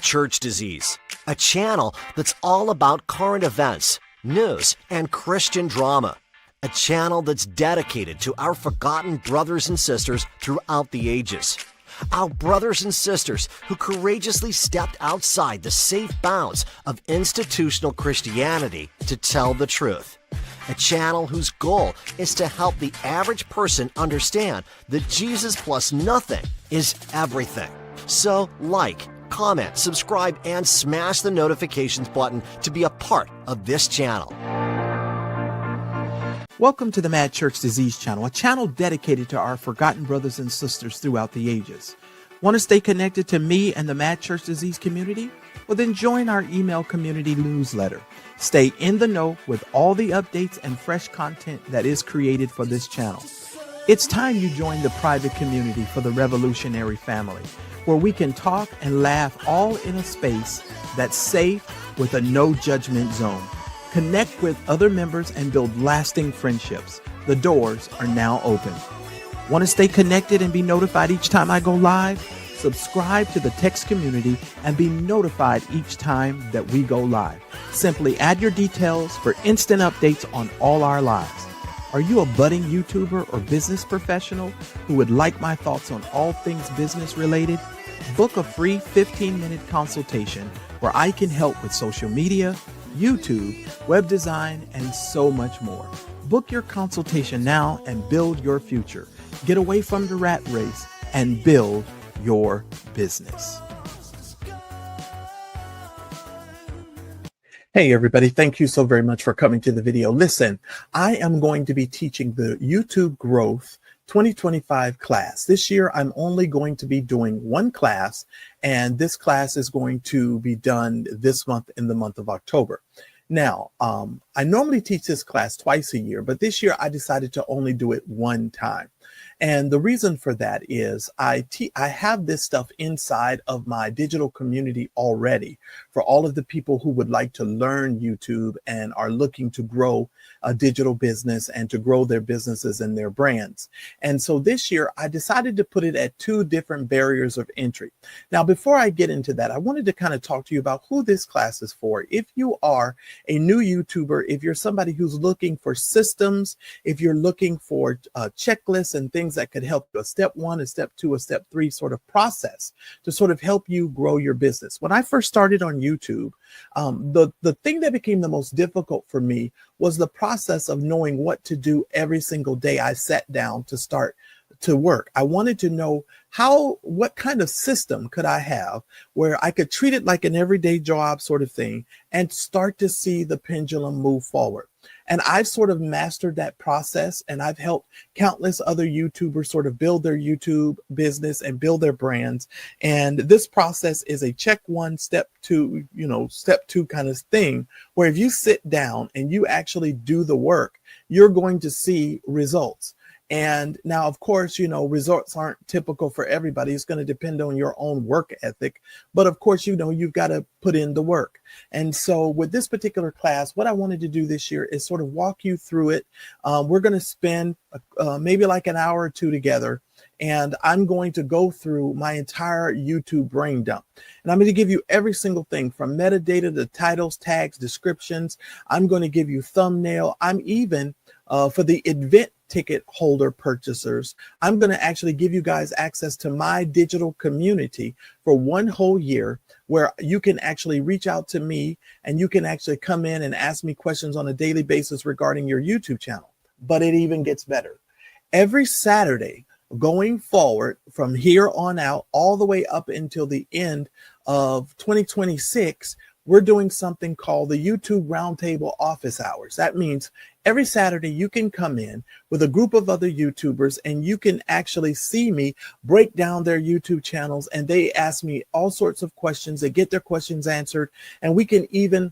Church Disease, a channel that's all about current events, news, and Christian drama. A channel that's dedicated to our forgotten brothers and sisters throughout the ages. Our brothers and sisters who courageously stepped outside the safe bounds of institutional Christianity to tell the truth. A channel whose goal is to help the average person understand that Jesus plus nothing is everything. So like, comment, subscribe, and smash the notifications button to be a part of this channel. Welcome to the Mad Church Disease channel, a channel dedicated to our forgotten brothers and sisters throughout the ages. Want to stay connected to me and the Mad Church Disease community? Well, then join our email community newsletter. Stay in the know with all the updates and fresh content that is created for this channel. It's time you join the private community for the revolutionary family, where we can talk and laugh all in a space that's safe with a no judgment zone. Connect with other members and build lasting friendships. The doors are now open. Want to stay connected and be notified each time I go live? Subscribe to the text community and be notified each time that we go live. Simply add your details for instant updates on all our lives. Are you a budding YouTuber or business professional who would like my thoughts on all things business related? Book a free 15-minute consultation where I can help with social media, YouTube, web design, and so much more. Book your consultation now and build your future. Get away from the rat race and build your business. Hey everybody, thank you so very much for coming to the video. Listen, I am going to be teaching the YouTube Growth 2025 class. This year, I'm only going to be doing one class, and this class is going to be done this month in the month of October. Now, I normally teach this class twice a year, but this year I decided to only do it one time. And the reason for that is I have this stuff inside of my digital community already for all of the people who would like to learn YouTube and are looking to grow a digital business and to grow their businesses and their brands. And so this year I decided to put it at two different barriers of entry. Now, before I get into that, I wanted to kind of talk to you about who this class is for. If you are a new YouTuber, if you're somebody who's looking for systems, if you're looking for checklists and things that could help you, a step one, a step two, a step three sort of process to sort of help you grow your business. When I first started on YouTube, the thing that became the most difficult for me was the process of knowing what to do every single day I sat down to start to work. I wanted to know what kind of system could I have where I could treat it like an everyday job sort of thing and start to see the pendulum move forward. And I've sort of mastered that process, and I've helped countless other YouTubers sort of build their YouTube business and build their brands. And this process is a check one, step two, step two kind of thing, where if you sit down and you actually do the work, you're going to see results. And now, of course, results aren't typical for everybody. It's going to depend on your own work ethic. But of course, you've got to put in the work. And so with this particular class, what I wanted to do this year is sort of walk you through it. We're going to spend maybe like an hour or two together. And I'm going to go through my entire YouTube brain dump. And I'm going to give you every single thing from metadata to titles, tags, descriptions. I'm going to give you thumbnail. I'm even for the event ticket holder purchasers, I'm going to actually give you guys access to my digital community for one whole year, where you can actually reach out to me and you can actually come in and ask me questions on a daily basis regarding your YouTube channel. But it even gets better. Every Saturday going forward from here on out, all the way up until the end of 2026, we're doing something called the YouTube Roundtable Office Hours. That means every Saturday you can come in with a group of other YouTubers and you can actually see me break down their YouTube channels, and they ask me all sorts of questions. They get their questions answered, and we can even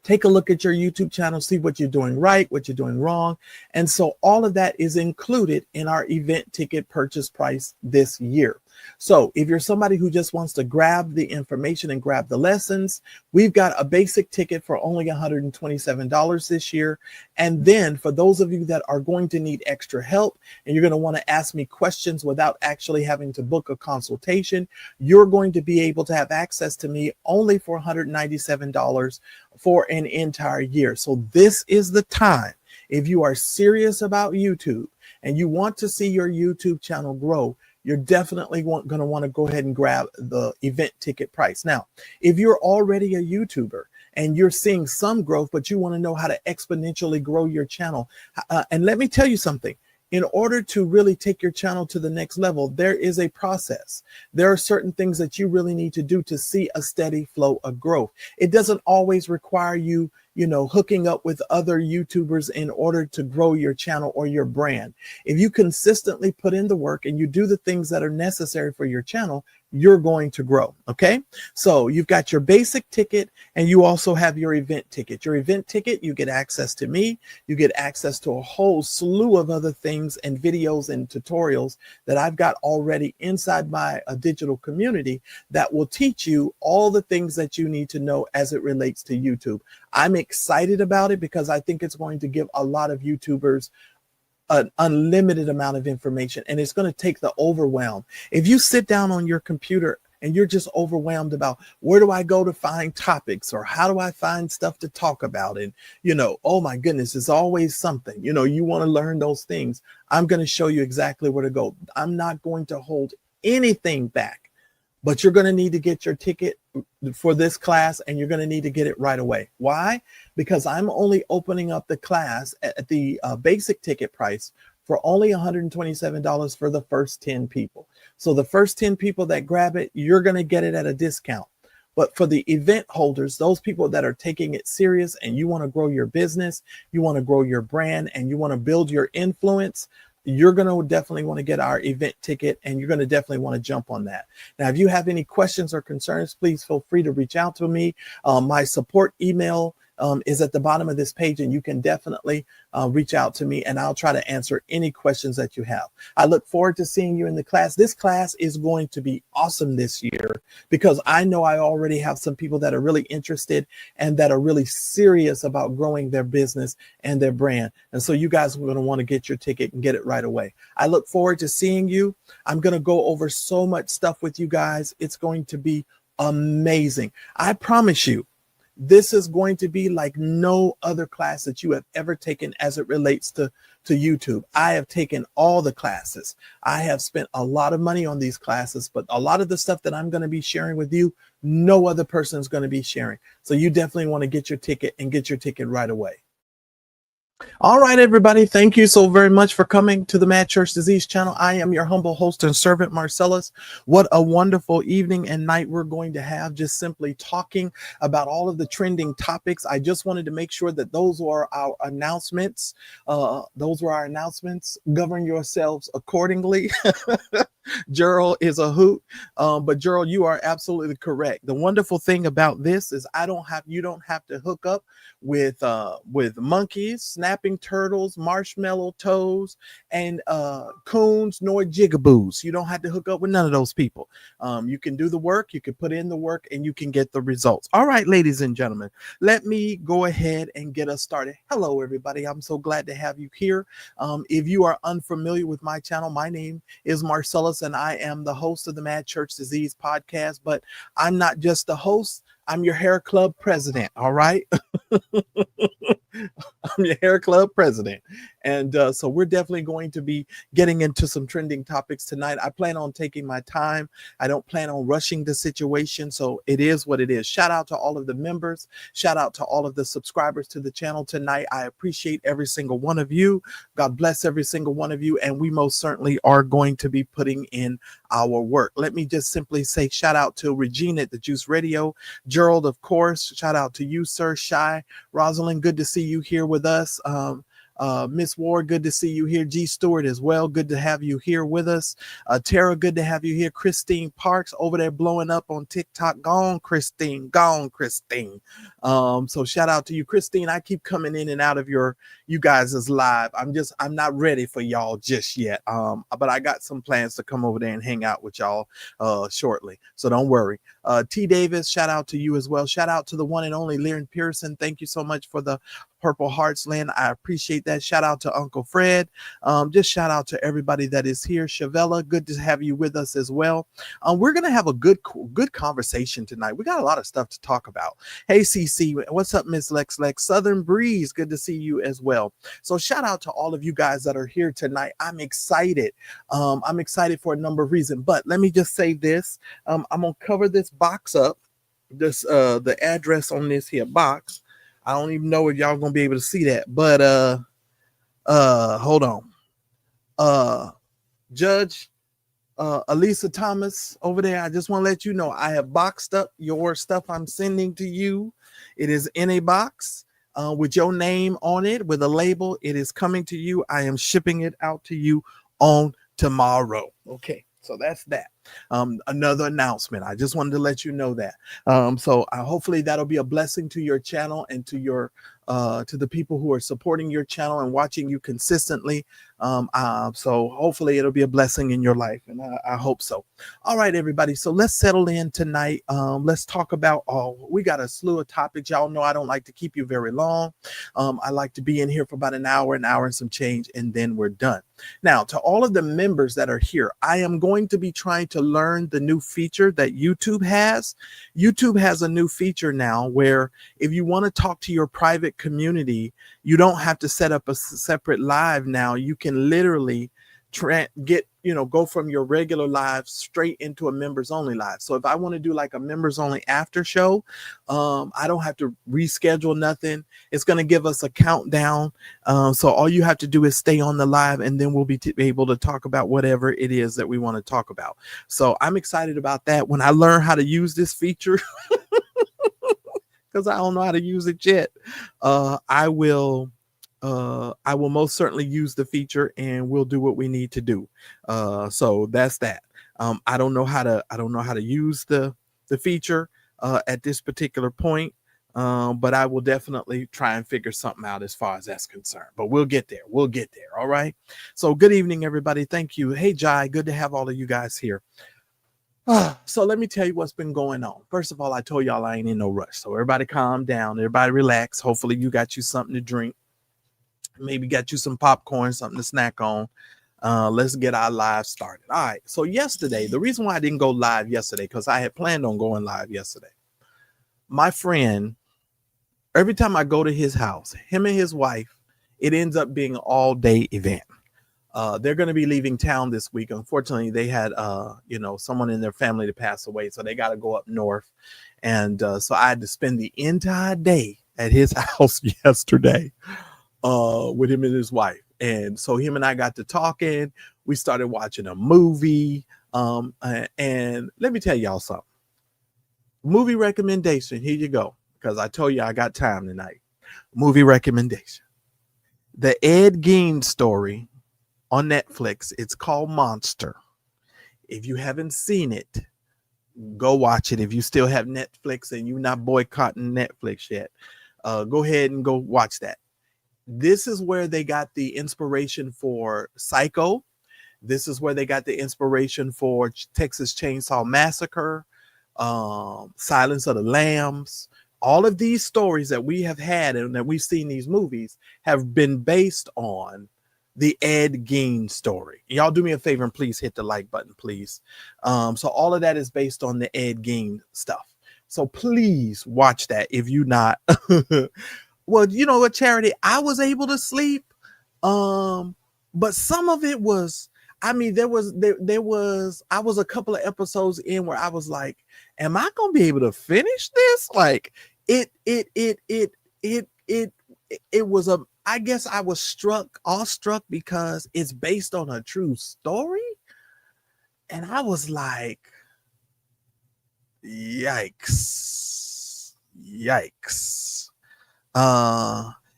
take a look at your YouTube channel, see what you're doing right, what you're doing wrong. And so all of that is included in our event ticket purchase price this year. So if you're somebody who just wants to grab the information and grab the lessons, we've got a basic ticket for only $127 this year. And then for those of you that are going to need extra help and you're going to want to ask me questions without actually having to book a consultation, you're going to be able to have access to me only for $197 for an entire year. So this is the time. If you are serious about YouTube and you want to see your YouTube channel grow, you're definitely going to want to go ahead and grab the event ticket price. Now, if you're already a YouTuber and you're seeing some growth, but you want to know how to exponentially grow your channel, and let me tell you something. In order to really take your channel to the next level, there is a process. There are certain things that you really need to do to see a steady flow of growth. It doesn't always require you, hooking up with other YouTubers in order to grow your channel or your brand. If you consistently put in the work and you do the things that are necessary for your channel, you're going to grow. Okay. So you've got your basic ticket and you also have your event ticket. Your event ticket, you get access to me. You get access to a whole slew of other things and videos and tutorials that I've got already inside my digital community that will teach you all the things that you need to know as it relates to YouTube. I'm excited about it because I think it's going to give a lot of YouTubers an unlimited amount of information, and it's going to take the overwhelm. If you sit down on your computer and you're just overwhelmed about where do I go to find topics or how do I find stuff to talk about, and oh my goodness, it's always something, you want to learn those things, I'm going to show you exactly where to go. I'm not going to hold anything back, but you're going to need to get your ticket for this class, and you're going to need to get it right away. Why? Because I'm only opening up the class at the basic ticket price for only $127 for the first 10 people. So the first 10 people that grab it, you're going to get it at a discount. But for the event holders, those people that are taking it serious and you want to grow your business, you want to grow your brand, and you want to build your influence, you're going to definitely want to get our event ticket, and you're going to definitely want to jump on that. Now, if you have any questions or concerns, please feel free to reach out to me. My support email is at the bottom of this page, and you can definitely reach out to me, and I'll try to answer any questions that you have. I look forward to seeing you in the class. This class is going to be awesome this year because I know I already have some people that are really interested and that are really serious about growing their business and their brand. And so you guys are going to want to get your ticket and get it right away. I look forward to seeing you. I'm going to go over so much stuff with you guys. It's going to be amazing. I promise you. This is going to be like no other class that you have ever taken as it relates to YouTube. I have taken all the classes. I have spent a lot of money on these classes, but a lot of the stuff that I'm going to be sharing with you, no other person is going to be sharing. So you definitely want to get your ticket and get your ticket right away. All right, everybody. Thank you so very much for coming to the Mad Church Disease channel. I am your humble host and servant, Marcellus. What a wonderful evening and night we're going to have, just simply talking about all of the trending topics. I just wanted to make sure that those were our announcements. Govern yourselves accordingly. Gerald is a hoot. But Gerald, you are absolutely correct. The wonderful thing about this is you don't have to hook up with monkeys, snapping turtles, marshmallow toes, and coons, nor jigaboos. You don't have to hook up with none of those people. You can do the work, you can put in the work, and you can get the results. All right, ladies and gentlemen, let me go ahead and get us started. Hello, everybody. I'm so glad to have you here. If you are unfamiliar with my channel, my name is Marcellus, and I am the host of the Mad Church Disease podcast. But I'm not just the host. I'm your hair club president. All right. I'm your hair club president. And so we're definitely going to be getting into some trending topics tonight. I plan on taking my time. I don't plan on rushing the situation. So it is what it is. Shout out to all of the members. Shout out to all of the subscribers to the channel tonight. I appreciate every single one of you. God bless every single one of you. And we most certainly are going to be putting in our work. Let me just simply say shout out to Regina at the Juice Radio. Gerald, of course. Shout out to you, sir. Shy. Rosalind, good to see you here with us. Miss Ward, good to see you here. G Stewart as well, good to have you here with us. Tara, good to have you here. Christine Parks over there blowing up on TikTok. Gone Christine. So shout out to you, Christine. I keep coming in and out of your you guys is live. I'm not ready for y'all just yet. But I got some plans to come over there and hang out with y'all shortly. So don't worry. T Davis, shout out to you as well. Shout out to the one and only Lyran Pearson. Thank you so much for the Purple Hearts, Lynn. I appreciate that. Shout out to Uncle Fred. Just shout out to everybody that is here. Shavella, good to have you with us as well. We're gonna have a good conversation tonight. We got a lot of stuff to talk about. Hey CC, what's up, Miss Lex? Southern Breeze, good to see you as well. So shout out to all of you guys that are here tonight. I'm excited. I'm excited for a number of reasons. But let me just say this. I'm gonna cover this box up. This the address on this here box. I don't even know if y'all gonna be able to see that, but hold on. Judge Elisa Thomas over there, I just want to let you know I have boxed up your stuff I'm sending to you. It is in a box with your name on it, with a label. It is coming to you. I am shipping it out to you on tomorrow. Okay, so that's that. Another announcement. I just wanted to let you know that. So hopefully that'll be a blessing to your channel and to your to the people who are supporting your channel and watching you consistently. So hopefully it'll be a blessing in your life, and I hope so. All right, everybody. So let's settle in tonight. Let's talk about, we got a slew of topics. Y'all know I don't like to keep you very long. I like to be in here for about an hour and some change, and then we're done. Now, to all of the members that are here, I am going to be trying to learn the new feature that YouTube has. YouTube has a new feature now where if you want to talk to your private community, you don't have to set up a separate live now. You can literally go from your regular live straight into a members only live. So if I want to do like a members only after show, I don't have to reschedule nothing. It's going to give us a countdown. So all you have to do is stay on the live, and then we'll be able to talk about whatever it is that we want to talk about. So I'm excited about that. When I learn how to use this feature, because I don't know how to use it yet, I will most certainly use the feature, and we'll do what we need to do. So that's that. I don't know how to use the feature at this particular point, but I will definitely try and figure something out as far as that's concerned. But we'll get there. All right. So good evening, everybody. Thank you. Hey, Jai, good to have all of you guys here. So let me tell you what's been going on. First of all, I told y'all I ain't in no rush. So everybody calm down. Everybody relax. Hopefully you got you something to drink. Maybe got you some popcorn, something to snack on. Let's get our live started. All right. So yesterday, the reason why I didn't go live yesterday, because I had planned on going live yesterday. My friend, every time I go to his house, him and his wife, it ends up being an all-day event. They're going to be leaving town this week. Unfortunately, they had, someone in their family to pass away, so they got to go up north. And so I had to spend the entire day at his house yesterday with him and his wife. And so him and I got to talking. We started watching a movie. And let me tell y'all something. Movie recommendation. Here you go. Because I told you I got time tonight. Movie recommendation. The Ed Gein story on Netflix. It's called Monster. If you haven't seen it, go watch it. If you still have Netflix and you're not boycotting Netflix yet, go ahead and go watch that. This is where they got the inspiration for Psycho. This is where they got the inspiration for Texas Chainsaw Massacre, Silence of the Lambs. All of these stories that we have had and that we've seen these movies have been based on the Ed Gein story. Y'all do me a favor and please hit the like button, please. So all of that is based on the Ed Gein stuff. So please watch that if you're not. Well, you know what, Charity? I was able to sleep. But some of it was, I mean, there was I was a couple of episodes in where I was like, am I gonna be able to finish this? Like it was I guess I was awestruck because it's based on a true story. And I was like, yikes.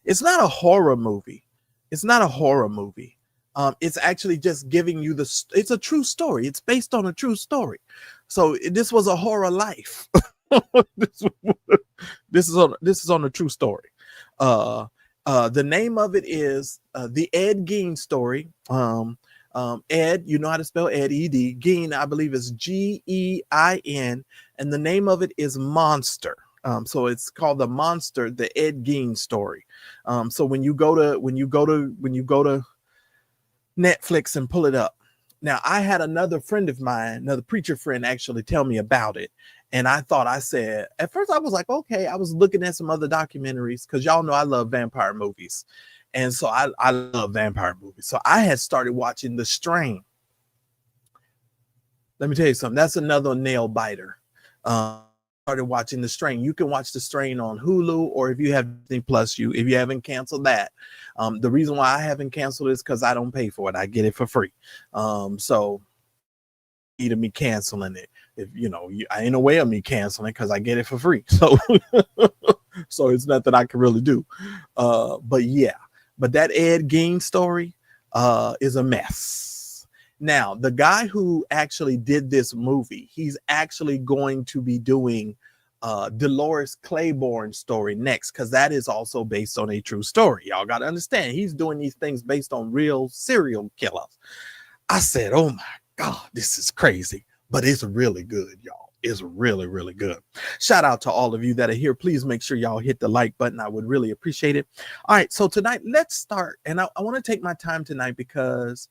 It's not a horror movie. It's actually just giving you it's a true story. It's based on a true story. So this was a horror life. This is on a true story. The name of it is The Ed Gein Story. Ed, you know how to spell Ed, E-D. Gein, I believe, is G-E-I-N. And the name of it is Monster. So it's called The Monster, The Ed Gein Story. So when you go to Netflix and pull it up. Now, I had another friend of mine, another preacher friend, actually tell me about it. And I said, at first I was like, okay, I was looking at some other documentaries because y'all know I love vampire movies. And so I love vampire movies. So I had started watching The Strain. Let me tell you something. That's another nail biter. Started watching The Strain. You can watch The Strain on Hulu, or if you have Disney Plus, if you haven't canceled that. The reason why I haven't canceled it is because I don't pay for it. I get it for free. So either me canceling it, if I ain't no way of me canceling because I get it for free. So so it's nothing I can really do. But yeah, but that Ed Gein story is a mess. Now, the guy who actually did this movie, he's actually going to be doing Dolores Claiborne's story next, because that is also based on a true story. Y'all got to understand, he's doing these things based on real serial killers. I said, oh my God, this is crazy, but it's really good, y'all. It's really, really good. Shout out to all of you that are here. Please make sure y'all hit the like button. I would really appreciate it. All right, so tonight, let's start. And I want to take my time tonight because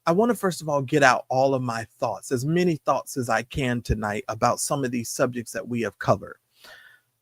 I want to, first of all, get out all of my thoughts, as many thoughts as I can tonight about some of these subjects that we have covered.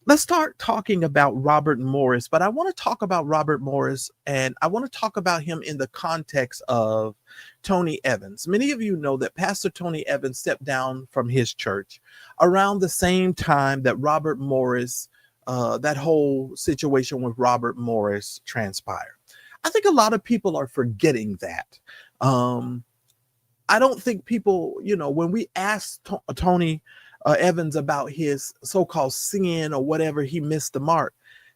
Let's start talking about Robert Morris, but I want to talk about Robert Morris, and I want to talk about him in the context of Tony Evans. Many of you know that Pastor Tony Evans stepped down from his church around the same time that Robert Morris, that whole situation with Robert Morris transpired. I think a lot of people are forgetting that. I don't think people, when we asked Tony Evans about his so-called sin or whatever, he missed the mark,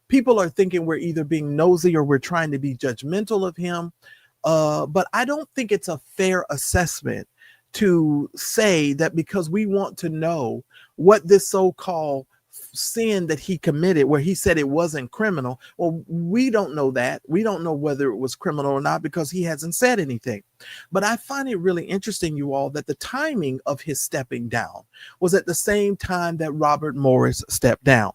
people are thinking we're either being nosy or we're trying to be judgmental of him. But I don't think it's a fair assessment to say that because we want to know what this so-called sin that he committed, where he said it wasn't criminal. Well, we don't know that. We don't know whether it was criminal or not because he hasn't said anything. But I find it really interesting, you all, that the timing of his stepping down was at the same time that Robert Morris stepped down.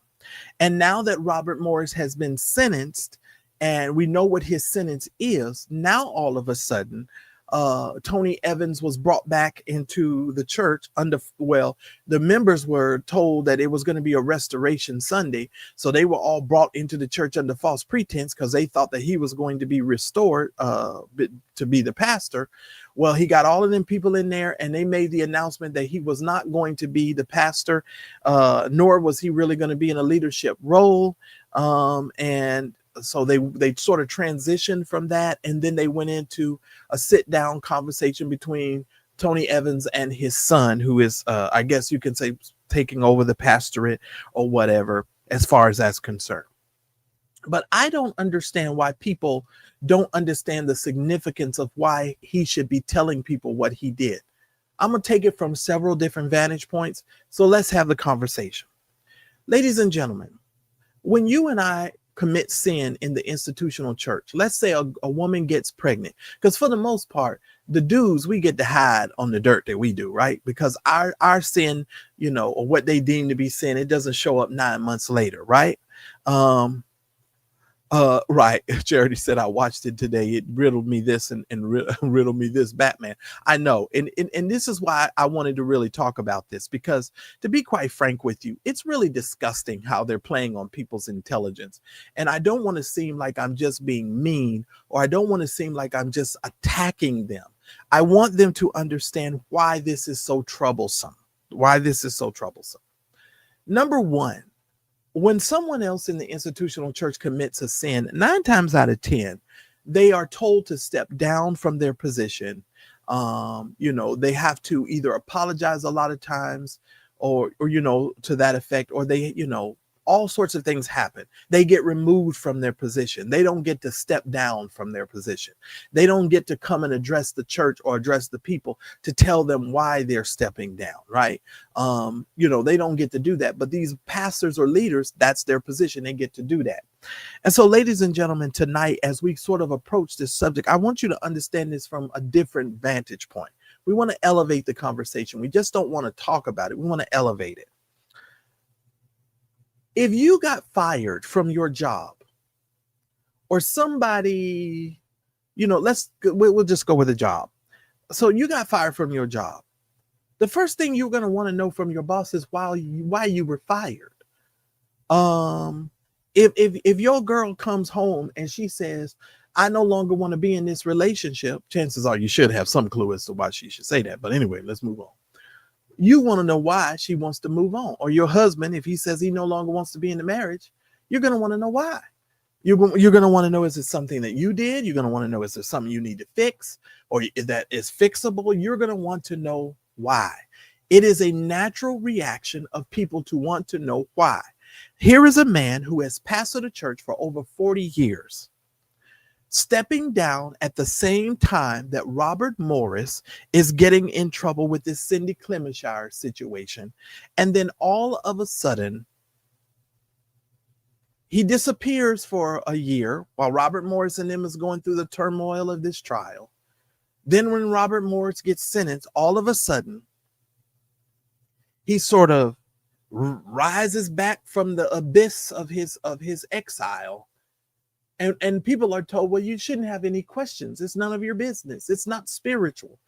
And now that Robert Morris has been sentenced and we know what his sentence is, now all of a sudden, Tony Evans was brought back into the church the members were told that it was going to be a restoration Sunday. So they were all brought into the church under false pretense because they thought that he was going to be restored to be the pastor. Well, he got all of them people in there and they made the announcement that he was not going to be the pastor, nor was he really going to be in a leadership role. And so they sort of transitioned from that, and then they went into a sit-down conversation between Tony Evans and his son, who is, I guess you can say, taking over the pastorate or whatever, as far as that's concerned. But I don't understand why people don't understand the significance of why he should be telling people what he did. I'm going to take it from several different vantage points, so let's have the conversation. Ladies and gentlemen, when you and I commit sin in the institutional church, let's say a woman gets pregnant, because for the most part, the dudes, we get to hide on the dirt that we do, right? Because our sin, or what they deem to be sin, it doesn't show up 9 months later, right? Right. Charity said, I watched it today. It riddled me this and riddled me this, Batman. I know. And this is why I wanted to really talk about this, because to be quite frank with you, it's really disgusting how they're playing on people's intelligence. And I don't want to seem like I'm just being mean, or I don't want to seem like I'm just attacking them. I want them to understand why this is so troublesome. Number one, when someone else in the institutional church commits a sin, 9 times out of 10, they are told to step down from their position. They have to either apologize a lot of times or to that effect, or they, all sorts of things happen. They get removed from their position. They don't get to step down from their position. They don't get to come and address the church or address the people to tell them why they're stepping down, right? They don't get to do that. But these pastors or leaders, that's their position. They get to do that. And so, ladies and gentlemen, tonight, as we sort of approach this subject, I want you to understand this from a different vantage point. We want to elevate the conversation. We just don't want to talk about it. We want to elevate it. If you got fired from your job, or somebody, we'll just go with a job. So you got fired from your job. The first thing you're going to want to know from your boss is why you were fired. If your girl comes home and she says, I no longer want to be in this relationship, chances are you should have some clue as to why she should say that. But anyway, let's move on. You want to know why she wants to move on. Or your husband, if he says he no longer wants to be in the marriage, you're going to want to know why. You're going to want to know, is it something that you did? You're going to want to know, is there something you need to fix or that is fixable? You're going to want to know why. It is a natural reaction of people to want to know why. Here is a man who has pastored a church for over 40 years, stepping down at the same time that Robert Morris is getting in trouble with this Cindy Clemenshire situation. And then all of a sudden, he disappears for a year while Robert Morris and them is going through the turmoil of this trial. Then when Robert Morris gets sentenced, all of a sudden, he sort of rises back from the abyss of his exile. And people are told, well, you shouldn't have any questions. It's none of your business. It's not spiritual.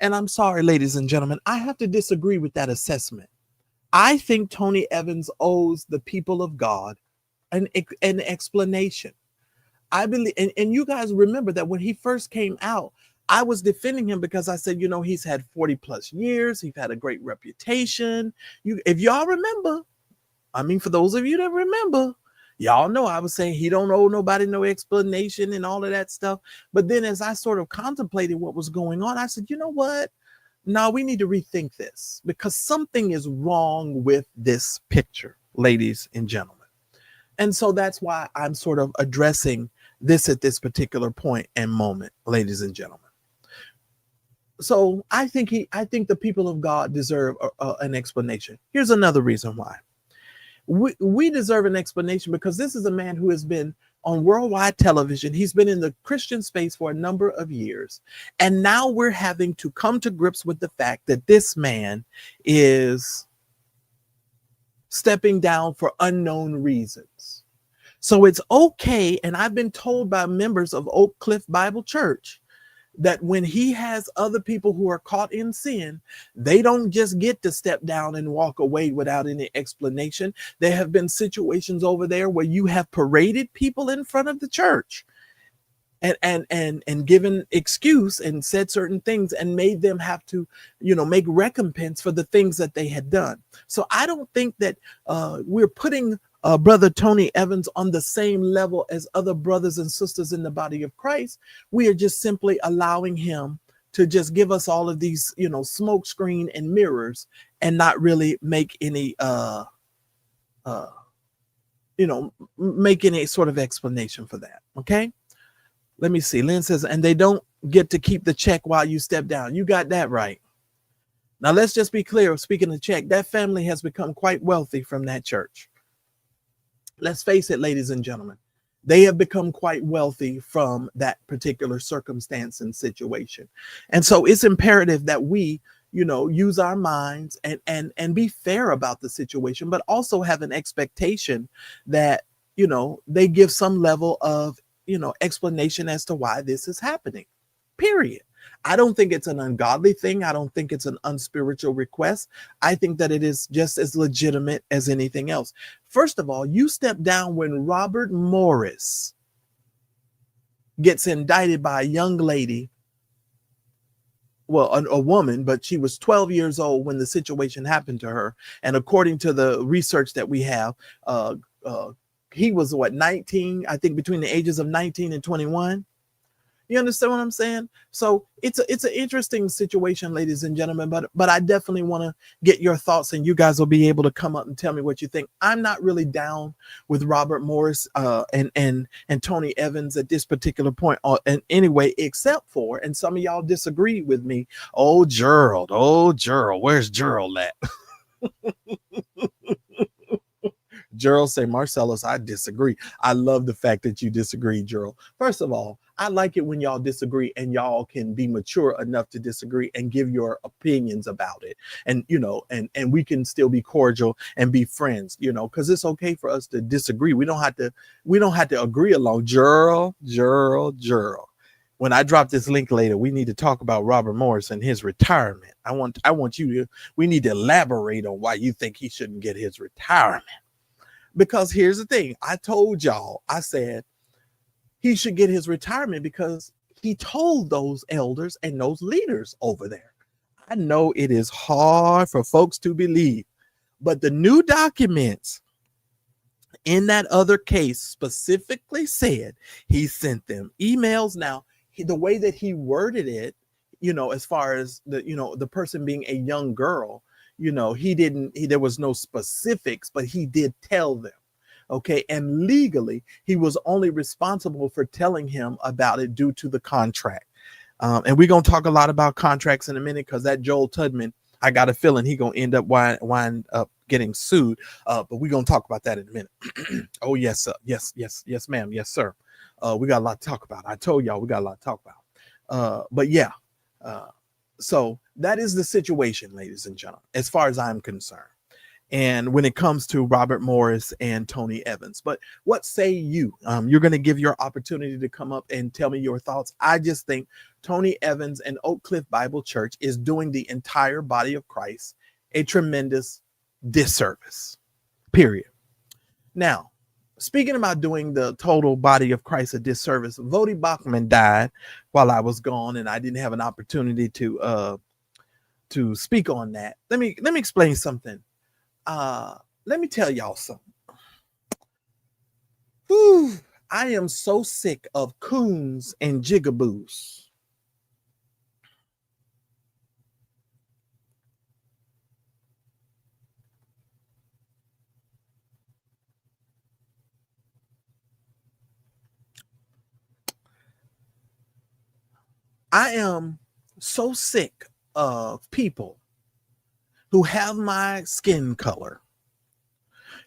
And I'm sorry, ladies and gentlemen, I have to disagree with that assessment. I think Tony Evans owes the people of God an explanation. I believe, and you guys remember that when he first came out, I was defending him because I said, he's had 40 plus years. He's had a great reputation. If y'all remember, for those of you that remember, y'all know I was saying he don't owe nobody no explanation and all of that stuff. But then as I sort of contemplated what was going on, I said, you know what? No, we need to rethink this because something is wrong with this picture, ladies and gentlemen. And so that's why I'm sort of addressing this at this particular point and moment, ladies and gentlemen. So I think the people of God deserve an explanation. Here's another reason why. We deserve an explanation because this is a man who has been on worldwide television. He's been in the Christian space for a number of years. And now we're having to come to grips with the fact that this man is stepping down for unknown reasons. So it's okay. And I've been told by members of Oak Cliff Bible Church that when he has other people who are caught in sin, they don't just get to step down and walk away without any explanation. There have been situations over there where you have paraded people in front of the church and given excuse and said certain things and made them have to, make recompense for the things that they had done. So I don't think that we're putting Brother Tony Evans on the same level as other brothers and sisters in the body of Christ. We are just simply allowing him to just give us all of these, smoke screen and mirrors and not really make any, make any sort of explanation for that. Okay. Let me see. Lynn says, and they don't get to keep the check while you step down. You got that right. Now, let's just be clear. Speaking of check, that family has become quite wealthy from that church. Let's face it, ladies and gentlemen, they have become quite wealthy from that particular circumstance and situation. And so it's imperative that we, use our minds and be fair about the situation, but also have an expectation that, they give some level of, explanation as to why this is happening, period. I don't think it's an ungodly thing. I don't think it's an unspiritual request. I think that it is just as legitimate as anything else. First of all, you step down when Robert Morris gets indicted by a young lady, well, a woman, but she was 12 years old when the situation happened to her. And according to the research that we have, he was 19, I think between the ages of 19 and 21. You understand what I'm saying? So it's an interesting situation, ladies and gentlemen, but I definitely want to get your thoughts and you guys will be able to come up and tell me what you think. I'm not really down with Robert Morris and Tony Evans at this particular point in any way, except for, and some of y'all disagree with me, Gerald, where's Gerald at? Gerald say, Marcellus, I disagree. I love the fact that you disagree, Gerald. First of all, I like it when y'all disagree and y'all can be mature enough to disagree and give your opinions about it. And, and we can still be cordial and be friends, because it's okay for us to disagree. We don't have to agree along. Gerald. When I drop this link later, we need to talk about Robert Morris and his retirement. We need to elaborate on why you think he shouldn't get his retirement. Because here's the thing. I told y'all, I said he should get his retirement because he told those elders and those leaders over there. I know it is hard for folks to believe, but the new documents in that other case specifically said he sent them emails. Now, the way that he worded it, as far as the person being a young girl, there was no specifics, but he did tell them. Okay. And legally, he was only responsible for telling him about it due to the contract. And we're going to talk a lot about contracts in a minute, because that Joel Tudman, I got a feeling he going to end up wind up getting sued. But we're going to talk about that in a minute. Oh, yes, sir. Yes, ma'am. Yes, sir. We got a lot to talk about. I told y'all we got a lot to talk about. But yeah, so that is the situation, ladies and gentlemen, as far as I'm concerned. And when it comes to Robert Morris and Tony Evans, but what say you? You're going to give your opportunity to come up and tell me your thoughts. I just think Tony Evans and Oak Cliff Bible Church is doing the entire body of Christ a tremendous disservice, period. Now, speaking about doing the total body of Christ a disservice, Vodi Bachman died while I was gone, and I didn't have an opportunity to speak on that. Let me explain something. Let me tell y'all something. Whew, I am so sick of coons and jigaboos. I am so sick of people who have my skin color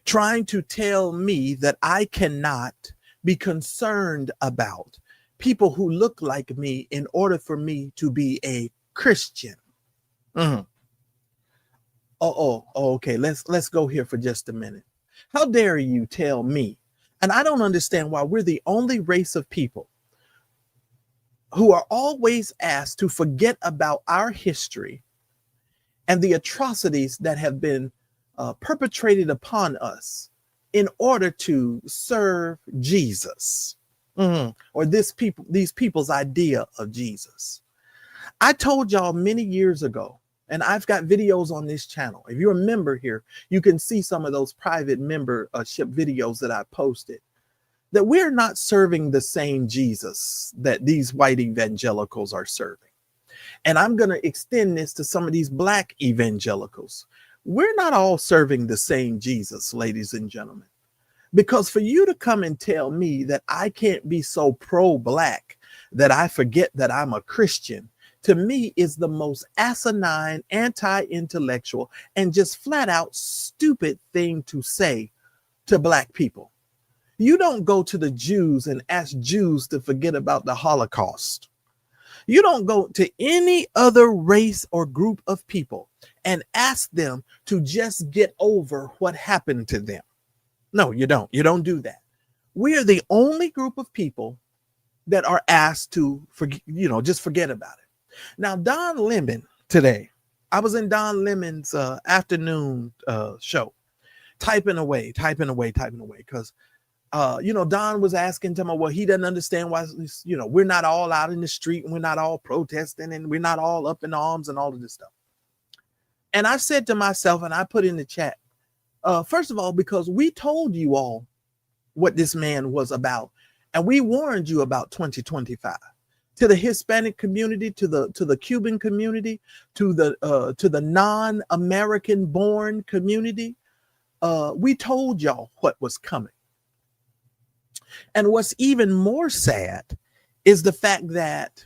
trying to tell me that I cannot be concerned about people who look like me in order for me to be a Christian. Mm-hmm. Okay. Let's go here for just a minute. How dare you tell me? And I don't understand why we're the only race of people who are always asked to forget about our history and the atrocities that have been perpetrated upon us in order to serve Jesus, or these people's idea of Jesus. I told y'all many years ago, and I've got videos on this channel. If you're a member here, you can see some of those private membership videos that I posted, that we're not serving the same Jesus that these white evangelicals are serving. And I'm going to extend this to some of these black evangelicals. We're not all serving the same Jesus, ladies and gentlemen. Because for you to come and tell me that I can't be so pro-black that I forget that I'm a Christian, to me is the most asinine, anti-intellectual, and just flat out stupid thing to say to black people. You don't go to the Jews and ask Jews to forget about the Holocaust. You don't go to any other race or group of people and ask them to just get over what happened to them. No, you don't. You don't do that. We are the only group of people that are asked to just forget about it. Now, Don Lemon today, I was in Don Lemon's afternoon show, typing away, because Don was asking to me, well, he doesn't understand why, we're not all out in the street and we're not all protesting and we're not all up in arms and all of this stuff. And I said to myself, and I put in the chat, first of all, because we told you all what this man was about, and we warned you about 2025 to the Hispanic community, to the Cuban community, to the non-American born community. We told y'all what was coming. And what's even more sad is the fact that,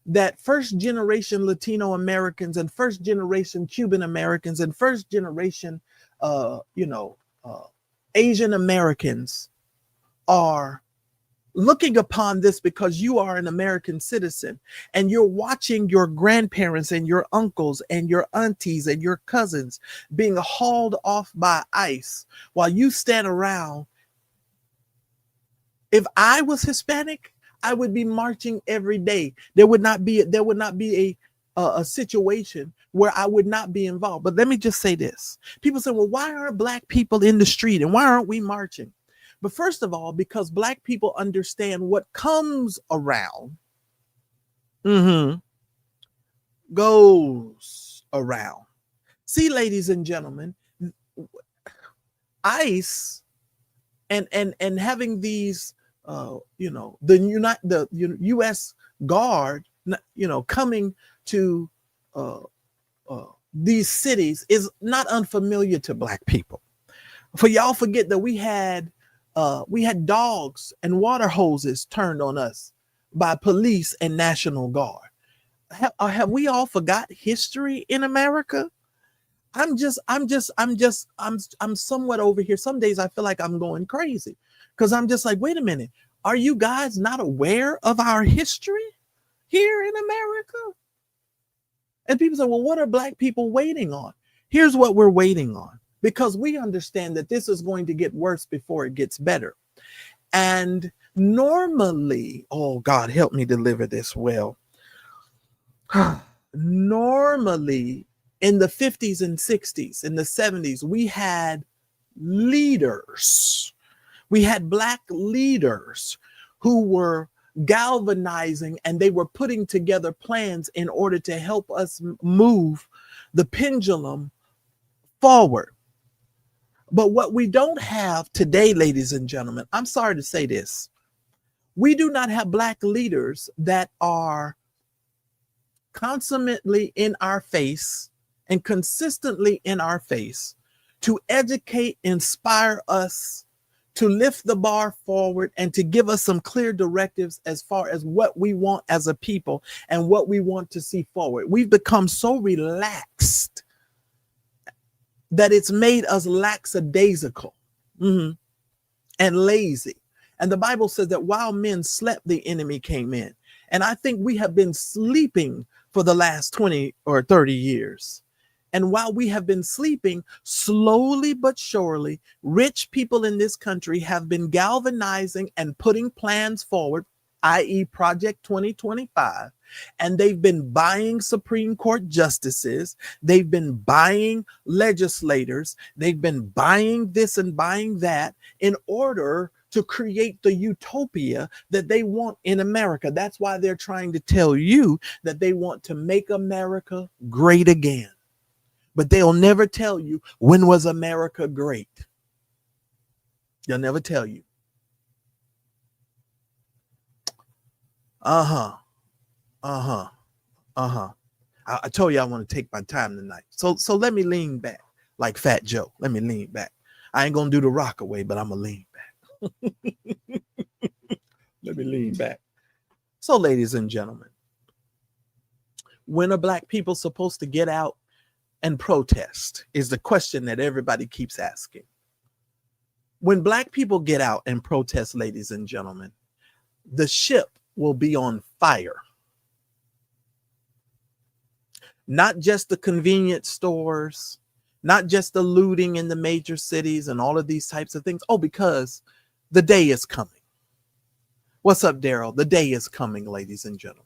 that first generation Latino Americans and first generation Cuban Americans and first generation, you know, Asian Americans are looking upon this because you are an American citizen and you're watching your grandparents and your uncles and your aunties and your cousins being hauled off by ICE while you stand around. If I was Hispanic, I would be marching every day. There would not be a situation where I would not be involved. But let me just say this. People say, well, why aren't Black people in the street and why aren't we marching? But first of all, because Black people understand what comes around goes around. See, ladies and gentlemen, ICE and having these the U.S. Guard, coming to these cities is not unfamiliar to Black people. For y'all forget that we had dogs and water hoses turned on us by police and National Guard. Have we all forgot history in America? I'm somewhat over here. Some days I feel like I'm going crazy because I'm just like, wait a minute. Are you guys not aware of our history here in America? And people say, well, what are Black people waiting on? Here's what we're waiting on, because we understand that this is going to get worse before it gets better. And normally, oh God, help me deliver this well. Normally, in the 50s and 60s, in the 70s, we had leaders. We had Black leaders who were galvanizing, and they were putting together plans in order to help us move the pendulum forward. But what we don't have today, ladies and gentlemen, I'm sorry to say this, we do not have Black leaders that are consummately in our face and consistently in our face to educate, inspire us, to lift the bar forward, and to give us some clear directives as far as what we want as a people and what we want to see forward. We've become so relaxed that it's made us lackadaisical and lazy. And the Bible says that while men slept, the enemy came in. And I think we have been sleeping for the last 20 or 30 years. And while we have been sleeping, slowly but surely, rich people in this country have been galvanizing and putting plans forward, i.e. Project 2025. And they've been buying Supreme Court justices. They've been buying legislators. They've been buying this and buying that in order to create the utopia that they want in America. That's why they're trying to tell you that they want to make America great again. But they'll never tell you, when was America great? They'll never tell you. I told you I want to take my time tonight. So let me lean back like Fat Joe. Let me lean back. I ain't going to do the rock away, but I'm going to lean back. Let me lean back. So, ladies and gentlemen, when are Black people supposed to get out and protest is the question that everybody keeps asking. When Black people get out and protest, ladies and gentlemen, the ship will be on fire. Not just the convenience stores, not just the looting in the major cities and all of these types of things. Oh, because the day is coming. What's up, Daryl? The day is coming, ladies and gentlemen.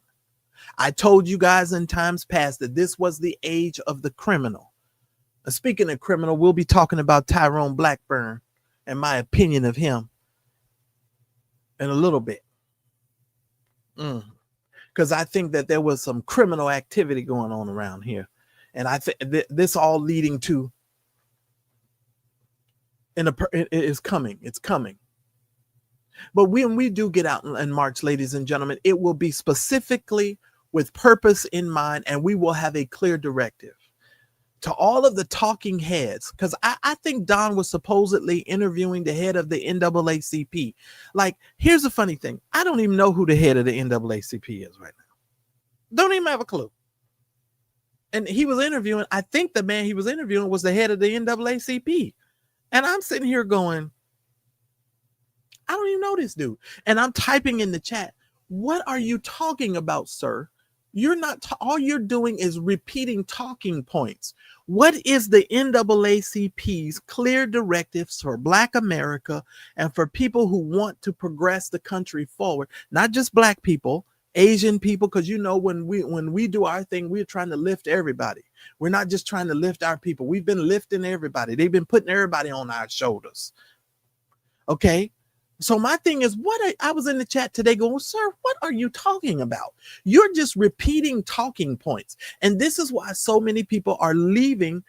I told you guys in times past that this was the age of the criminal. Speaking of criminal, we'll be talking about Tyrone Blackburn and my opinion of him in a little bit. Because I think that there was some criminal activity going on around here. And I think this all leading to it is coming. It's coming. But when we do get out and march, ladies and gentlemen, it will be specifically with purpose in mind, and we will have a clear directive. To all of the talking heads, because I think Don was supposedly interviewing the head of the NAACP. Like, here's the funny thing. I don't even know who the head of the NAACP is right now. Don't even have a clue. And he was interviewing, I think the man he was interviewing was the head of the NAACP. And I'm sitting here going, I don't even know this dude. And I'm typing in the chat, what are you talking about, sir? You're not, all you're doing is repeating talking points. What is the NAACP's clear directives for Black America and for people who want to progress the country forward? Not just Black people, Asian people, because you know when we do our thing, we're trying to lift everybody. We're not just trying to lift our people. We've been lifting everybody. They've been putting everybody on our shoulders. Okay. So my thing is, I was in the chat today going, sir, what are you talking about? You're just repeating talking points. And this is why so many people are leaving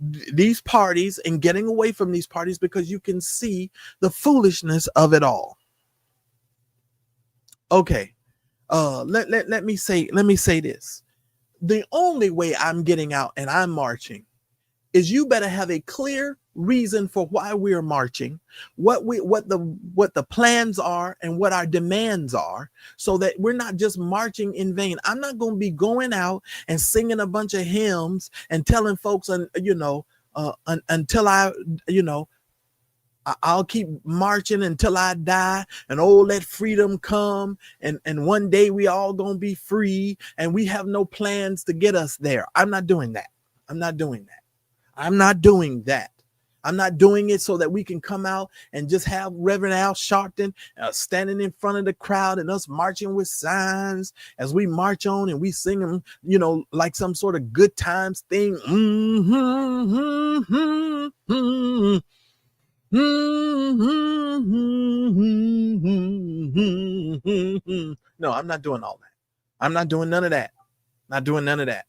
these parties and getting away from these parties, because you can see the foolishness of it all. Okay. Let me say this. The only way I'm getting out and I'm marching is you better have a clear reason for why we're marching, what the plans are and what our demands are, so that we're not just marching in vain. I'm not going to be going out and singing a bunch of hymns and telling folks, until I'll keep marching until I die, and let freedom come, and one day we all gonna be free, and we have no plans to get us there. I'm not doing that. I'm not doing that. I'm not doing that. I'm not doing it so that we can come out and just have Reverend Al Sharpton standing in front of the crowd and us marching with signs as we march on and we sing them, like some sort of good times thing. No, I'm not doing all that. I'm not doing none of that. Not doing none of that.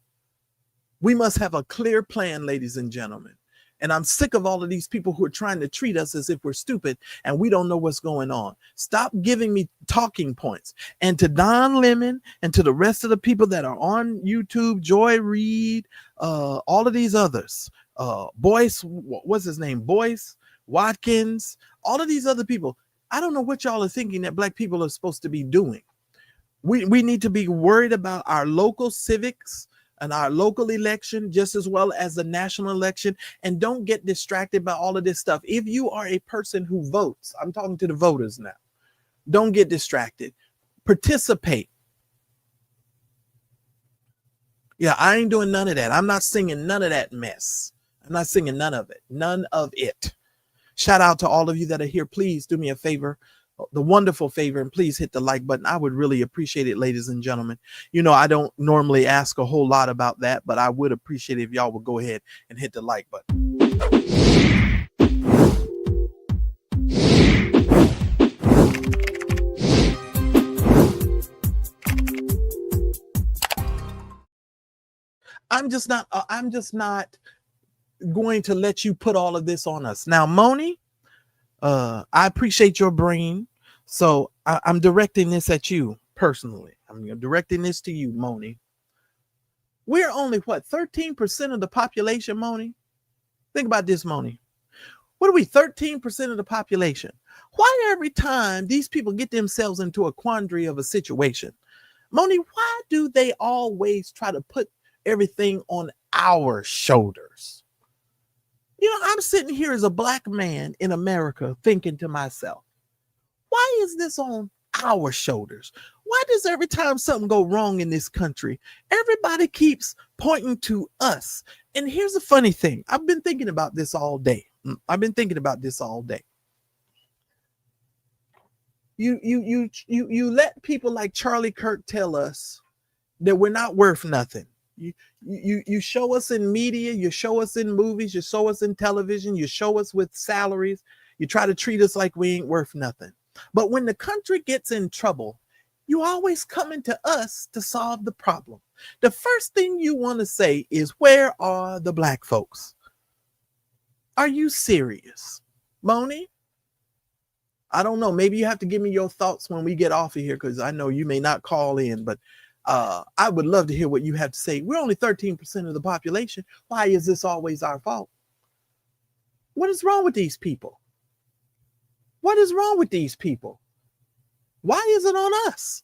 We must have a clear plan, ladies and gentlemen. And I'm sick of all of these people who are trying to treat us as if we're stupid and we don't know what's going on. Stop giving me talking points. And to Don Lemon and to the rest of the people that are on YouTube, Joy Reid, all of these others, Boyce, what's his name? Boyce, Watkins, all of these other people. I don't know what y'all are thinking that Black people are supposed to be doing. We need to be worried about our local civics and our local election just as well as the national election, and don't get distracted by all of this stuff. If you are a person who votes, I'm talking to the voters now, don't get distracted. Participate. Yeah, I ain't doing none of that. I'm not singing none of that mess. I'm not singing none of it. None of it. Shout out to all of you that are here. Please do me a favor, the wonderful favor, and please hit the like button. I would really appreciate it, ladies and gentlemen. I don't normally ask a whole lot about that, but I would appreciate it if y'all would go ahead and hit the like button. I'm just not going to let you put all of this on us. Now, Moni, I appreciate your brain. So I'm directing this at you personally. I'm directing this to you, Moni. We're only, 13% of the population, Moni? Think about this, Moni. What are we, 13% of the population? Why every time these people get themselves into a quandary of a situation, Moni, why do they always try to put everything on our shoulders? I'm sitting here as a Black man in America thinking to myself, why is this on our shoulders? Why does every time something go wrong in this country, everybody keeps pointing to us? And here's the funny thing. I've been thinking about this all day. You let people like Charlie Kirk tell us that we're not worth nothing. You show us in media, you show us in movies, you show us in television, you show us with salaries. You try to treat us like we ain't worth nothing. But when the country gets in trouble, you always coming to us to solve the problem. The first thing you want to say is, where are the Black folks? Are you serious, Moni? I don't know. Maybe you have to give me your thoughts when we get off of here, because I know you may not call in, but I would love to hear what you have to say. We're only 13% of the population. Why is this always our fault? What is wrong with these people? What is wrong with these people? Why is it on us?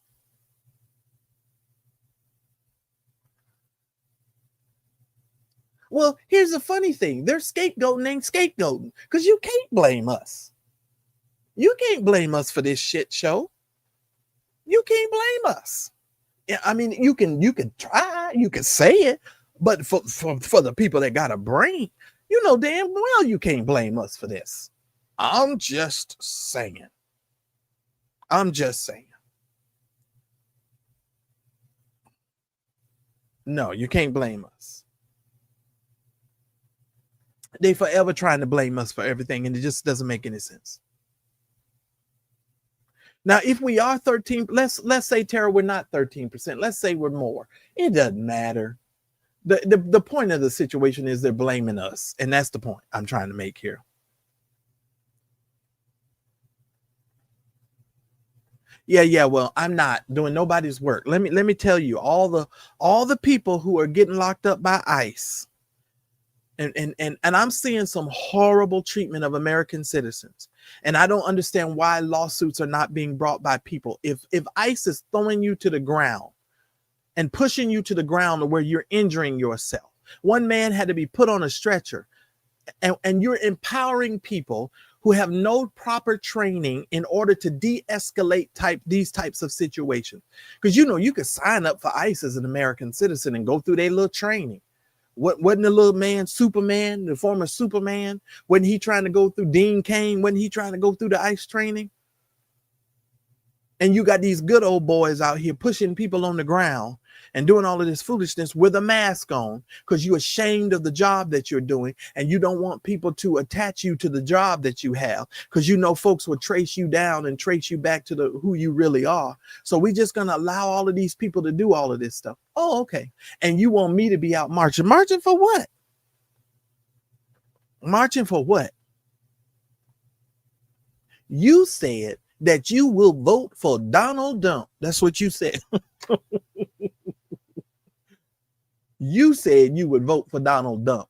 Well, here's the funny thing. They're scapegoating ain't scapegoating because you can't blame us. You can't blame us for this shit show. You can't blame us. Yeah, I mean, you can try, you can say it, but for the people that got a brain, you know damn well you can't blame us for this. I'm just saying. No, you can't blame us. They forever trying to blame us for everything, and it just doesn't make any sense. Now, if we are 13, let's say, Tara, we're not 13%. Let's say we're more. It doesn't matter. The point of the situation is they're blaming us, and that's the point I'm trying to make here. Yeah. Well, I'm not doing nobody's work. Let me tell you, all the people who are getting locked up by ICE, and I'm seeing some horrible treatment of American citizens. And I don't understand why lawsuits are not being brought by people. If ICE is throwing you to the ground and pushing you to the ground where you're injuring yourself. One man had to be put on a stretcher, and you're empowering people who have no proper training in order to de-escalate these types of situations. Because you could sign up for ICE as an American citizen and go through their little training. Wasn't the little man Superman, the former Superman? Wasn't he trying to go through Dean Cain? Wasn't he trying to go through the ICE training? And you got these good old boys out here pushing people on the ground and doing all of this foolishness with a mask on because you're ashamed of the job that you're doing, and you don't want people to attach you to the job that you have because folks will trace you down and trace you back to who you really are. So we're just going to allow all of these people to do all of this stuff. Oh, okay. And you want me to be out marching? Marching for what? Marching for what? You said that you will vote for Donald Trump. That's what you said. You said you would vote for Donald Trump.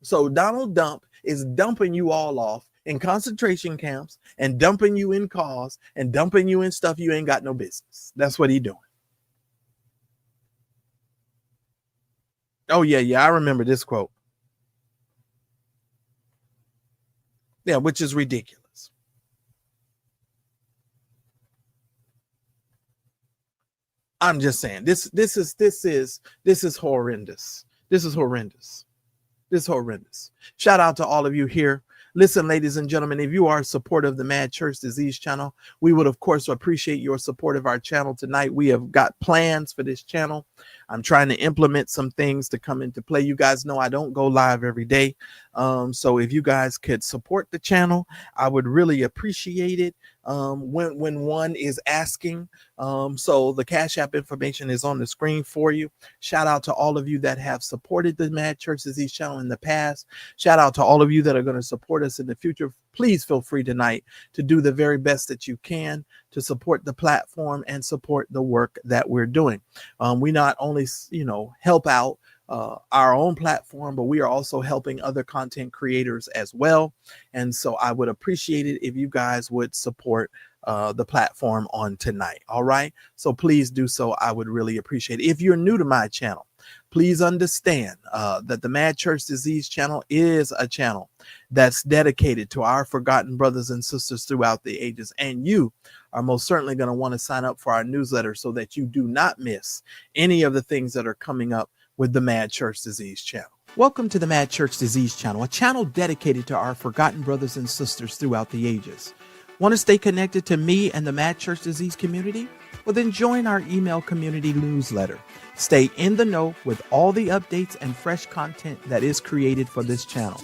So Donald Trump is dumping you all off in concentration camps and dumping you in cars and dumping you in stuff you ain't got no business. That's what he's doing. Oh, yeah. I remember this quote. Yeah, which is ridiculous. I'm just saying this is horrendous. This is horrendous. Shout out to all of you here. Listen, ladies and gentlemen, if you are a supporter of the Mad Church Disease channel, we would, of course, appreciate your support of our channel tonight. We have got plans for this channel. I'm trying to implement some things to come into play. You guys know I don't go live every day. So if you guys could support the channel, I would really appreciate it. When one is asking. So the Cash App information is on the screen for you. Shout out to all of you that have supported the Mad Church Disease channel in the past. Shout out to all of you that are going to support us in the future. Please feel free tonight to do the very best that you can to support the platform and support the work that we're doing. We not only, help out our own platform, but we are also helping other content creators as well. And so I would appreciate it if you guys would support the platform on tonight. All right. So please do so. I would really appreciate it. If you're new to my channel, please understand that the Mad Church Disease channel is a channel that's dedicated to our forgotten brothers and sisters throughout the ages. And you are most certainly going to want to sign up for our newsletter so that you do not miss any of the things that are coming up with the Mad Church Disease channel. Welcome to the Mad Church Disease channel, a channel dedicated to our forgotten brothers and sisters throughout the ages. Want to stay connected to me and the Mad Church Disease community? Well, then join our email community newsletter. Stay in the know with all the updates and fresh content that is created for this channel.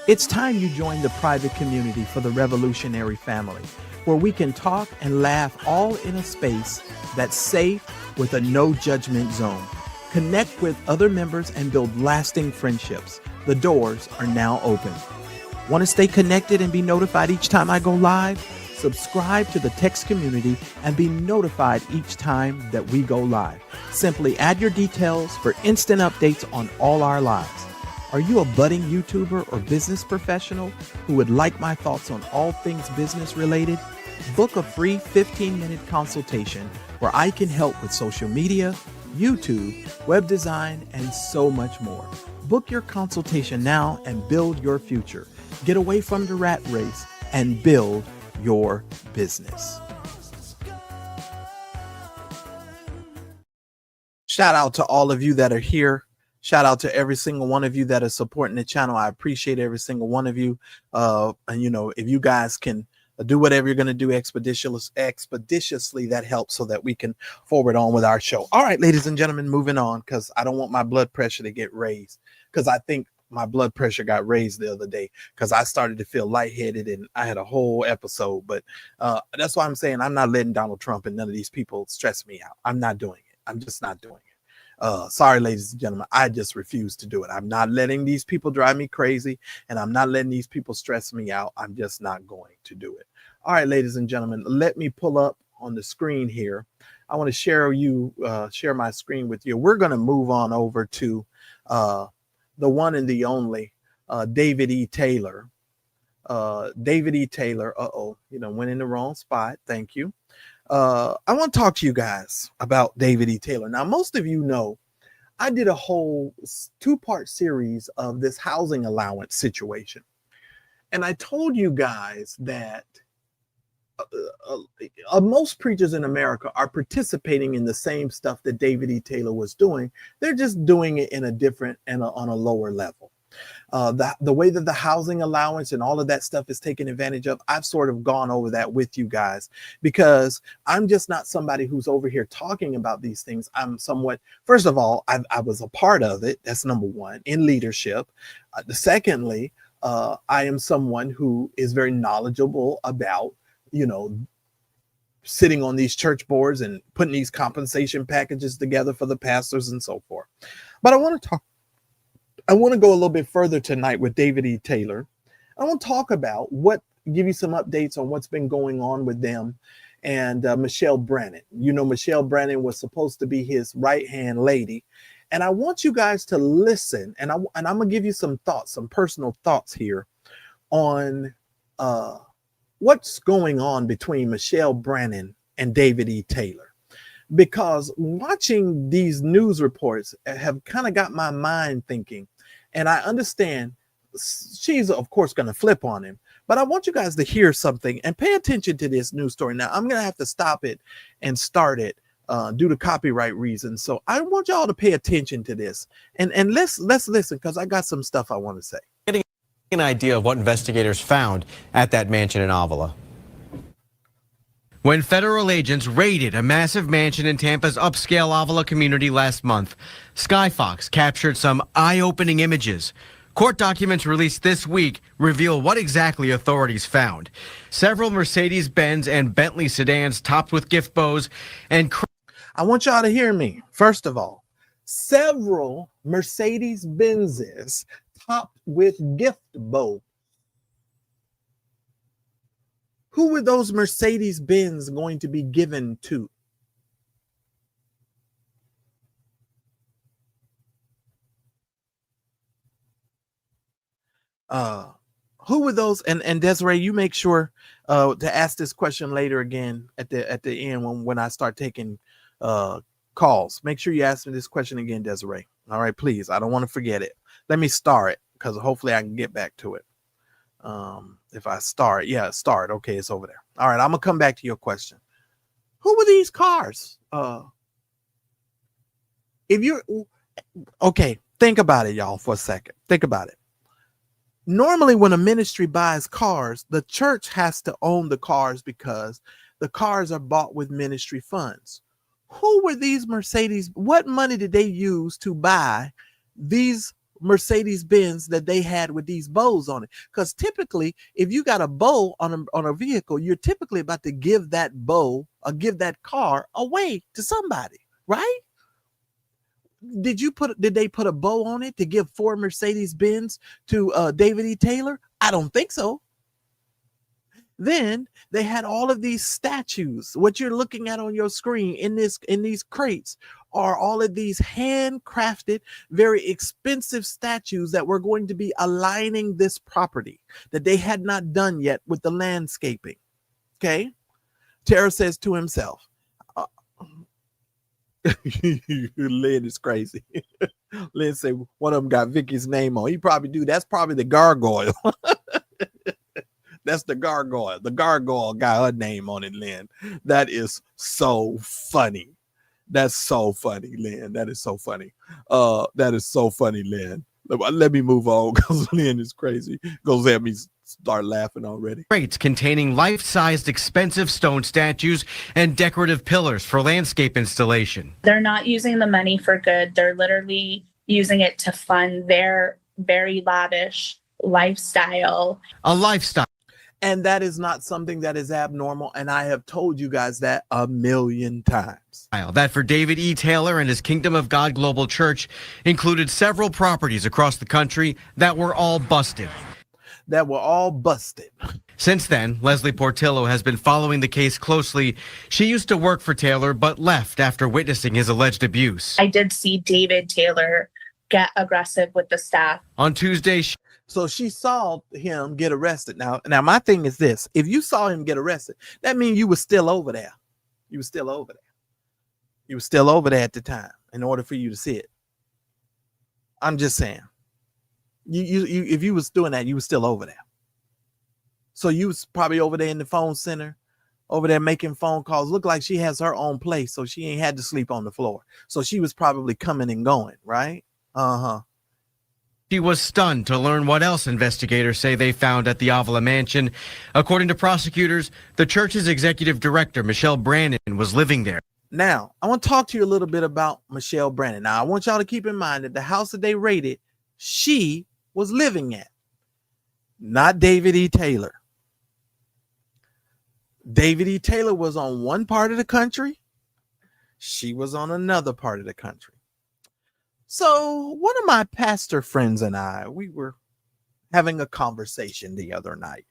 It's time you join the private community for the revolutionary family, where we can talk and laugh all in a space that's safe with a no judgment zone. Connect with other members and build lasting friendships. The doors are now open. Want to stay connected and be notified each time I go live? Subscribe to the text community and be notified each time that we go live. Simply add your details for instant updates on all our lives. Are you a budding YouTuber or business professional who would like my thoughts on all things business related? Book a free 15-minute consultation where I can help with social media, YouTube, web design, and so much more. Book your consultation now and build your future. Get away from the rat race and build your business. Shout out to all of you that are here. Shout out to every single one of you that is supporting the channel. I appreciate every single one of you. And you know, if you guys can do whatever you're going to do expeditiously, that helps so that we can forward on with our show. All right, ladies and gentlemen, moving on, because I don't want my blood pressure to get raised, because I think my blood pressure got raised the other day because I started to feel lightheaded and I had a whole episode. But that's why I'm saying I'm not letting Donald Trump and none of these people stress me out. I'm not doing it. I'm just not doing it. Sorry, ladies and gentlemen, I just refuse to do it. I'm not letting these people drive me crazy, and I'm not letting these people stress me out. I'm just not going to do it. All right, ladies and gentlemen, let me pull up on the screen here. I want to share my screen with you. We're going to move on over to the one and the only David E. Taylor. David E. Taylor. Went in the wrong spot. Thank you. I want to talk to you guys about David E. Taylor. Now, most of you know I did a whole 2-part series of this housing allowance situation. And I told you guys that most preachers in America are participating in the same stuff that David E. Taylor was doing. They're just doing it in a different and on a lower level. The way that the housing allowance and all of that stuff is taken advantage of, I've sort of gone over that with you guys, because I'm just not somebody who's over here talking about these things. I'm somewhat, first of all, I was a part of it. That's number one, in leadership. Secondly, I am someone who is very knowledgeable about, sitting on these church boards and putting these compensation packages together for the pastors and so forth. But I want to go a little bit further tonight with David E. Taylor. I want to talk about give you some updates on what's been going on with them and Michelle Brannon. Michelle Brannon was supposed to be his right-hand lady. And I want you guys to listen. And I'm going to give you some thoughts, some personal thoughts here on what's going on between Michelle Brannon and David E. Taylor. Because watching these news reports have kind of got my mind thinking. And I understand she's, of course, going to flip on him. But I want you guys to hear something and pay attention to this news story. Now, I'm going to have to stop it and start it due to copyright reasons. So I want y'all to pay attention to this. And let's listen, because I got some stuff I want to say. Getting an idea of what investigators found at that mansion in Avila. When federal agents raided a massive mansion in Tampa's upscale Avila community last month, Skyfox captured some eye-opening images. Court documents released this week reveal what exactly authorities found. Several Mercedes-Benz and Bentley sedans topped with gift bows and... I want y'all to hear me. First of all, several Mercedes-Benzes topped with gift bows. Who were those Mercedes-Benz going to be given to? Who were those? And Desiree, you make sure to ask this question later again at the end when I start taking calls. Make sure you ask me this question again, Desiree. All right, please. I don't want to forget it. Let me star it, because hopefully I can get back to it. If I start, start. Okay, it's over there. All right, I'm gonna come back to your question. Who were these cars? If you're okay, think about it, y'all, for a second. Think about it. Normally, when a ministry buys cars, the church has to own the cars because the cars are bought with ministry funds. Who were these Mercedes? What money did they use to buy these Mercedes-Benz that they had with these bows on it? Because typically, if you got a bow on a vehicle, you're typically about to give that bow or give that car away to somebody, right? Did they put a bow on it to give 4 Mercedes-Benz to David E. Taylor? I don't think so. Then they had all of these statues. What you're looking at on your screen in these crates are all of these handcrafted, very expensive statues that were going to be aligning this property that they had not done yet with the landscaping. Okay. Tara says to himself, Lynn is crazy. Lynn say one of them got Vicky's name on. He probably do. That's probably the gargoyle. That's the gargoyle. The gargoyle got her name on it, Lynn. That is so funny. That's so funny, Lynn. That is so funny. That is so funny, Lynn. Let me move on because Lynn is crazy. Goes at me start laughing already. Crates containing life-sized expensive stone statues and decorative pillars for landscape installation. They're not using the money for good. They're literally using it to fund their very lavish lifestyle. A lifestyle. And that is not something that is abnormal. And I have told you guys that a million times. That for David E. Taylor and his Kingdom of God Global Church included several properties across the country that were all busted. Since then, Leslie Portillo has been following the case closely. She used to work for Taylor, but left after witnessing his alleged abuse. I did see David Taylor get aggressive with the staff. On Tuesday, so she saw him get arrested. Now my thing is this. If you saw him get arrested, that means you were still over there. You were still over there at the time in order for you to see it. I'm just saying. You if you was doing that, you was still over there. So you was probably over there in the phone center, over there making phone calls. Look like she has her own place, so she ain't had to sleep on the floor. So she was probably coming and going, right? She was stunned to learn what else investigators say they found at the Avila mansion. According to prosecutors, the church's executive director, Michelle Brannon, was living there. Now, I want to talk to you a little bit about Michelle Brannon. Now, I want y'all to keep in mind that the house that they raided, she was living at, not David E. Taylor. David E. Taylor was on one part of the country. She was on another part of the country. So one of my pastor friends and I, we were having a conversation the other night.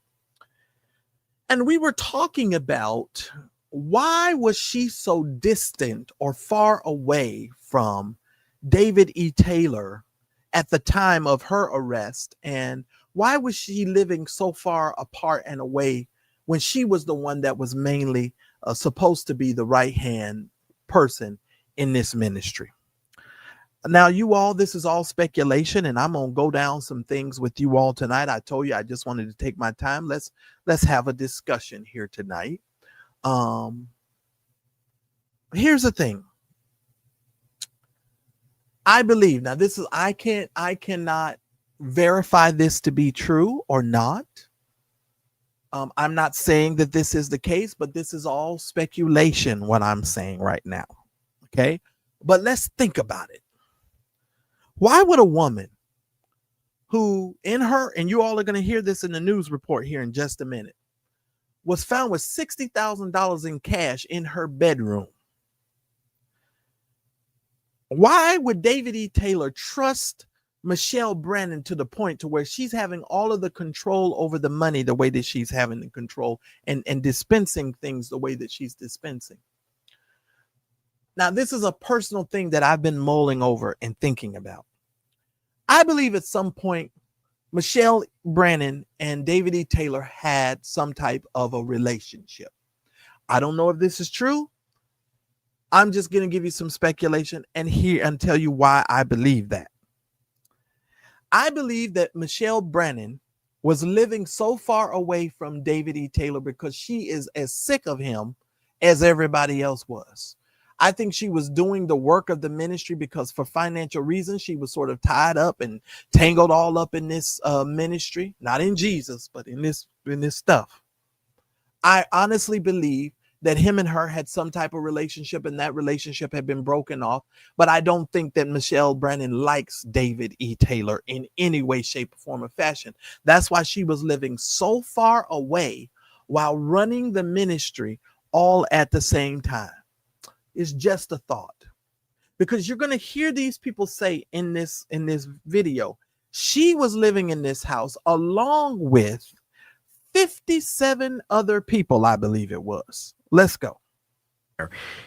And we were talking about why was she so distant or far away from David E. Taylor at the time of her arrest? And why was she living so far apart and away when she was the one that was mainly supposed to be the right-hand person in this ministry? Now, you all, this is all speculation, and I'm going to go down some things with you all tonight. I told you I just wanted to take my time. Let's have a discussion here tonight. Here's the thing. I believe, now this is, I cannot verify this to be true or not. I'm not saying that this is the case, but this is all speculation, what I'm saying right now. Okay. But let's think about it. Why would a woman who and you all are going to hear this in the news report here in just a minute, was found with $60,000 in cash in her bedroom? Why would David E. Taylor trust Michelle Brannon to the point to where she's having all of the control over the money the way that she's having the control and dispensing things the way that she's dispensing? Now, this is a personal thing that I've been mulling over and thinking about. I believe at some point, Michelle Brannon and David E. Taylor had some type of a relationship. I don't know if this is true. I'm just going to give you some speculation and tell you why I believe that. I believe that Michelle Brannon was living so far away from David E. Taylor because she is as sick of him as everybody else was. I think she was doing the work of the ministry because for financial reasons, she was sort of tied up and tangled all up in this ministry, not in Jesus, but in this stuff. I honestly believe that him and her had some type of relationship and that relationship had been broken off. But I don't think that Michelle Brannon likes David E. Taylor in any way, shape, or form or fashion. That's why she was living so far away while running the ministry all at the same time. It's just a thought, because you're going to hear these people say in this video, she was living in this house along with 57 other people, I believe it was. Let's go.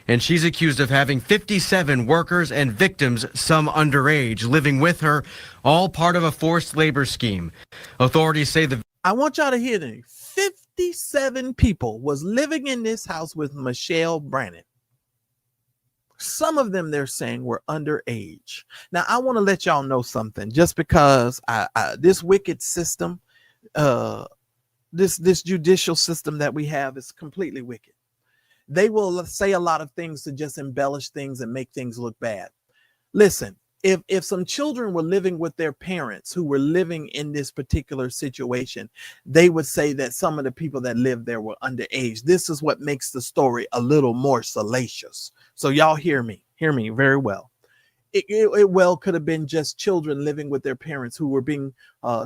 And she's accused of having 57 workers and victims, some underage, living with her, all part of a forced labor scheme. Authorities say I want y'all to hear this. 57 people was living in this house with Michelle Brannon. Some of them they're saying were underage. Now, I want to let y'all know something, just because this wicked system, this judicial system that we have is completely wicked. They will say a lot of things to just embellish things and make things look bad. Listen, if some children were living with their parents who were living in this particular situation, they would say that some of the people that lived there were underage. This is what makes the story a little more salacious. So y'all hear me very well. It well could have been just children living with their parents who were being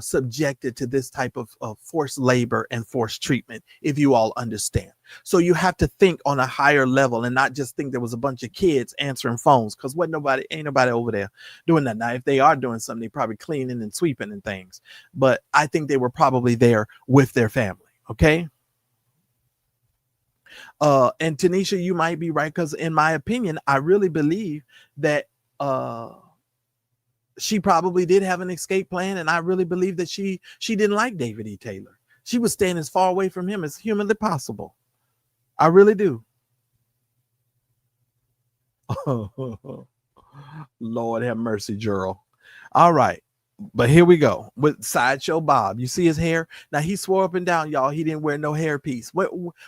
subjected to this type of forced labor and forced treatment, if you all understand. So you have to think on a higher level and not just think there was a bunch of kids answering phones, because ain't nobody over there doing that. Now, if they are doing something, they probably cleaning and sweeping and things. But I think they were probably there with their family. Okay. And Tanisha, you might be right, because in my opinion, I really believe that she probably did have an escape plan, and I really believe that she didn't like David E. Taylor. She was staying as far away from him as humanly possible. I really do. Lord have mercy, Joel. All right. But here we go with Sideshow Bob. You see his hair? Now, he swore up and down, y'all, he didn't wear no hairpiece.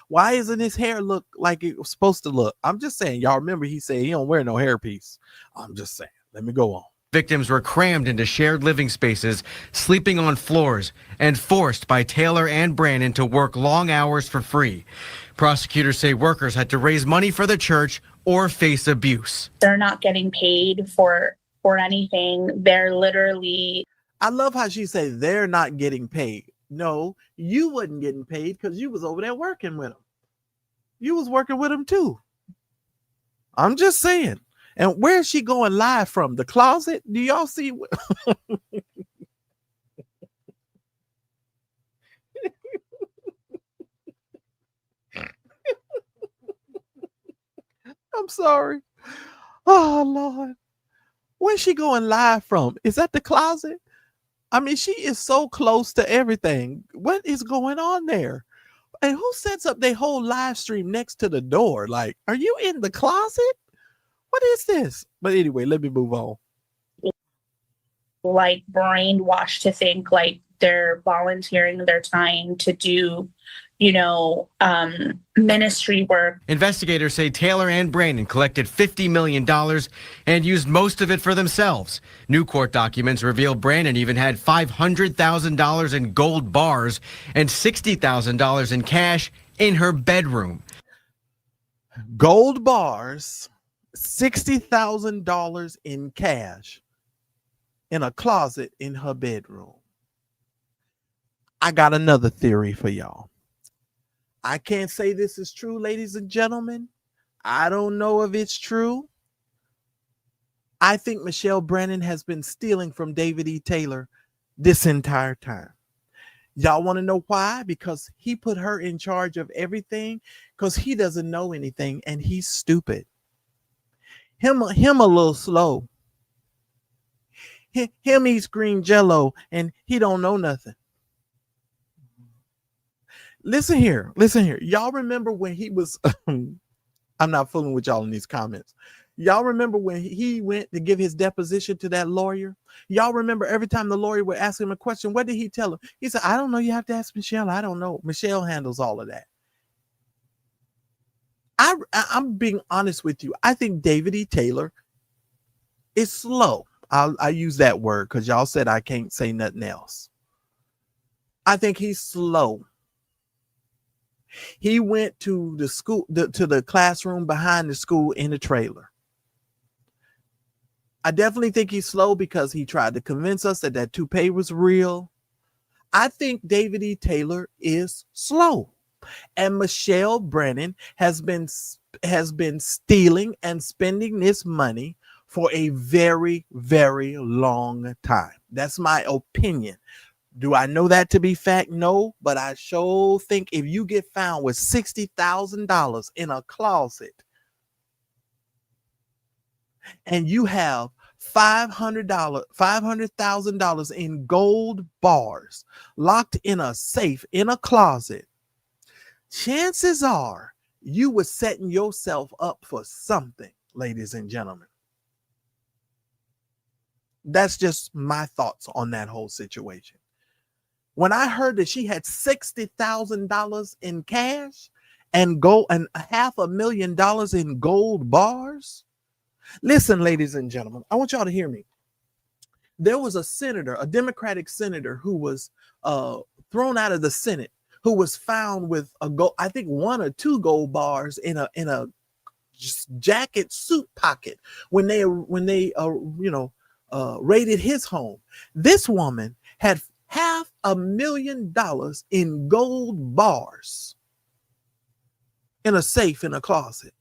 Why isn't his hair look like it was supposed to look? I'm just saying, y'all remember he said he don't wear no hairpiece. I'm just saying. Let me go on. Victims were crammed into shared living spaces, sleeping on floors, and forced by Taylor and Brannon to work long hours for free. Prosecutors say workers had to raise money for the church or face abuse. They're not getting paid for anything. They're literally... I love how she said they're not getting paid. No, you wasn't getting paid because you was over there working with them. You was working with them too. I'm just saying. And where is she going live from? The closet? Do y'all see? I'm sorry. Oh, Lord. Where's she going live from? Is that the closet? I mean, she is so close to everything. What is going on there? And who sets up their whole live stream next to the door? Like, are you in the closet? What is this? But anyway, let me move on. Like brainwashed to think like they're volunteering their time to do, ministry work. Investigators say Taylor and Brannon collected $50 million and used most of it for themselves. New court documents reveal Brannon even had $500,000 in gold bars and $60,000 in cash in her bedroom. Gold bars, $60,000 in cash in a closet in her bedroom. I got another theory for y'all. I can't say this is true, ladies and gentlemen. I don't know if it's true. I think Michelle Brannon has been stealing from David E. Taylor this entire time. Y'all want to know why? Because he put her in charge of everything, because he doesn't know anything and he's stupid. Him a little slow. Him eats green jello and he don't know nothing. Listen here. Y'all remember when he was, I'm not fooling with y'all in these comments. Y'all remember when he went to give his deposition to that lawyer? Y'all remember every time the lawyer would ask him a question, what did he tell him? He said, I don't know. You have to ask Michelle. I don't know. Michelle handles all of that. I'm being honest with you. I think David E. Taylor is slow. I use that word because y'all said I can't say nothing else. I think he's slow. He went to the school, to the classroom behind the school in a trailer. I definitely think he's slow because he tried to convince us that toupee was real. I think David E. Taylor is slow. And Michelle Brannon has been stealing and spending this money for a very, very long time. That's my opinion. Do I know that to be fact? No, but I sure think if you get found with $60,000 in a closet and you have $500,000 in gold bars locked in a safe in a closet, chances are you were setting yourself up for something. ladies and gentlemen. That's just my thoughts on that whole situation. When I heard that she had $60,000 in cash and gold and $500,000 in gold bars. Listen, ladies and gentlemen, I want y'all to hear me. There was a senator, a Democratic senator, who was thrown out of the Senate, who was found with a gold, I think 1 or 2 gold bars in a jacket suit pocket when they raided his home. This woman had $500,000 in gold bars in a safe in a closet.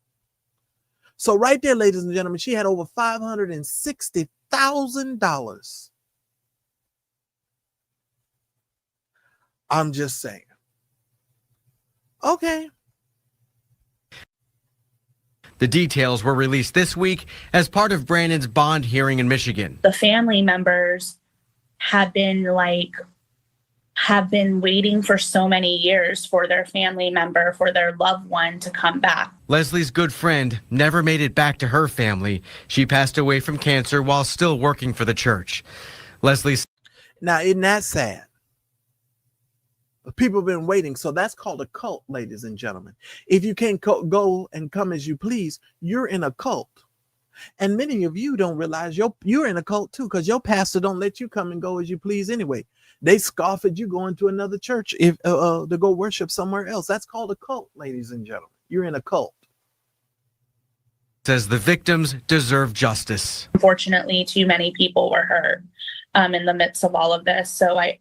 So right there, ladies and gentlemen, she had over $560,000. I'm just saying. Okay. The details were released this week as part of Brannon's bond hearing in Michigan. The family members have been waiting for so many years for their family member, for their loved one to come back. Leslie's good friend never made it back to her family. She passed away from cancer while still working for the church. Leslie. Now, isn't that sad? People have been waiting. So that's called a cult, ladies and gentlemen. If you can't go and come as you please, you're in a cult. And many of you don't realize you're in a cult too, because your pastor don't let you come and go as you please anyway. They scoff at you going to another church if to go worship somewhere else. That's called a cult, ladies and gentlemen. You're in a cult. Says the victims deserve justice. Unfortunately, too many people were hurt in the midst of all of this. So I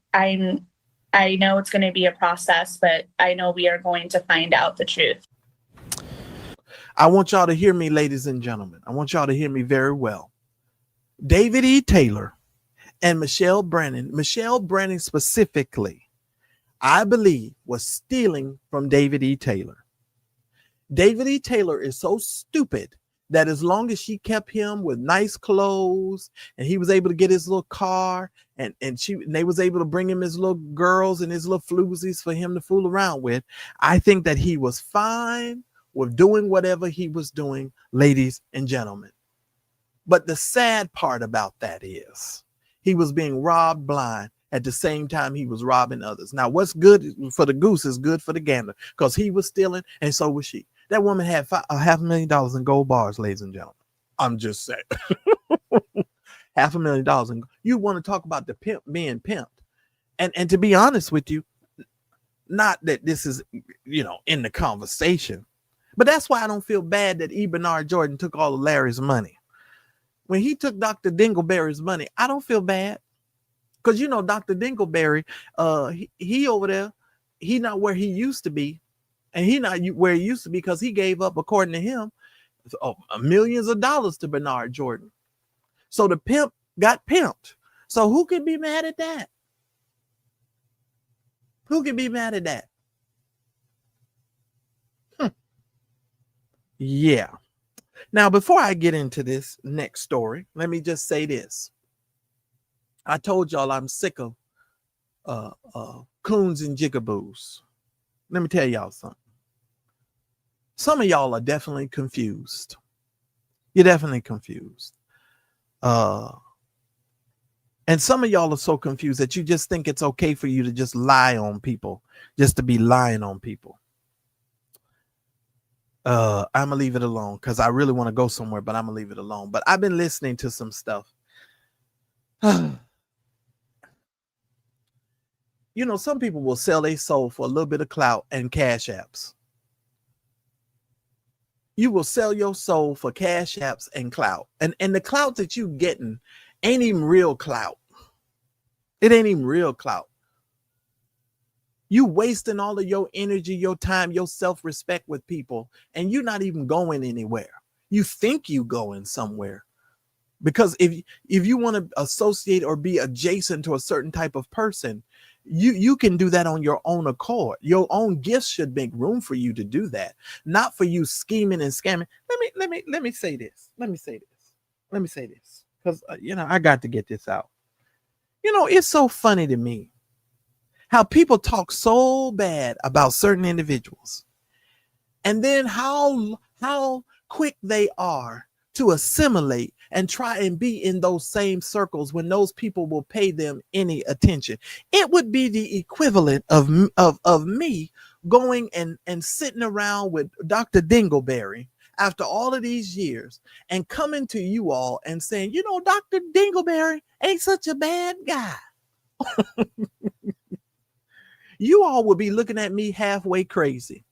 know it's going to be a process, but I know we are going to find out the truth. I want y'all to hear me, ladies and gentlemen. I want y'all to hear me very well. David E. Taylor and Michelle Brannon specifically, I believe, was stealing from David E. Taylor. David E. Taylor is so stupid that as long as she kept him with nice clothes and he was able to get his little car and they was able to bring him his little girls and his little floozies for him to fool around with, I think that he was fine with doing whatever he was doing, ladies and gentlemen. But the sad part about that is he was being robbed blind at the same time he was robbing others. Now, what's good for the goose is good for the gander, because he was stealing and so was she. That woman had $500,000 in gold bars, ladies and gentlemen. I'm just saying. $500,000. And you want to talk about the pimp being pimped. And to be honest with you, not that this is, in the conversation, but that's why I don't feel bad that E. Bernard Jordan took all of Larry's money. When he took Dr. Dingleberry's money, I don't feel bad. Because, Dr. Dingleberry, he over there, he not where he used to be. And he not where he used to be because he gave up, according to him, millions of dollars to Bernard Jordan. So the pimp got pimped. So who can be mad at that? Who can be mad at that? Yeah. Now, before I get into this next story, let me just say this. I told y'all I'm sick of coons and jigaboos. Let me tell y'all something. Some of y'all are definitely confused. You're definitely confused. And some of y'all are so confused that you just think it's okay for you to just lie on people, just to be lying on people. I'm going to leave it alone because I really want to go somewhere, but I'm going to leave it alone. But I've been listening to some stuff. Some people will sell their soul for a little bit of clout and cash apps. You will sell your soul for cash apps and clout. And the clout that you getting ain't even real clout. It ain't even real clout. You wasting all of your energy, your time, your self-respect with people, and you're not even going anywhere. You think you going somewhere. Because if you want to associate or be adjacent to a certain type of person, you can do that on your own accord. Your own gifts should make room for you to do that, not for you scheming and scamming. Let me say this. Because I got to get this out. It's so funny to me how people talk so bad about certain individuals, and then how quick they are to assimilate and try and be in those same circles when those people will pay them any attention. It would be the equivalent of me going and sitting around with Dr. Dingleberry after all of these years and coming to you all and saying, you know, Dr. Dingleberry ain't such a bad guy. You all would be looking at me halfway crazy.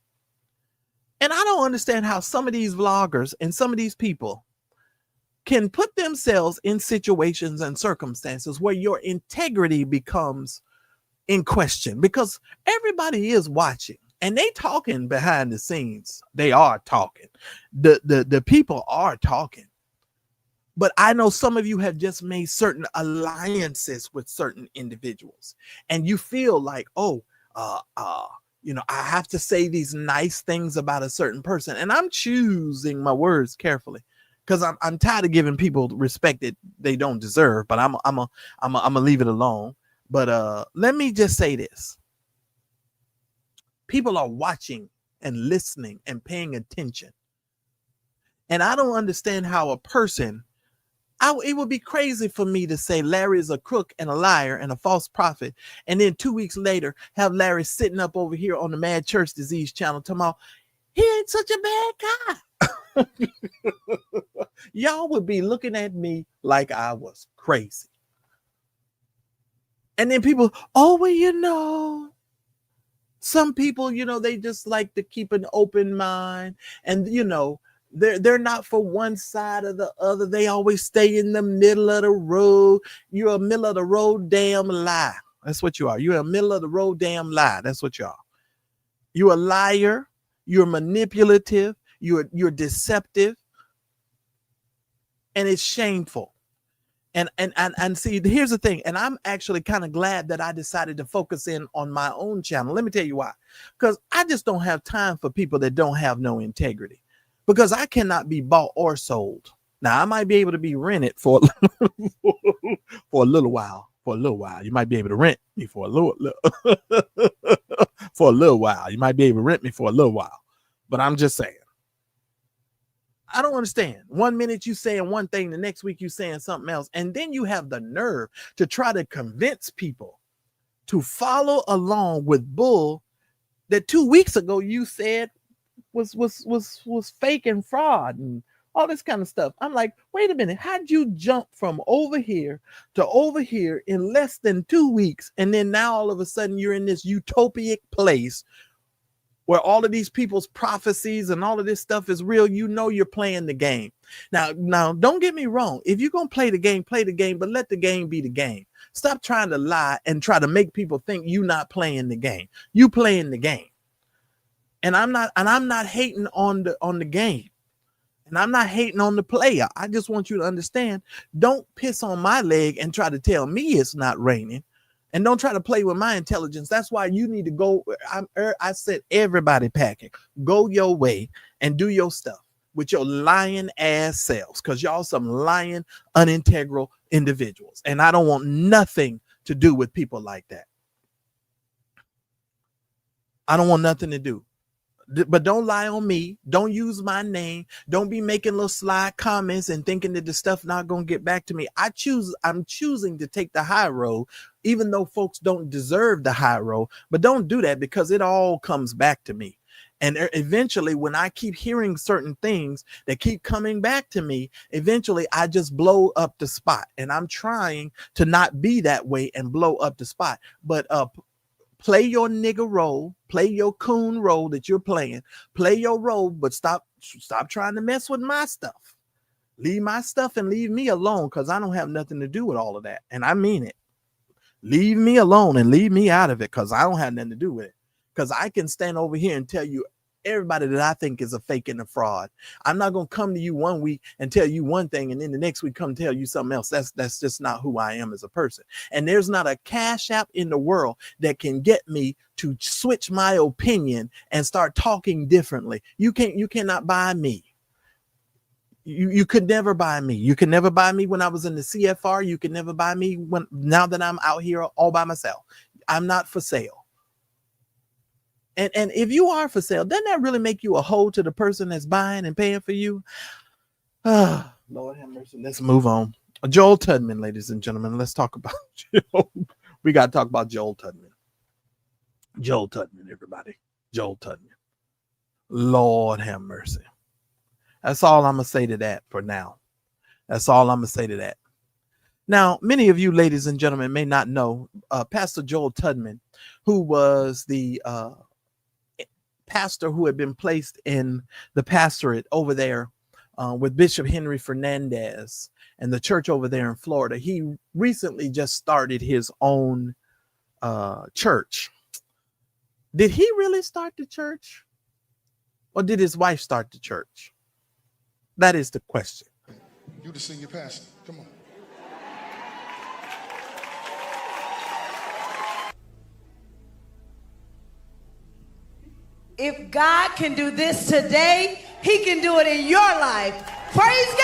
And I don't understand how some of these vloggers and some of these people can put themselves in situations and circumstances where your integrity becomes in question, because everybody is watching and they talking behind the scenes. They are talking. The people are talking. But I know some of you have just made certain alliances with certain individuals and you feel like, oh, you know, I have to say these nice things about a certain person, and I'm choosing my words carefully because I'm tired of giving people respect that they don't deserve. But I'm gonna leave it alone. But let me just say this: people are watching and listening and paying attention, and I don't understand how a person. It would be crazy for me to say Larry is a crook and a liar and a false prophet, and then 2 weeks later have Larry sitting up over here on the Mad Church Disease channel talking about he ain't such a bad guy. Y'all would be looking at me like I was crazy. And then people, oh, well, you know, some people, you know, they just like to keep an open mind, and you know, they're not for one side or the other. They always stay in the middle of the road. You're a middle of the road damn lie. That's what you are. You're a middle of the road damn lie. That's what you are. You're a liar. You're manipulative. You're deceptive. And it's shameful. And see, here's the thing. And I'm actually kind of glad that I decided to focus in on my own channel. Let me tell you why. Because I just don't have time for people that don't have no integrity. Because I cannot be bought or sold. Now, I might be able to be rented for a little while. For a little while. You might be able to rent me for a little for a little while. You might be able to rent me for a little while. But I'm just saying. I don't understand. 1 minute you saying one thing, the next week you saying something else. And then you have the nerve to try to convince people to follow along with bull that 2 weeks ago you said was fake and fraud and all this kind of stuff. I'm like, wait a minute, how'd you jump from over here to over here in less than 2 weeks? And then now all of a sudden you're in this utopic place where all of these people's prophecies and all of this stuff is real. You know, you're playing the game. Now, don't get me wrong. If you're going to play the game, but let the game be the game. Stop trying to lie and try to make people think you're not playing the game. You playing the game. And I'm not hating on the game. And I'm not hating on the player. I just want you to understand, don't piss on my leg and try to tell me it's not raining. And don't try to play with my intelligence. That's why you need to go. I said, everybody packing. Go your way and do your stuff with your lying ass selves, because y'all some lying, unintegral individuals. And I don't want nothing to do with people like that. I don't want nothing to do. But don't lie on me. Don't use my name. Don't be making little slide comments and thinking that the stuff not going to get back to me. I'm choosing to take the high road, even though folks don't deserve the high road. But don't do that, because it all comes back to me. And eventually, when I keep hearing certain things that keep coming back to me, eventually I just blow up the spot. And I'm trying to not be that way and blow up the spot. But play your nigga role, play your coon role that you're playing, play your role, but stop trying to mess with my stuff. Leave my stuff and leave me alone, because I don't have nothing to do with all of that. And I mean it. Leave me alone and leave me out of it, because I don't have nothing to do with it. Because I can stand over here and tell you everybody that I think is a fake and a fraud. I'm not going to come to you 1 week and tell you one thing, and then the next week come tell you something else. That's just not who I am as a person. And there's not a cash app in the world that can get me to switch my opinion and start talking differently. You cannot buy me. You could never buy me. You could never buy me when I was in the CFR. You could never buy me now that I'm out here all by myself. I'm not for sale. And if you are for sale, doesn't that really make you a hoe to the person that's buying and paying for you? Lord have mercy. Let's move on. Joel Tudman, ladies and gentlemen. Let's talk about Joel. We got to talk about Joel Tudman. Joel Tudman, everybody. Joel Tudman. Lord have mercy. That's all I'm going to say to that for now. That's all I'm going to say to that. Now, many of you, ladies and gentlemen, may not know Pastor Joel Tudman, who was the pastor who had been placed in the pastorate over there with Bishop Henry Fernandez and the church over there in Florida. He recently just started his own church. Did he really start the church? Or did his wife start the church? That is the question. You the senior pastor. Come on. If God can do this today, he can do it in your life. Praise God!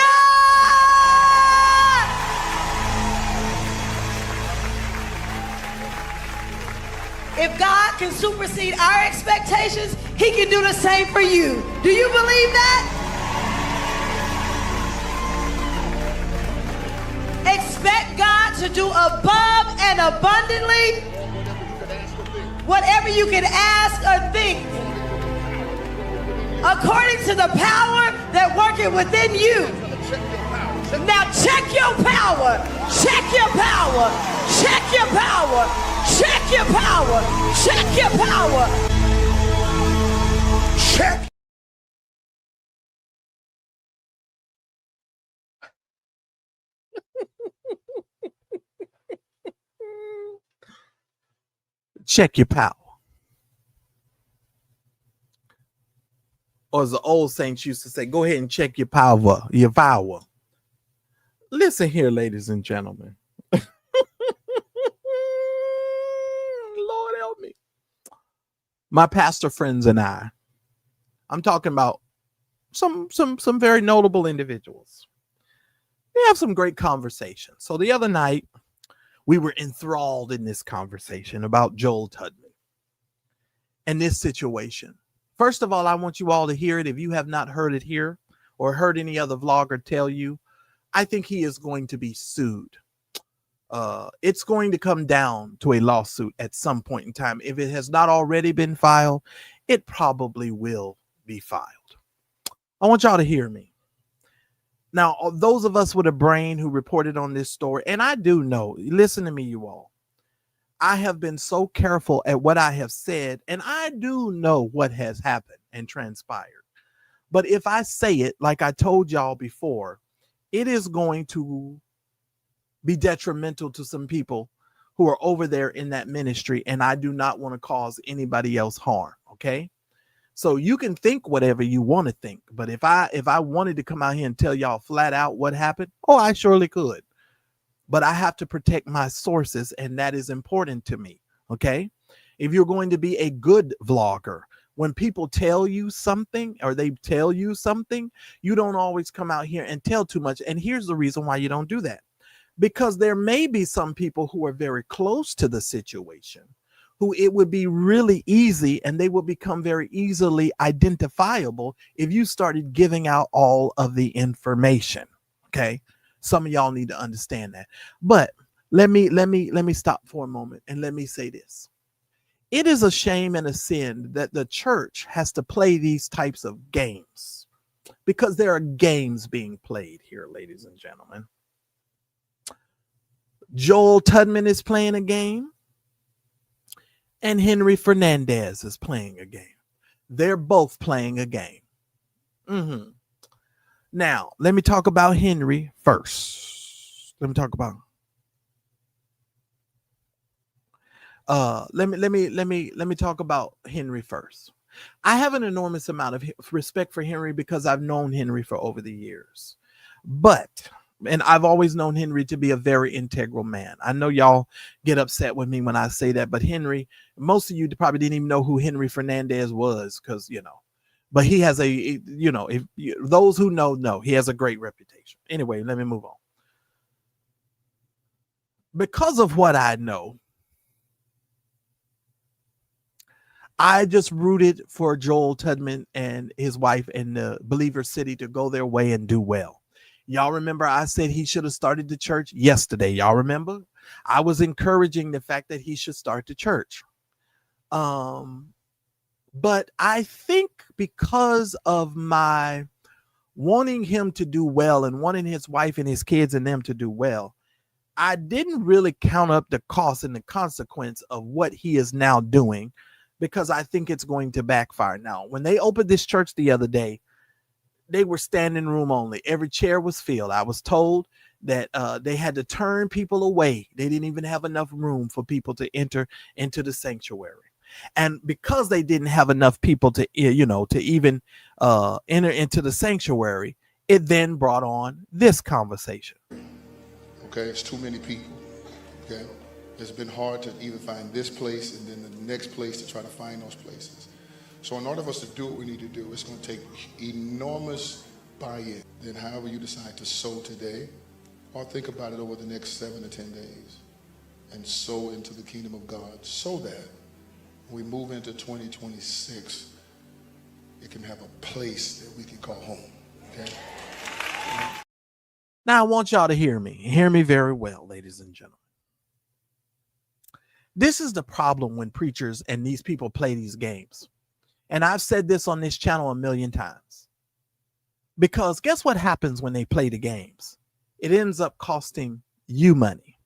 If God can supersede our expectations, he can do the same for you. Do you believe that? Expect God to do above and abundantly whatever you can ask or think, according to the power that worketh within you. Now check your power. Check your power. Check your power. Check your power. Check your power. Check. Check your power. Or as the old saints used to say, go ahead and check your power, your power. Listen here, ladies and gentlemen. Lord help me. My pastor friends and I'm talking about some very notable individuals. We have some great conversations. So the other night, we were enthralled in this conversation about Joel Tudman and this situation. First of all, I want you all to hear it. If you have not heard it here or heard any other vlogger tell you, I think he is going to be sued. It's going to come down to a lawsuit at some point in time. If it has not already been filed, it probably will be filed. I want y'all to hear me. Now, those of us with a brain who reported on this story, and I do know, listen to me, you all. I have been so careful at what I have said, and I do know what has happened and transpired. But if I say it, like I told y'all before, it is going to be detrimental to some people who are over there in that ministry, and I do not want to cause anybody else harm, okay? So you can think whatever you want to think, but if I wanted to come out here and tell y'all flat out what happened, oh, I surely could. But I have to protect my sources, and that is important to me, okay? If you're going to be a good vlogger, when people tell you something or they tell you something, you don't always come out here and tell too much. And here's the reason why you don't do that. Because there may be some people who are very close to the situation who it would be really easy and they will become very easily identifiable if you started giving out all of the information. Okay. Some of y'all need to understand that. But let me stop for a moment and let me say this. It is a shame and a sin that the church has to play these types of games, because there are games being played here, ladies and gentlemen. Joel Tudman is playing a game, and Henry Fernandez is playing a game. They're both playing a game. Now, let me talk about Henry first. Let me talk about let me talk about Henry first. I have an enormous amount of respect for Henry because I've known Henry for over the years. And I've always known Henry to be a very integral man. I know y'all get upset with me when I say that, but Henry, most of you probably didn't even know who Henry Fernandez was, because, but he has those who know, he has a great reputation. Anyway, let me move on. Because of what I know, I just rooted for Joel Tudman and his wife and the Believer City to go their way and do well. Y'all remember I said he should have started the church yesterday. Y'all remember? I was encouraging the fact that he should start the church. But I think because of my wanting him to do well and wanting his wife and his kids and them to do well, I didn't really count up the cost and the consequence of what he is now doing, because I think it's going to backfire. Now, when they opened this church the other day, they were standing room only. Every chair was filled. I was told that they had to turn people away. They didn't even have enough room for people to enter into the sanctuary. And because they didn't have enough people to, to even enter into the sanctuary, it then brought on this conversation. Okay, it's too many people. Okay, it's been hard to even find this place and then the next place to try to find those places. So in order for us to do what we need to do, it's going to take enormous buy-in. Then however you decide to sow today, or think about it over the next 7 to 10 days, and sow into the kingdom of God, so that when we move into 2026, it can have a place that we can call home. Okay. Now I want y'all to hear me very well, ladies and gentlemen. This is the problem when preachers and these people play these games. And I've said this on this channel a million times. Because guess what happens when they play the games? It ends up costing you money.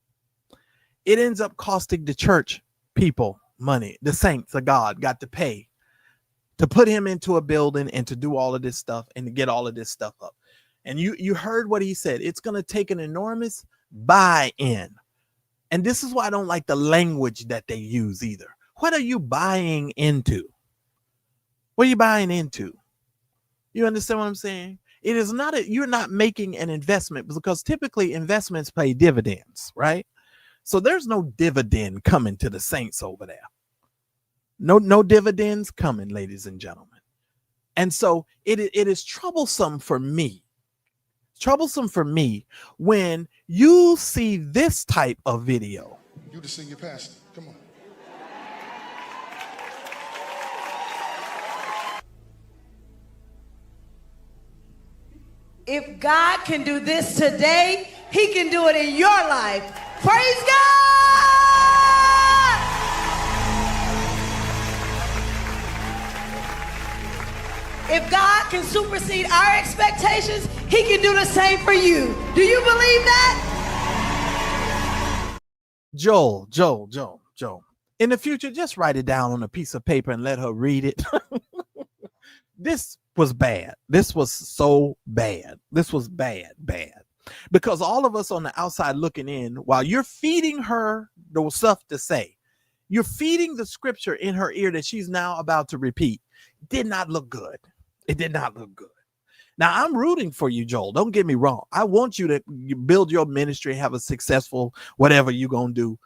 It ends up costing the church people money. The saints of God got to pay to put him into a building and to do all of this stuff and to get all of this stuff up. And you heard what he said. It's going to take an enormous buy-in. And this is why I don't like the language that they use either. What are you buying into? What are you buying into? You understand what I'm saying? It is not you're not making an investment, because typically investments pay dividends, right? So there's no dividend coming to the saints over there. No dividends coming, ladies and gentlemen. And so it is troublesome for me. Troublesome for me when you see this type of video. You the senior pastor. Come on. If God can do this today, he can do it in your life. Praise God! If God can supersede our expectations, he can do the same for you. Do you believe that? Joel. In the future, just write it down on a piece of paper and let her read it. This was bad. This was so bad. This was bad. Because all of us on the outside looking in, while you're feeding her the stuff to say, you're feeding the scripture in her ear that she's now about to repeat. It did not look good. It did not look good. Now, I'm rooting for you, Joel. Don't get me wrong. I want you to build your ministry, have a successful whatever you're going to do.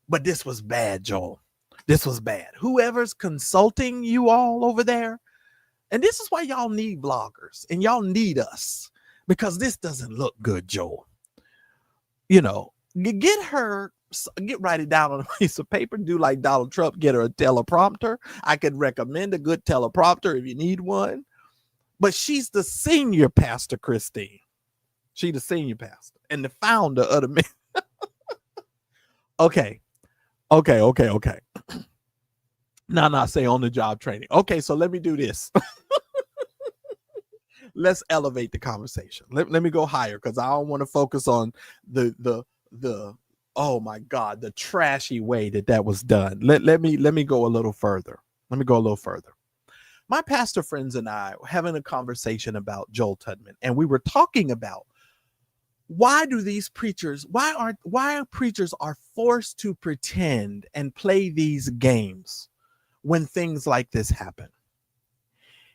But this was bad, Joel. This was bad. Whoever's consulting you all over there, and this is why y'all need bloggers and y'all need us, because this doesn't look good, Joel. Write it down on a piece of paper, do like Donald Trump, get her a teleprompter. I could recommend a good teleprompter if you need one. But she's the senior pastor, Christine. She's the senior pastor and the founder of the Okay. Not say on the job training. Okay, so let me do this. Let's elevate the conversation. Let me go higher, because I don't want to focus on the oh my God, the trashy way that was done. Let me go a little further. My pastor friends and I were having a conversation about Joel Tudman, and we were talking about why preachers are forced to pretend and play these games when things like this happen.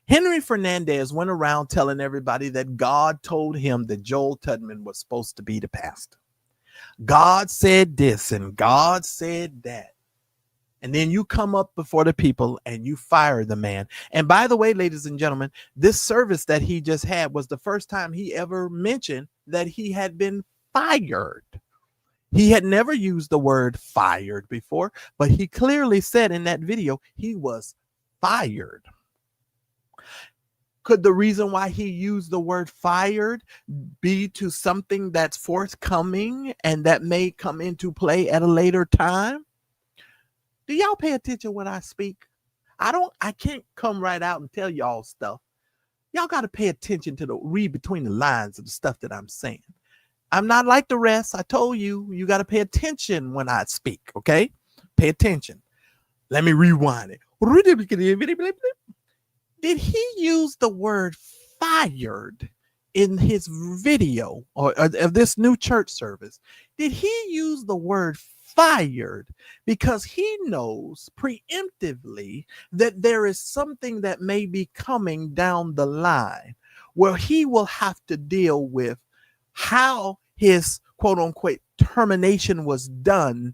Henry Fernandez went around telling everybody that God told him that Joel Tudman was supposed to be the pastor. God said this and God said that. And then you come up before the people and you fire the man. And by the way, ladies and gentlemen, this service that he just had was the first time he ever mentioned that he had been fired. He had never used the word fired before, but he clearly said in that video he was fired. Could the reason why he used the word fired be to something that's forthcoming and that may come into play at a later time? Do y'all pay attention when I speak? I can't come right out and tell y'all stuff. Y'all got to pay attention to read between the lines of the stuff that I'm saying. I'm not like the rest. I told you, you got to pay attention when I speak, okay? Pay attention. Let me rewind it. Did he use the word fired in his video or of this new church service? Did he use the word fired because he knows preemptively that there is something that may be coming down the line where he will have to deal with how his quote unquote termination was done?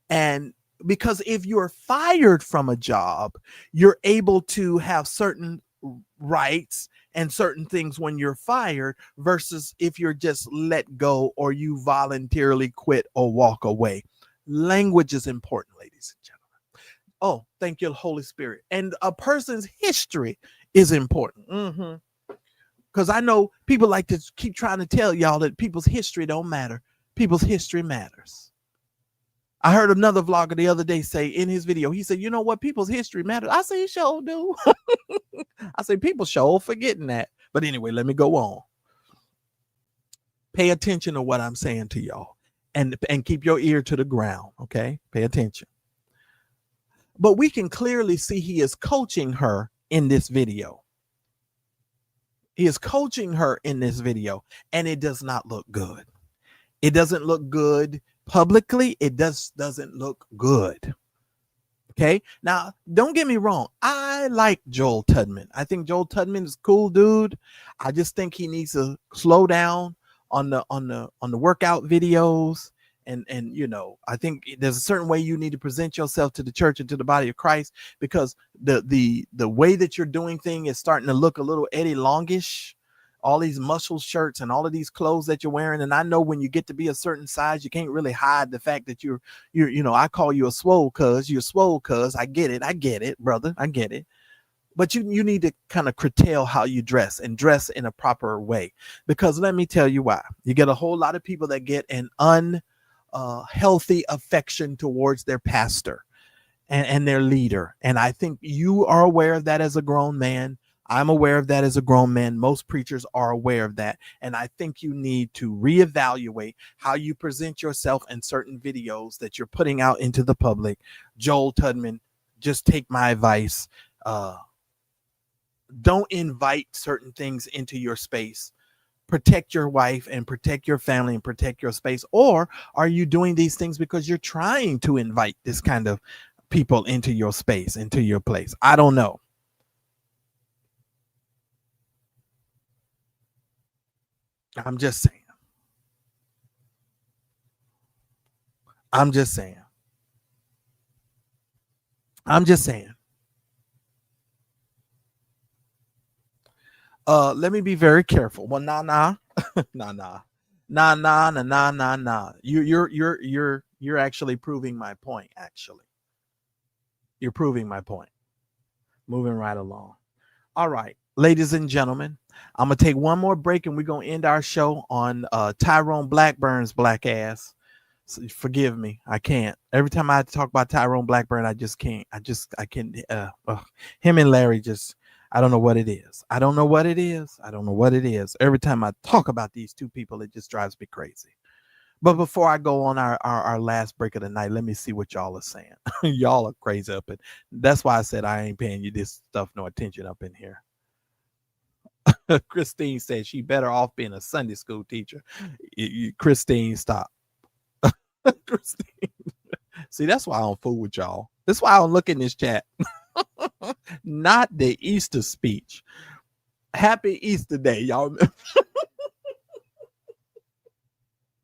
And because if you're fired from a job, you're able to have certain rights and certain things when you're fired versus if you're just let go or you voluntarily quit or walk away. Language is important, ladies and gentlemen. Oh, thank you, Holy Spirit. And a person's history is important. Because I know people like to keep trying to tell y'all that people's history don't matter. People's history matters. I heard another vlogger the other day say in his video, he said, you know what? People's history matters. I say, sure do. I say, people sure forgetting that. But anyway, let me go on. Pay attention to what I'm saying to y'all and keep your ear to the ground. Okay. Pay attention. But we can clearly see he is coaching her in this video. He is coaching her in this video, and it does not look good. It doesn't look good publicly. It doesn't look good. Okay. Now, don't get me wrong. I like Joel Tudman. I think Joel Tudman is a cool dude. I just think he needs to slow down on the workout videos. And you know, I think there's a certain way you need to present yourself to the church and to the body of Christ, because the way that you're doing things is starting to look a little Eddie Longish. All these muscle shirts and all of these clothes that you're wearing. And I know when you get to be a certain size, you can't really hide the fact that you're you know, I call you a swole cuz. You're swole cuz. I get it, brother. I get it. But you need to kind of curtail how you dress and dress in a proper way, because let me tell you why. You get a whole lot of people that get an unhealthy affection towards their pastor and their leader. And I think you are aware of that as a grown man. I'm aware of that as a grown man. Most preachers are aware of that. And I think you need to reevaluate how you present yourself in certain videos that you're putting out into the public. Joel Tudman, just take my advice. Don't invite certain things into your space. Protect your wife and protect your family and protect your space. Or are you doing these things because you're trying to invite this kind of people into your space, into your place? I don't know. I'm just saying. I'm just saying. I'm just saying. Let me be very careful. Well, nah. You're actually proving my point. Actually, you're proving my point. Moving right along. All right, ladies and gentlemen, I'm gonna take one more break and we're gonna end our show on Tyrone Blackburn's black ass. So forgive me, I can't. Every time I talk about Tyrone Blackburn, I just can't. I can't. Him and Larry just. I don't know what it is. I don't know what it is. Every time I talk about these two people, it just drives me crazy. But before I go on our last break of the night, let me see what y'all are saying. Y'all are crazy up, and that's why I said I ain't paying you this stuff no attention up in here. Christine said she better off being a Sunday school teacher. Christine, stop. Christine. See, that's why I don't fool with y'all. That's why I don't look in this chat. Not the Easter speech. Happy Easter Day, y'all.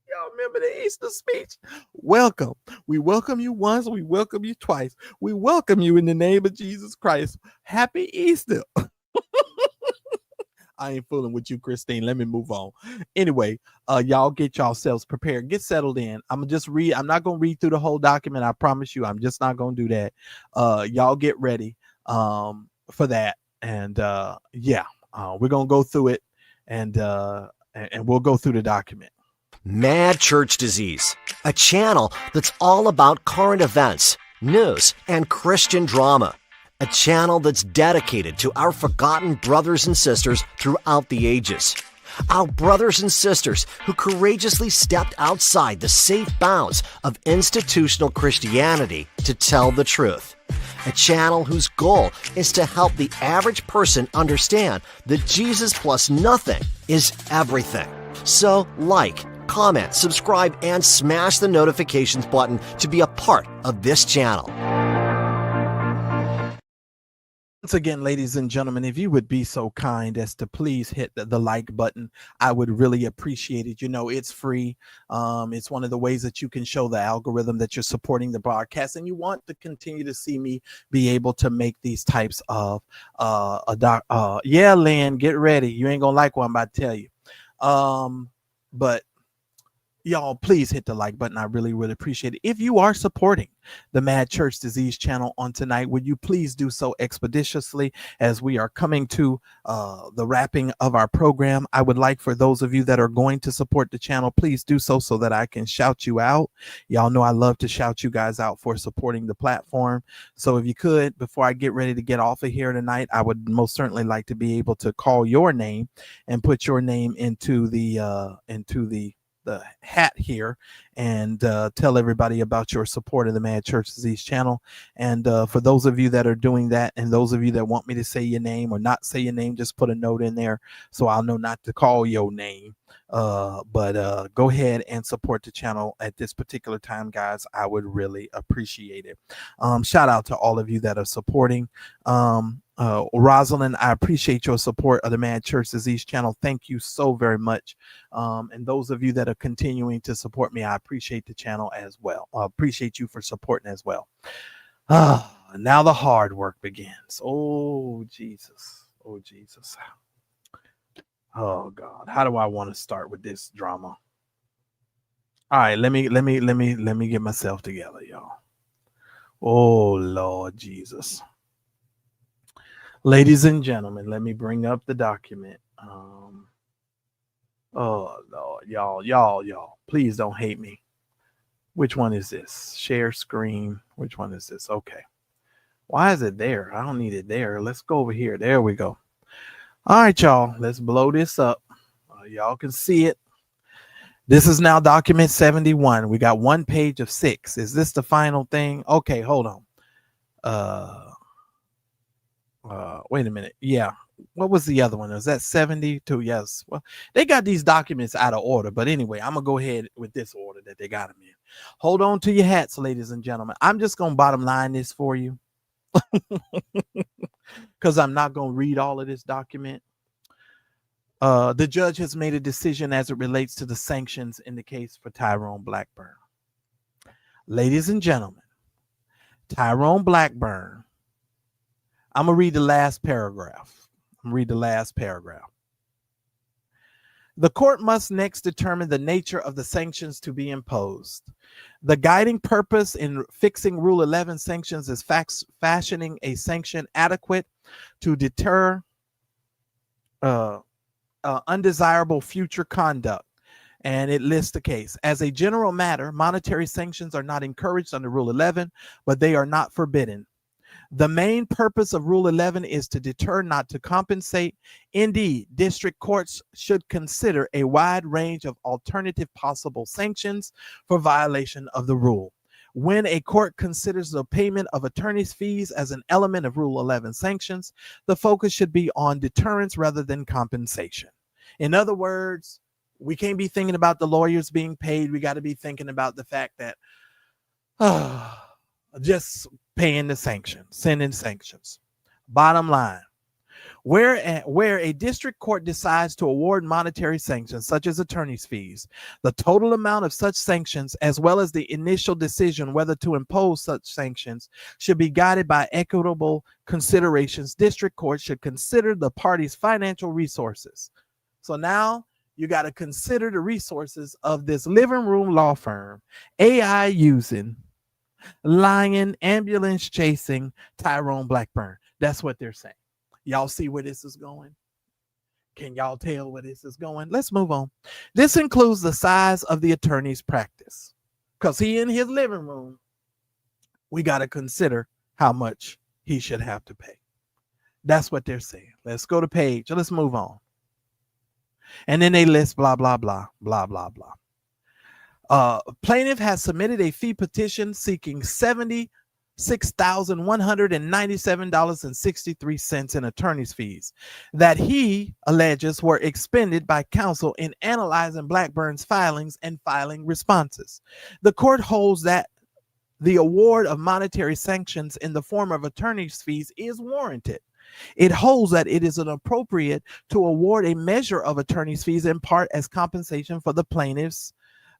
Y'all remember the Easter speech? Welcome. We welcome you once. We welcome you twice. We welcome you in the name of Jesus Christ. Happy Easter. I ain't fooling with you, Christine. Let me move on. Anyway, y'all get yourselves prepared. Get settled in. I'm just read. I'm not going to read through the whole document. I promise you. I'm just not going to do that. Y'all get ready for that. And yeah, we're going to go through it, and we'll go through the document. Mad Church Disease, a channel that's all about current events, news, and Christian drama. A channel that's dedicated to our forgotten brothers and sisters throughout the ages. Our brothers and sisters who courageously stepped outside the safe bounds of institutional Christianity to tell the truth. A channel whose goal is to help the average person understand that Jesus plus nothing is everything. So like, comment, subscribe, and smash the notifications button to be a part of this channel. Once again, ladies and gentlemen, if you would be so kind as to please hit the like button, I would really appreciate it. You know, it's free. It's one of the ways that you can show the algorithm that you're supporting the broadcast and you want to continue to see me be able to make these types of yeah, Lynn, get ready. You ain't gonna like what I'm about to tell you. But y'all, please hit the like button. I really would appreciate it. If you are supporting the Mad Church Disease channel on tonight, would you please do so expeditiously as we are coming to the wrapping of our program? I would like for those of you that are going to support the channel, please do so that I can shout you out. Y'all know I love to shout you guys out for supporting the platform. So if you could, before I get ready to get off of here tonight, I would most certainly like to be able to call your name and put your name into the hat here and tell everybody about your support of the Mad Church Disease channel. And for those of you that are doing that, and those of you that want me to say your name or not say your name, just put a note in there so I'll know not to call your name. But go ahead and support the channel at this particular time, guys. I would really appreciate it. Shout out to all of you that are supporting. Rosalind, I appreciate your support of the Mad Church Disease channel. Thank you so very much. And those of you that are continuing to support me, I appreciate the channel as well. I appreciate you for supporting as well. Now the hard work begins. Oh, Jesus. Oh, Jesus. Oh, God. How do I want to start with this drama? All right, let me get myself together, y'all. Oh, Lord Jesus. Ladies and gentlemen, let me bring up the document. Oh, Lord, y'all, please don't hate me. Which one is this? Share screen. Which one is this? Okay. Why is it there? I don't need it there. Let's go over here. There we go. All right, y'all, let's blow this up. Y'all can see it. This is now document 71. We got 1 page of 6. Is this the final thing? Okay, hold on. Wait a minute. Yeah. What was the other one? Was that 72? Yes. Well, they got these documents out of order, but anyway, I'm gonna go ahead with this order that they got them in. Hold on to your hats, ladies and gentlemen. I'm just gonna bottom line this for you because I'm not gonna read all of this document. The judge has made a decision as it relates to the sanctions in the case for Tyrone Blackburn. Ladies and gentlemen, Tyrone Blackburn. I'm going to read the last paragraph. The court must next determine the nature of the sanctions to be imposed. The guiding purpose in fixing Rule 11 sanctions is fashioning a sanction adequate to deter undesirable future conduct. And it lists the case. As a general matter, monetary sanctions are not encouraged under Rule 11, but they are not forbidden. The main purpose of Rule 11 is to deter, not to compensate. Indeed, district courts should consider a wide range of alternative possible sanctions for violation of the rule. When a court considers the payment of attorney's fees as an element of Rule 11 sanctions, the focus should be on deterrence rather than compensation. In other words, we can't be thinking about the lawyers being paid. We got to be thinking about the fact that just paying the sanctions, sending sanctions. Bottom line, where a district court decides to award monetary sanctions, such as attorney's fees, the total amount of such sanctions, as well as the initial decision whether to impose such sanctions, should be guided by equitable considerations. District court should consider the parties' financial resources. So now you got to consider the resources of this living room law firm, AI using, lying, ambulance chasing Tyrone Blackburn. That's what they're saying. Y'all see where this is going? Can y'all tell where this is going? Let's move on. This includes the size of the attorney's practice. Because he in his living room, we got to consider how much he should have to pay. That's what they're saying. Let's go to page. Let's move on. And then they list blah, blah, blah, blah, blah, blah. Plaintiff has submitted a fee petition seeking $76,197.63 in attorney's fees that he alleges were expended by counsel in analyzing Blackburn's filings and filing responses. The court holds that the award of monetary sanctions in the form of attorney's fees is warranted. It holds that it is inappropriate to award a measure of attorney's fees in part as compensation for the plaintiff's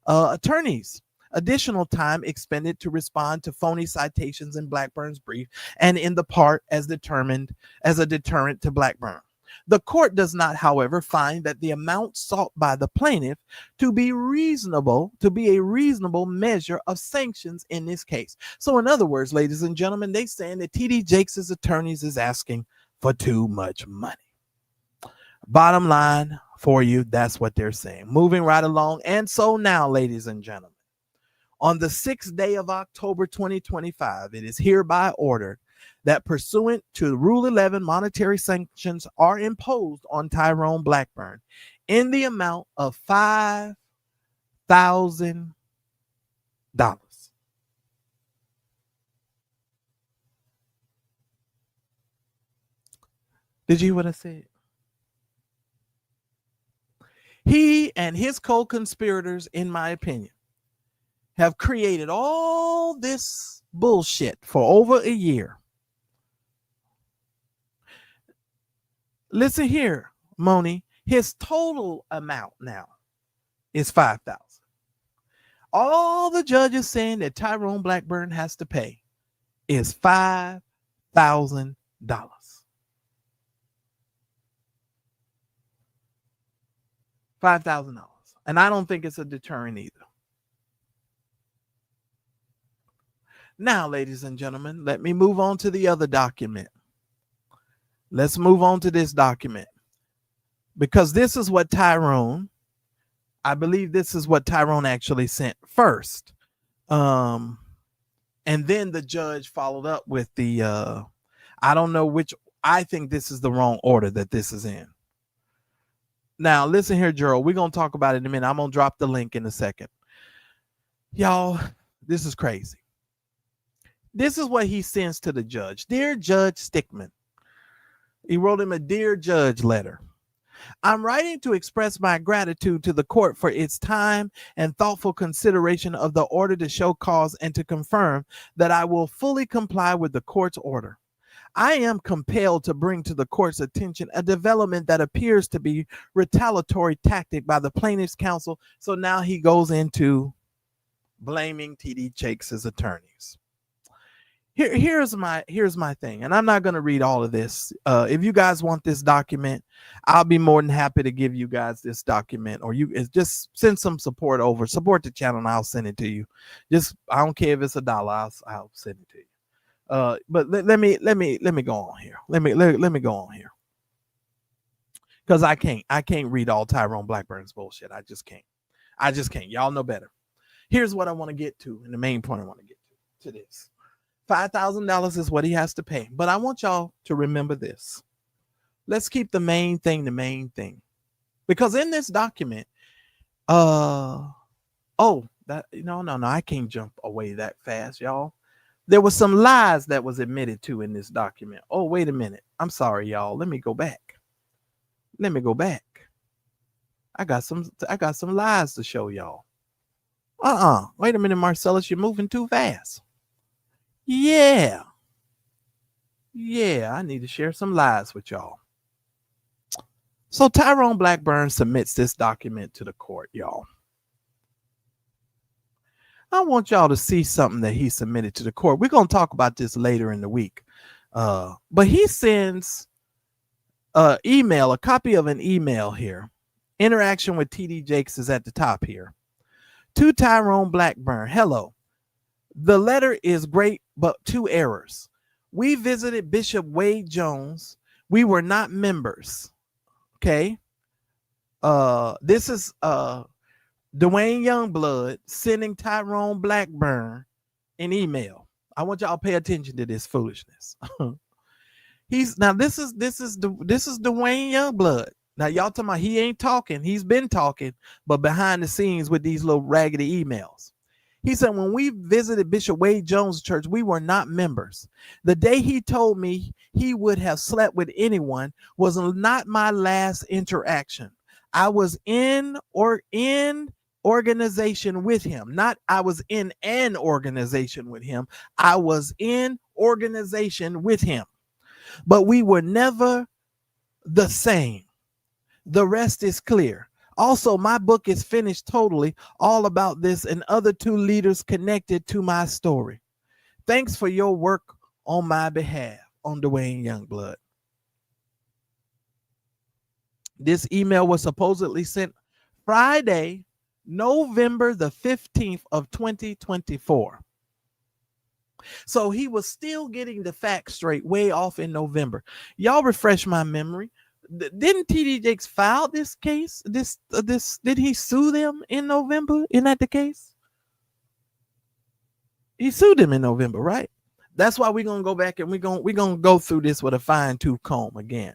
attorneys. Additional time expended to respond to phony citations in Blackburn's brief and in the part as determined as a deterrent to Blackburn. The court does not, however, find that the amount sought by the plaintiff to be a reasonable measure of sanctions in this case. So in other words, ladies and gentlemen, they saying that TD Jakes' attorneys is asking for too much money. Bottom line for you, that's what they're saying. Moving right along. And so now, ladies and gentlemen, on the 6th day of October 2025, it is hereby ordered that pursuant to Rule 11, monetary sanctions are imposed on Tyrone Blackburn in the amount of $5,000. Did you hear what I said? He and his co-conspirators, in my opinion, have created all this bullshit for over a year. Listen here, Moni. His total amount now is $5,000. All the judges saying that Tyrone Blackburn has to pay is $5,000. $5,000. And I don't think it's a deterrent either. Now, ladies and gentlemen, let me move on to the other document. Let's move on to this document. Because this is what Tyrone, I believe this is what Tyrone actually sent first. And then the judge followed up with the, I don't know which, I think this is the wrong order that this is in. Now, listen here, Gerald. We're going to talk about it in a minute. I'm going to drop the link in a second. Y'all, this is crazy. This is what he sends to the judge. Dear Judge Stickman. He wrote him a Dear Judge letter. I'm writing to express my gratitude to the court for its time and thoughtful consideration of the order to show cause and to confirm that I will fully comply with the court's order. I am compelled to bring to the court's attention a development that appears to be retaliatory tactic by the plaintiff's counsel. So now he goes into blaming TD Jakes' attorneys. Here's my thing, and I'm not going to read all of this. If you guys want this document, I'll be more than happy to give you guys this document, or you just send some support over. Support the channel, and I'll send it to you. Just I don't care if it's $1, I'll send it to you. But let me go on here. Let me go on here, because I can't read all Tyrone Blackburn's bullshit. I just can't. Y'all know better. Here's what I want to get to, and the main point I want to get to this. $5,000 is what he has to pay. But I want y'all to remember this. Let's keep the main thing the main thing. Because in this document, no, I can't jump away that fast, y'all. There was some lies that was admitted to in this document. Oh, wait a minute. I'm sorry, y'all. Let me go back. I got some lies to show y'all. Wait a minute, Marcellus, you're moving too fast. Yeah, I need to share some lies with y'all. So Tyrone Blackburn submits this document to the court, y'all. I want y'all to see something that he submitted to the court. We're going to talk about this later in the week. But he sends a copy of an email here. Interaction with TD Jakes is at the top here. To Tyrone Blackburn, hello. The letter is great, but 2 errors. We visited Bishop Wade Jones. We were not members. Okay. This is Dwayne Youngblood sending Tyrone Blackburn an email. I want y'all to pay attention to this foolishness. This is Dwayne Youngblood. Now y'all talking about he ain't talking. He's been talking, but behind the scenes with these little raggedy emails. He said, when we visited Bishop Wade Jones' church, we were not members. The day he told me he would have slept with anyone was not my last interaction. I was in organization with him. Not I was in an organization with him. I was in organization with him. But we were never the same. The rest is clear. Also, my book is finished totally, all about this and other two leaders connected to my story. Thanks for your work on my behalf, on Dwayne Youngblood. This email was supposedly sent Friday, November the 15th of 2024. So he was still getting the facts straight way off in November. Y'all refresh my memory. Didn't TD Jakes file this case? Did he sue them in November? Isn't that the case? He sued them in November, right? That's why we're gonna go back and we're gonna go through this with a fine-tooth comb again.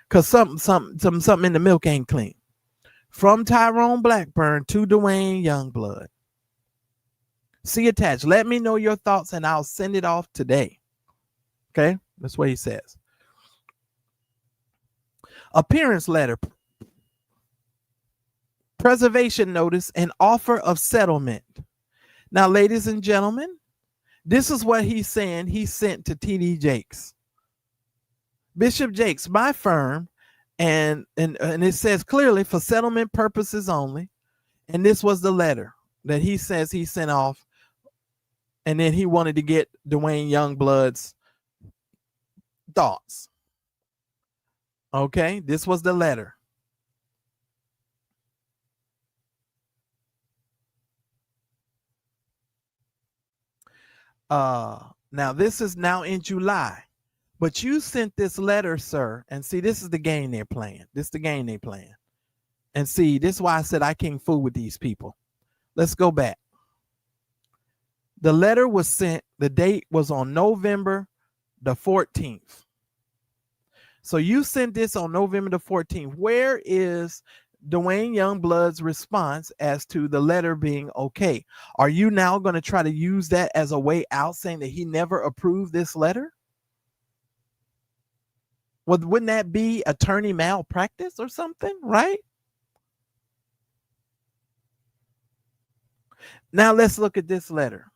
Because something in the milk ain't clean. From Tyrone Blackburn to Dwayne Youngblood. See attached. Let me know your thoughts and I'll send it off today. Okay? That's what he says. Appearance letter, preservation notice, and offer of settlement. Now, ladies and gentlemen, this is what he's saying he sent to TD Jakes. Bishop Jakes, my firm, and it says clearly for settlement purposes only. And this was the letter that he says he sent off. And then he wanted to get Dwayne Youngblood's thoughts. Okay, this was the letter. Now this is now in July, but you sent this letter, sir, and see, this is the game they're playing. This is the game they're playing. And see, this is why I said I can't fool with these people. Let's go back. The letter was sent, the date was on November the 14th. So you sent this on November the 14th. Where is Dwayne Youngblood's response as to the letter being okay? Are you now going to try to use that as a way out, saying that he never approved this letter? Well, wouldn't that be attorney malpractice or something, right? Now let's look at this letter.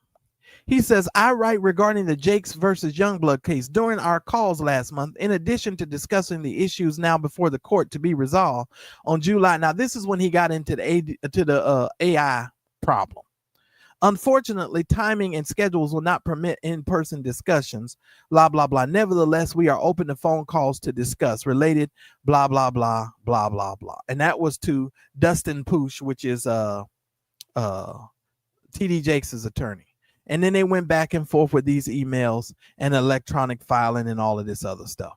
He says, I write regarding the Jakes versus Youngblood case. During our calls last month, in addition to discussing the issues now before the court to be resolved on July. Now, this is when he got into the AI problem. Unfortunately, timing and schedules will not permit in-person discussions, blah, blah, blah. Nevertheless, we are open to phone calls to discuss related, blah, blah, blah, blah, blah, blah. And that was to Dustin Poosh, which is TD Jakes' attorney. And then they went back and forth with these emails and electronic filing and all of this other stuff.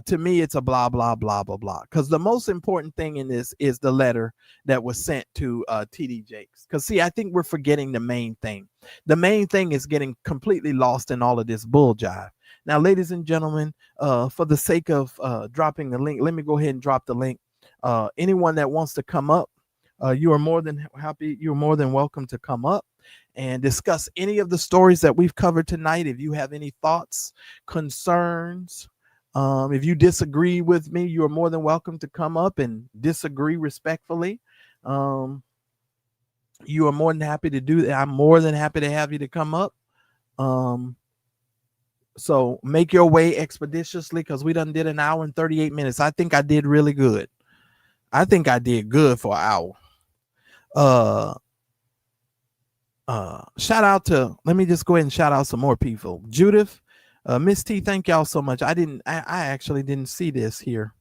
To me, it's a blah, blah, blah, blah, blah. Because the most important thing in this is the letter that was sent to TD Jakes. Because, see, I think we're forgetting the main thing. The main thing is getting completely lost in all of this bull jive. Now, ladies and gentlemen, for the sake of dropping the link, let me go ahead and drop the link. Anyone that wants to come up, you are more than happy. You're more than welcome to come up and discuss any of the stories that we've covered tonight. If you have any thoughts, concerns, if you disagree with me, you are more than welcome to come up and disagree respectfully. You are more than happy to do that. I'm more than happy to have you to come up. So make your way expeditiously, because we done did an hour and 38 minutes. I think I did really good. I think I did good for an hour. Shout out to, let me just go ahead and shout out some more people. Judith, Miss T, thank y'all so much. I actually didn't see this here.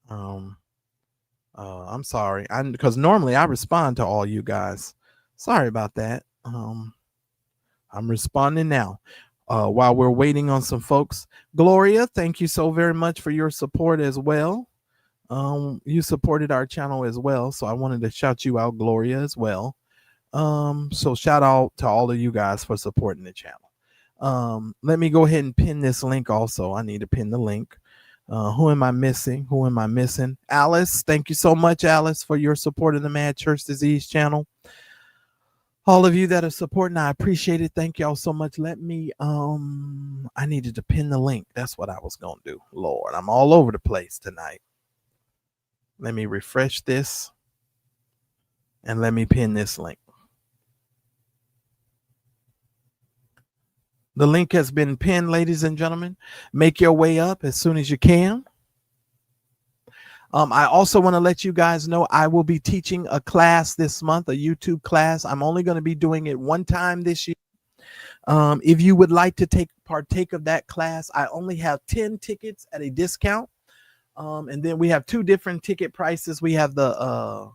I'm sorry. Because normally I respond to all you guys. Sorry about that. I'm responding now. While we're waiting on some folks. Gloria, thank you so very much for your support as well. You supported our channel as well, so I wanted to shout you out, Gloria, as well. So shout out to all of you guys for supporting the channel. Let me go ahead and pin this link also. I need to pin the link. Who am I missing? Who am I missing? Alice, thank you so much, Alice, for your support of the Mad Church Disease channel. All of you that are supporting, I appreciate it. Thank y'all so much. Let me, I needed to pin the link. That's what I was going to do. Lord, I'm all over the place tonight. Let me refresh this and let me pin this link. The link has been pinned, ladies and gentlemen. Make your way up as soon as you can. I also want to let you guys know I will be teaching a class this month, a YouTube class. I'm only going to be doing it one time this year. If you would like to partake of that class, I only have 10 tickets at a discount. And then we have two different ticket prices. We have the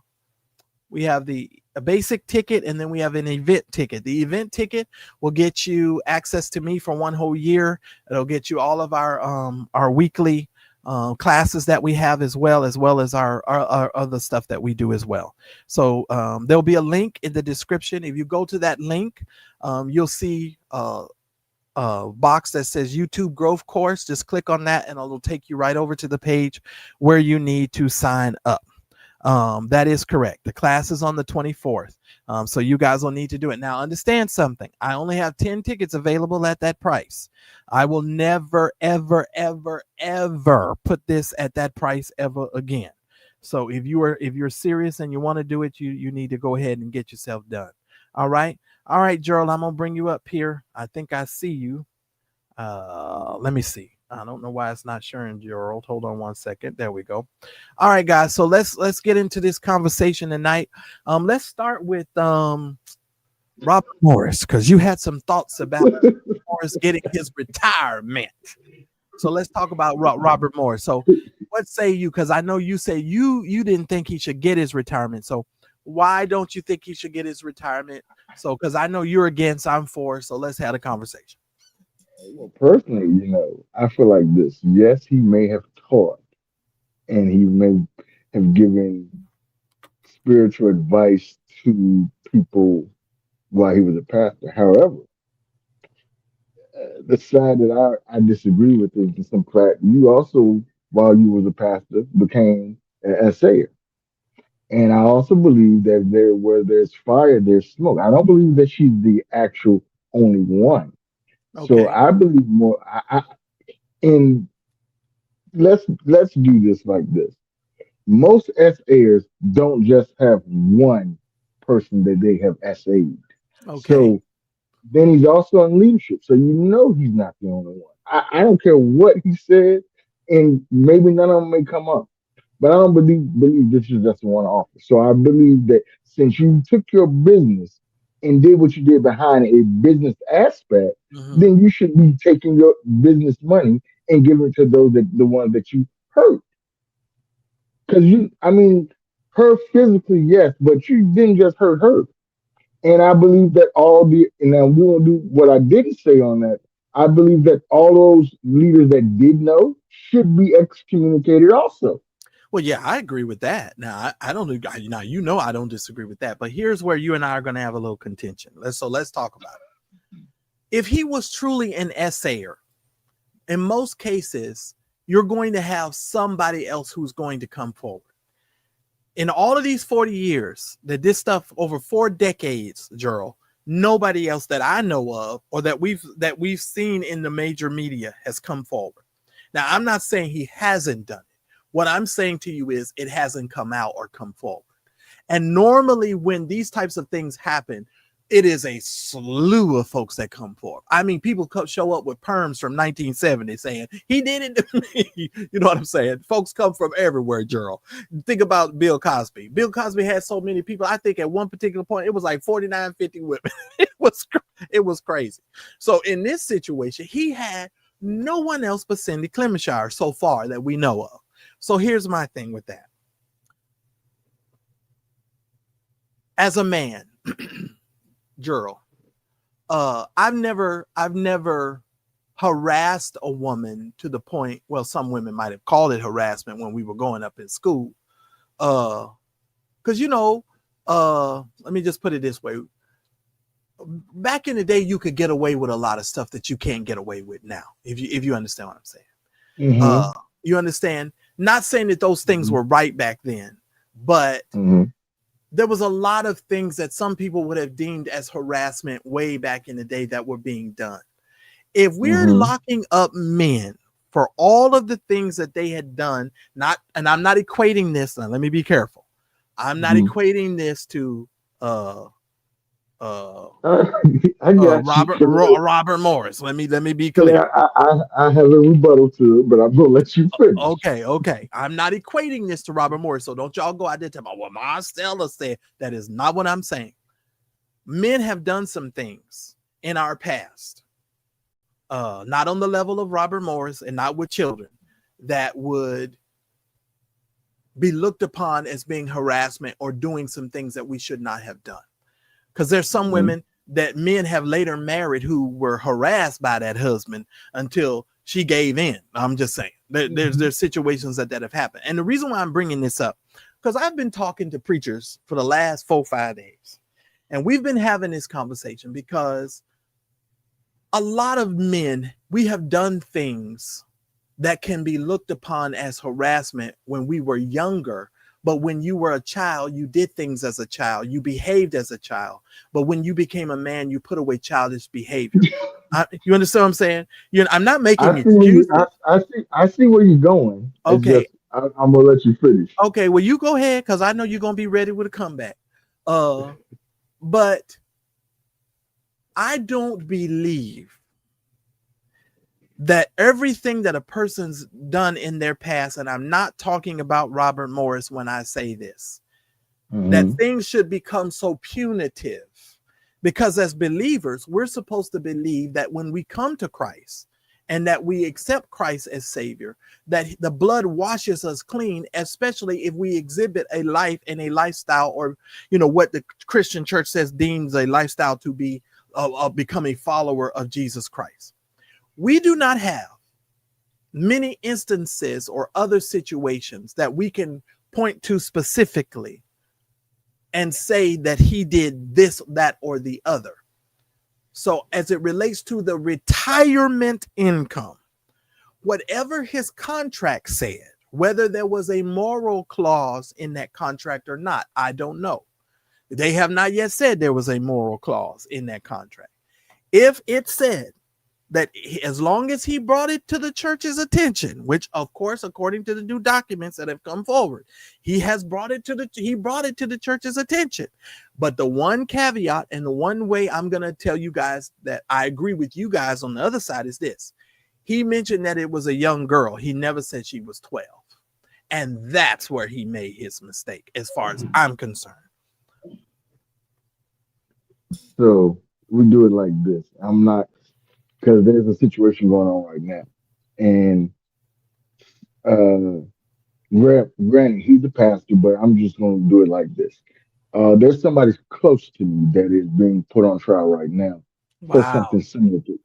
a basic ticket, and then we have an event ticket. The event ticket will get you access to me for one whole year. It'll get you all of our weekly classes that we have, as well as our other stuff that we do as well. So there'll be a link in the description. If you go to that link, you'll see a box that says YouTube Growth Course. Just click on that and it'll take you right over to the page where you need to sign up. That is correct. The class is on the 24th. So you guys will need to do it. Now, understand something. I only have 10 tickets available at that price. I will never, ever, ever, ever put this at that price ever again. So if you're serious and you want to do it, you need to go ahead and get yourself done. All right. All right, Gerald, I'm going to bring you up here. I think I see you. Let me see. I don't know why it's not showing, Gerald. Hold on one second. There we go. All right, guys. So let's get into this conversation tonight. Let's start with Robert Morris, because you had some thoughts about Morris getting his retirement. So let's talk about Robert Morris. So what say you? Because I know you say you didn't think he should get his retirement. So why don't you think he should get his retirement? So because I know you're against, I'm for. So let's have a conversation. Well, personally, I feel like this. Yes, he may have taught and he may have given spiritual advice to people while he was a pastor. However, the side that I disagree with is the simple fact you also, while you was a pastor, became an assayer. And I also believe that where there's fire, there's smoke. I don't believe that she's the actual only one. So Okay. I believe more. And let's do this like this. Most SAers don't just have one person that they have SA'd. Okay. So then he's also in leadership. So he's not the only one. I don't care what he said, and maybe none of them may come up. But I don't believe this is just one office. So I believe that since you took your business and did what you did behind a business aspect, then you should be taking your business money and giving it to the ones that you hurt. Because her physically, yes, but you didn't just hurt her. And I believe that and now we won't do what I didn't say on that. I believe that all those leaders that did know should be excommunicated also. Well, yeah, I agree with that. Now, I don't. Now, I don't disagree with that. But here's where you and I are going to have a little contention. Let's talk about it. If he was truly an essayer, in most cases, you're going to have somebody else who's going to come forward. In all of these 40 years, that this stuff over 4 decades, Gerald, nobody else that I know of or that we've seen in the major media has come forward. Now, I'm not saying he hasn't done it. What I'm saying to you is it hasn't come out or come forward. And normally when these types of things happen, it is a slew of folks that come forward. I mean, people show up with perms from 1970 saying, he did it to me. You know what I'm saying? Folks come from everywhere, Gerald. Think about Bill Cosby. Bill Cosby had so many people. I think at one particular point, it was like 49, 50 women. It was crazy. So in this situation, he had no one else but Cindy Clemenshire so far that we know of. So here's my thing with that. As a man, Gerald, I've never harassed a woman to the point, well, some women might have called it harassment when we were growing up in school. Because, let me just put it this way. Back in the day, you could get away with a lot of stuff that you can't get away with now, if you understand what I'm saying. Mm-hmm. You understand? Not saying that those things were right back then, but there was a lot of things that some people would have deemed as harassment way back in the day that were being done. If we're locking up men for all of the things that they had done, and I'm not equating this, now let me be careful. I'm not equating this to I got Robert Morris. Let me be clear. I have a rebuttal to it, but I'm gonna let you finish. Okay. I'm not equating this to Robert Morris, so don't y'all go out there and tell me, well, Marcella said. That is not what I'm saying. Men have done some things in our past, not on the level of Robert Morris and not with children, that would be looked upon as being harassment or doing some things that we should not have done. Because there's some women that men have later married who were harassed by that husband until she gave in. I'm just saying there's situations that have happened. And the reason why I'm bringing this up, because I've been talking to preachers for the last 4-5 days, and we've been having this conversation because a lot of men, we have done things that can be looked upon as harassment when we were younger. But when you were a child, you did things as a child. You behaved as a child. But when you became a man, you put away childish behavior. You understand what I'm saying? I'm not making excuses. I see where you're going. Okay. I'm gonna let you finish. Okay. Well, you go ahead, because I know you're gonna be ready with a comeback. But I don't believe that everything that a person's done in their past, and I'm not talking about Robert Morris when I say this, that things should become so punitive, because as believers, we're supposed to believe that when we come to Christ and that we accept Christ as Savior, that the blood washes us clean, especially if we exhibit a life and a lifestyle, or, what the Christian church says deems a lifestyle to be become a follower of Jesus Christ. We do not have many instances or other situations that we can point to specifically and say that he did this, that, or the other. So as it relates to the retirement income, whatever his contract said, whether there was a moral clause in that contract or not, I don't know. They have not yet said there was a moral clause in that contract. If it said that as long as he brought it to the church's attention, which of course, according to the new documents that have come forward, he brought it to the church's attention. But the one caveat and the one way I'm going to tell you guys that I agree with you guys on the other side is this. He mentioned that it was a young girl. He never said she was 12. And that's where he made his mistake, as far as I'm concerned. So we do it like this. I'm not, because there's a situation going on right now, and Brannon, he's the pastor, but I'm just going to do it like this. There's somebody close to me that is being put on trial right now for something similar to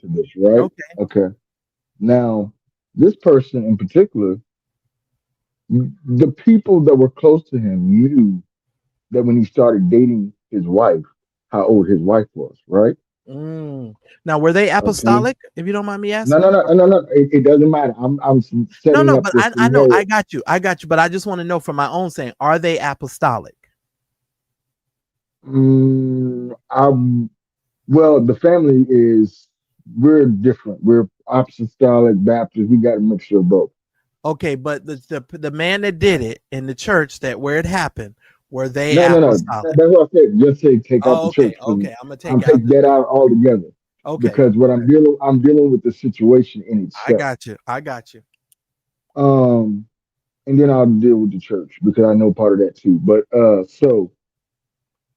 this, right? Okay. Now, this person in particular, the people that were close to him knew that when he started dating his wife, how old his wife was, right? Now, were they apostolic? Okay. If you don't mind me asking. No. It doesn't matter. I'm setting up. But I know. I got you. But I just want to know for my own saying, are they apostolic? Well, the family we're different. We're apostolic Baptist. We got a mixture of both. Okay, but the man that did it in the church where it happened, were they apostolic? No. That's what I said. Just say take out the church. Okay, I'm gonna take that out altogether. Okay. Because what I'm dealing with the situation in itself. I got you. And then I'll deal with the church because I know part of that too. But so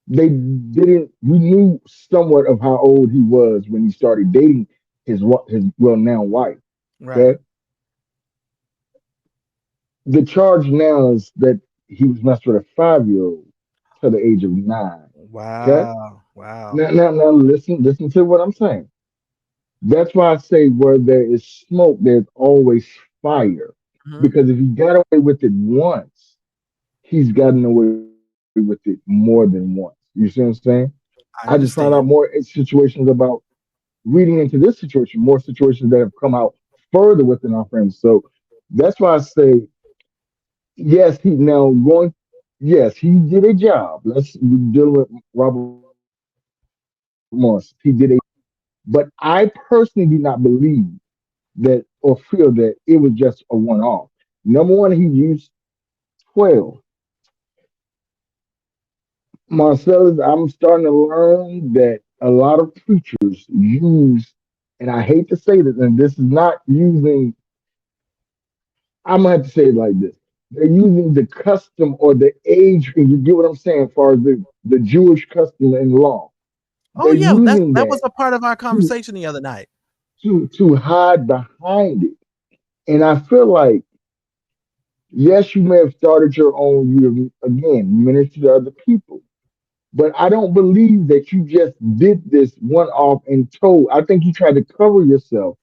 we knew somewhat of how old he was when he started dating his now wife. Right. Okay? The charge now is that he was messed with a 5-year-old to the age of 9. Wow. Okay? Wow. Now listen to what I'm saying. That's why I say where there is smoke, there's always fire. Mhm. Because if he got away with it once, he's gotten away with it more than once. You see what I'm saying? I just I found out more understand. situations about reading into this situation, more situations that have come out further within our friends. So that's why I say, yes, he now going, yes, he did a job. Let's deal with Robert Morris. He did a job. But I personally do not believe that or feel that it was just a one off. Number one, he used 12. Marcellus, I'm starting to learn that a lot of preachers use, and I hate to say this, and this is not using, I'm gonna have to say it like this. They're using the custom or the age, and you get what I'm saying, as far as the Jewish custom and law. Oh They're yeah, using that was that a part of our to, conversation the other night. to hide behind it. And I feel like, yes, you may have started your own, you have, again, minister to other people. But I don't believe that you just did this one off and told. I think you tried to cover yourself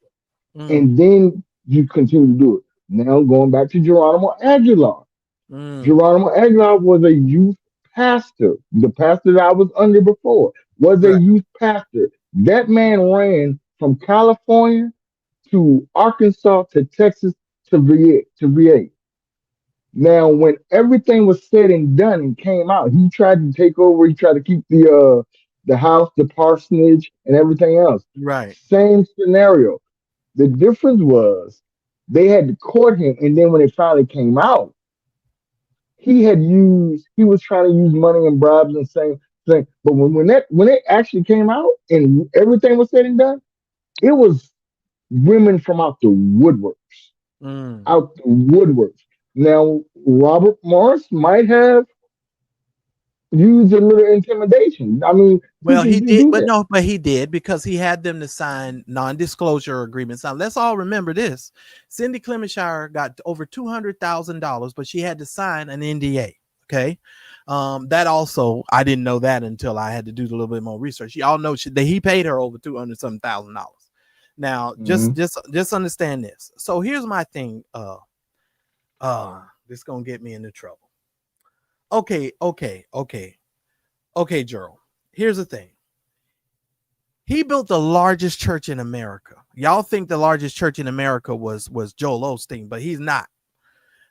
Mm, and then you continue to do it. Now going back to Geronimo Aguilar. mm, Geronimo Aguilar was a youth pastor. The pastor that I was under before was a right, youth pastor. That man ran from California to Arkansas to Texas to VA. Now, when everything was said and done and came out, he tried to take over. He tried to keep the house, the parsonage, and everything else. right. Same scenario. The difference was they had to court him, and then when it finally came out, he was trying to use money and bribes and same thing. But when it actually came out and everything was said and done, it was women from Mm. out the woodworks. Now, Robert Morris might have used a little intimidation. I mean, Well, he you did, do but that. no, but he did because he had them to sign non-disclosure agreements. Now, let's all remember this: Cindy Clemenshire got over $200,000, but she had to sign an NDA. Okay, that also I didn't know that until I had to do a little bit more research. Y'all know that he paid her over 200 something $1,000. Now, Mhm. just understand this. So here's my thing. This gonna get me into trouble. Okay, Gerald. Here's the thing. He built the largest church in America. Y'all think the largest church in America was Joel Osteen, but he's not.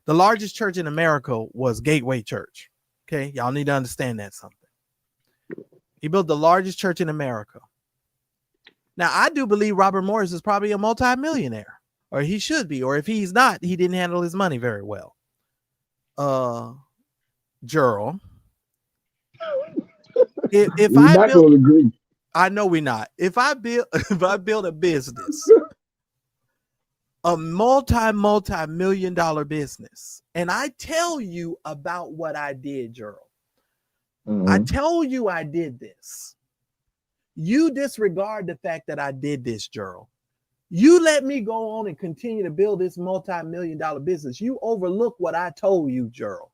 The largest church in America was Gateway Church. Okay, y'all need to understand that something. He built the largest church in America. Now, I do believe Robert Morris is probably a multimillionaire, or he should be, or if he's not, he didn't handle his money very well. Gerald, if We're I not built, going to agree. I know we're not. If I build, if I build a business, a multi-million dollar business, and I tell you about what I did, Gerald. I Mhm. tell you I did this. You disregard the fact that I did this, Gerald. You let me go on and continue to build this multi-million dollar business. You overlook what I told you, Gerald.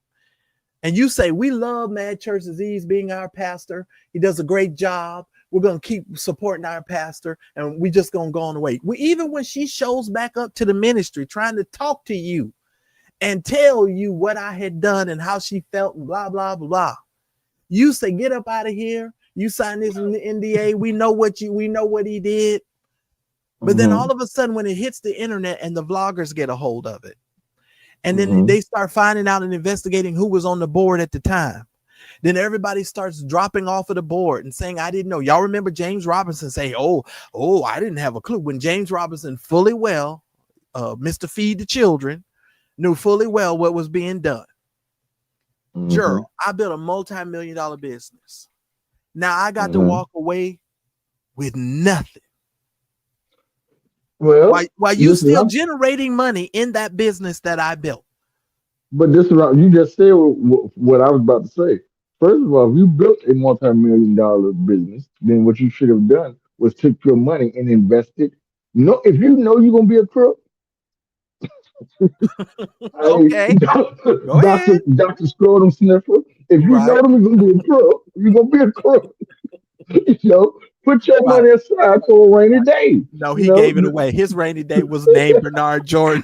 And you say, we love Mad Church Disease being our pastor. He does a great job. We're going to keep supporting our pastor and we just going to go on the way. Even when she shows back up to the ministry, trying to talk to you and tell you what I had done and how she felt and blah, blah, blah. You say, get up out of here. You sign this in the NDA. We know what he did. But then all Mhm. of a sudden, when it hits the internet and the vloggers get a hold of it, and then Mhm. they start finding out and investigating who was on the board at the time. Then everybody starts dropping off of the board and saying, I didn't know. Y'all remember James Robinson say, I didn't have a clue. When James Robinson fully well, Mr. Feed the Children, knew fully well what was being done. Gerald, Mhm. I built a multi-million dollar business. Now I got to Mhm. walk away with nothing. Well, While you listen, still generating money in that business that I built. but this is you just said what I was about to say. First of all, if you built a multi-million dollar business, then what you should have done was took your money and invested. No, if you know you're gonna be a crook, hey, Okay, go ahead. Doctor Scrotum Sniffer, if you know Right. them you're gonna be a crook, you're gonna be a crook. You know, Put your Right. money aside for a rainy day. No, You he know, gave it away. His rainy day was named Bernard Jordan.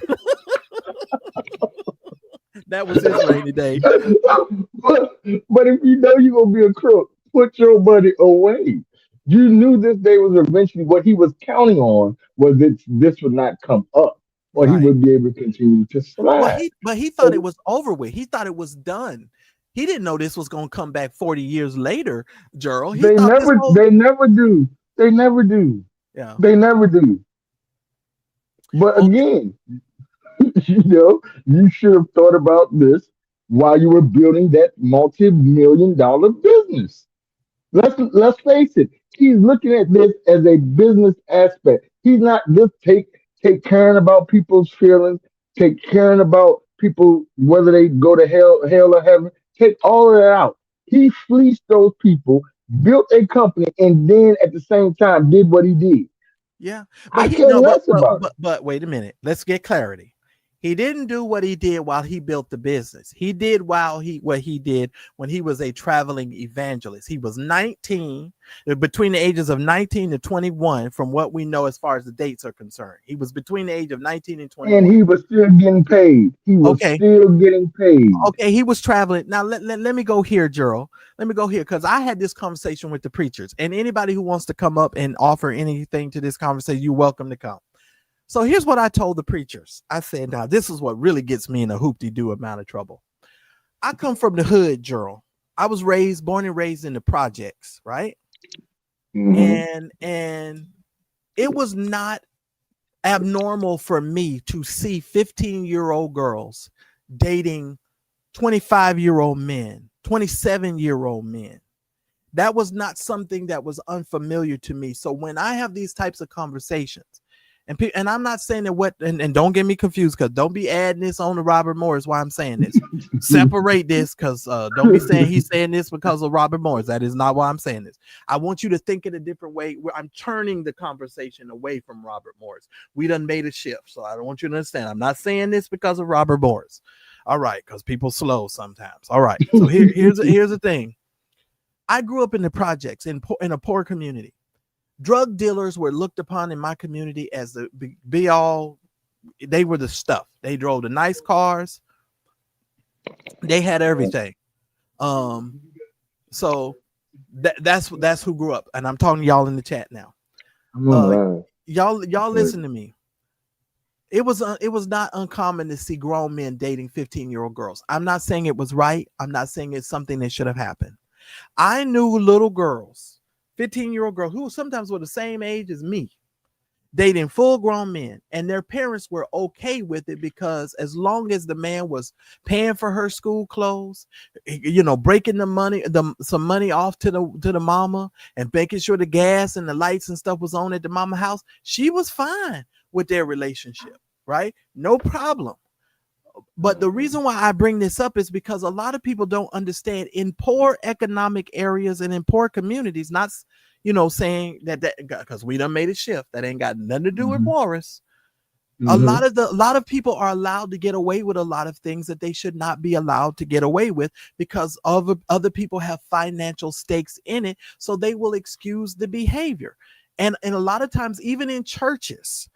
That was his rainy day. but if you know you're gonna be a crook, put your money away. You knew this day was eventually what he was counting on was that this would not come up, or he Right. would be able to continue to Well, slide. he thought it was over with. He thought it was done. He didn't know this was going to come back 40 years later, Gerald. He thought this whole They never do. They never do. yeah. They never do. But Well, again, you should have thought about this while you were building that multi-million-dollar business. Let's face it. He's looking at this as a business aspect. He's not just take caring about people's feelings, take caring about people whether they go to hell or heaven. Take all of that out. He fleeced those people, built a company, and then at the same time did what he did. yeah. But I he care no, less about it. but wait a minute. Let's get clarity. He didn't do what he did while he built the business. He did what he did when he was a traveling evangelist. He was 19, between the ages of 19 to 21, from what we know as far as the dates are concerned. He was between the age of 19 and And 21. he was still getting paid. He was Okay. still getting paid. Okay, he was traveling. Now let me go here, Gerald. Let me go here because I had this conversation with the preachers, and anybody who wants to come up and offer anything to this conversation, you're welcome to come. So here's what I told the preachers. I said, now this is what really gets me in a hoop-de-doo amount of trouble. I come from the hood, Gerald. I was born and raised in the projects, right? Mm-hmm. And it was not abnormal for me to see 15-year-old girls dating 25-year-old men, 27-year-old men. That was not something that was unfamiliar to me. So when I have these types of conversations, and I'm not saying that and don't get me confused, because don't be adding this on to Robert Morris while I'm saying this. Separate this, because don't be saying he's saying this because of Robert Morris. That is not why I'm saying this. I want you to think in a different way where I'm turning the conversation away from Robert Morris. We done made a shift, so I don't want you to understand. I'm not saying this because of Robert Morris. All right, because people slow sometimes. All right, so here's the thing. I grew up in the projects in a poor community. Drug dealers were looked upon in my community as the be all. They were the stuff. They drove the nice cars. They had everything. So that's who grew up, and I'm talking to y'all in the chat now. Y'all listen to me. It was not uncommon to see grown men dating 15-year-old girls. I'm not saying it was right. I'm not saying it's something that should have happened. I knew little girls, 15-year-old girls who sometimes were the same age as me, dating full-grown men, and their parents were okay with it because as long as the man was paying for her school clothes, breaking some money off to the mama and making sure the gas and the lights and stuff was on at the mama house, she was fine with their relationship, right? No problem. But the reason why I bring this up is because a lot of people don't understand in poor economic areas and in poor communities, not, saying that because we done made a shift that ain't got nothing to do with Morris. A lot of people are allowed to get away with a lot of things that they should not be allowed to get away with because other people have financial stakes in it. So they will excuse the behavior. And a lot of times, even in churches,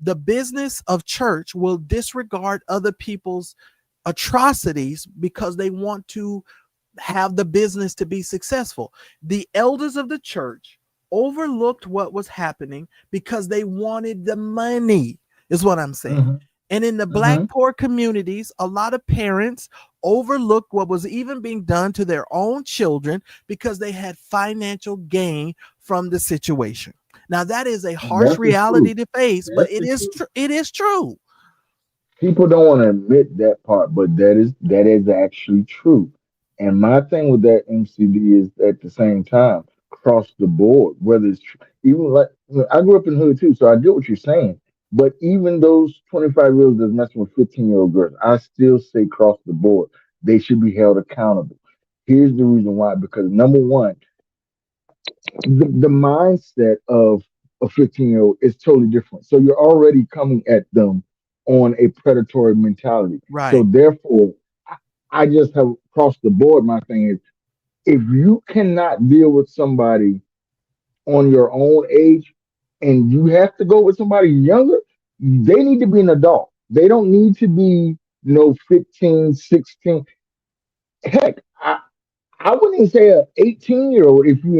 the business of church will disregard other people's atrocities because they want to have the business to be successful. The elders of the church overlooked what was happening because they wanted the money, is what I'm saying. And in the Black poor communities, a lot of parents overlooked what was even being done to their own children because they had financial gain from the situation. Now, that is a harsh reality to face, but it is true. People don't want to admit that part, but that is actually true. And my thing with that MCD is at the same time across the board, whether it's even like I grew up in the hood too, so I get what you're saying. But even those 25-year-olds that's messing with 15-year-old girls, I still say across the board they should be held accountable. Here's the reason why: because number one, the mindset of a 15-year-old is totally different. So you're already coming at them on a predatory mentality. Right. So therefore, I just have across the board, my thing is if you cannot deal with somebody on your own age and you have to go with somebody younger, they need to be an adult. They don't need to be, 15, 16. Heck, I wouldn't even say a 18-year-old if you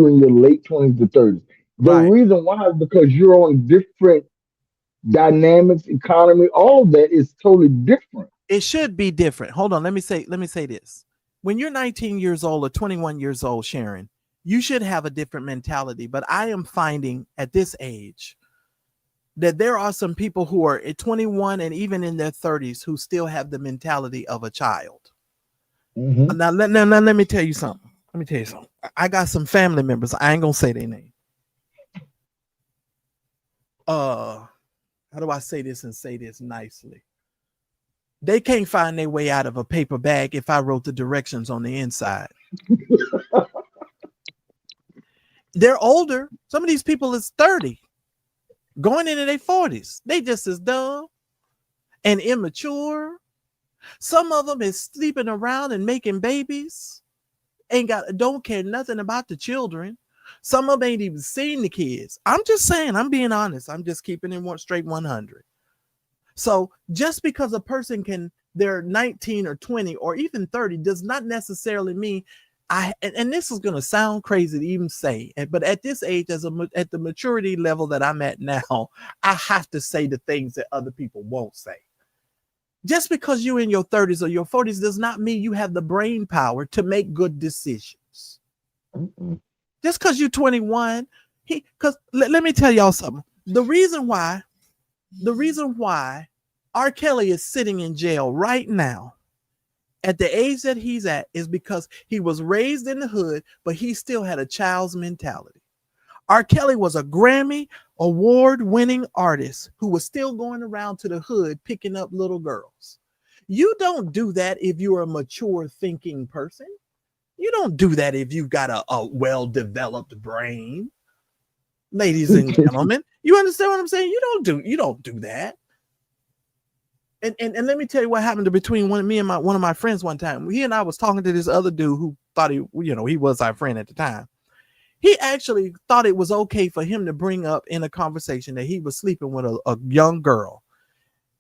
in your late 20s to 30s. The Right. reason why is because you're on different dynamics, economy, all of that is totally different. It should be different. Hold on. Let me say this. When you're 19 years old or 21 years old, Sharon, you should have a different mentality. But I am finding at this age that there are some people who are at 21 and even in their 30s who still have the mentality of a child. Hmm. Now, let me tell you something. Let me tell you something. I got some family members. I ain't gonna say their name. How do I say this and say this nicely? They can't find their way out of a paper bag if I wrote the directions on the inside. They're older. Some of these people is 30, going into their 40s. They just as dumb and immature. Some of them is sleeping around and making babies. Don't care nothing about the children. Some of them ain't even seen the kids. I'm just saying, I'm being honest. I'm just keeping it straight 100. So just because a person they're 19 or 20 or even 30 does not necessarily mean and this is going to sound crazy to even say, but at this age, at the maturity level that I'm at now, I have to say the things that other people won't say. Just because you're in your 30s or your 40s does not mean you have the brain power to make good decisions. Mm-mm. Just because you're 21, let me tell y'all something. The reason why R. Kelly is sitting in jail right now at the age that he's at is because he was raised in the hood, but he still had a child's mentality. R. Kelly was a Grammy award-winning artist who was still going around to the hood picking up little girls. You don't do that if you're a mature thinking person. You don't do that if you've got a well-developed brain. Ladies and gentlemen, you understand what I'm saying? You don't do that. And let me tell you what happened between me and one of my friends one time. He and I was talking to this other dude who thought he was our friend at the time. He actually thought it was okay for him to bring up in a conversation that he was sleeping with a young girl.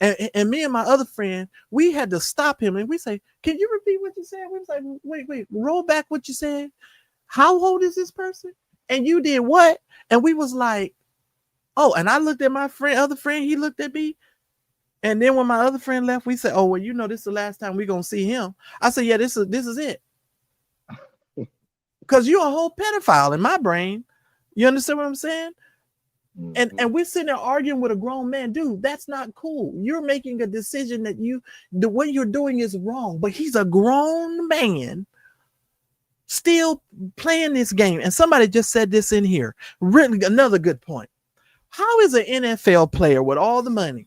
And me and my other friend, we had to stop him and we say, "Can you repeat what you said?" We was like, wait, roll back what you said. How old is this person? And you did what? And we was like, oh, and I looked at my other friend, he looked at me. And then when my other friend left, we said, oh, well, this is the last time we're going to see him. I said, yeah, this is it. Because you're a whole pedophile in my brain. You understand what I'm saying? Mm-hmm. And we're sitting there arguing with a grown man. Dude, that's not cool. You're making a decision that the way you're doing is wrong. But he's a grown man still playing this game. And somebody just said this in here. Really, another good point. How is an NFL player with all the money?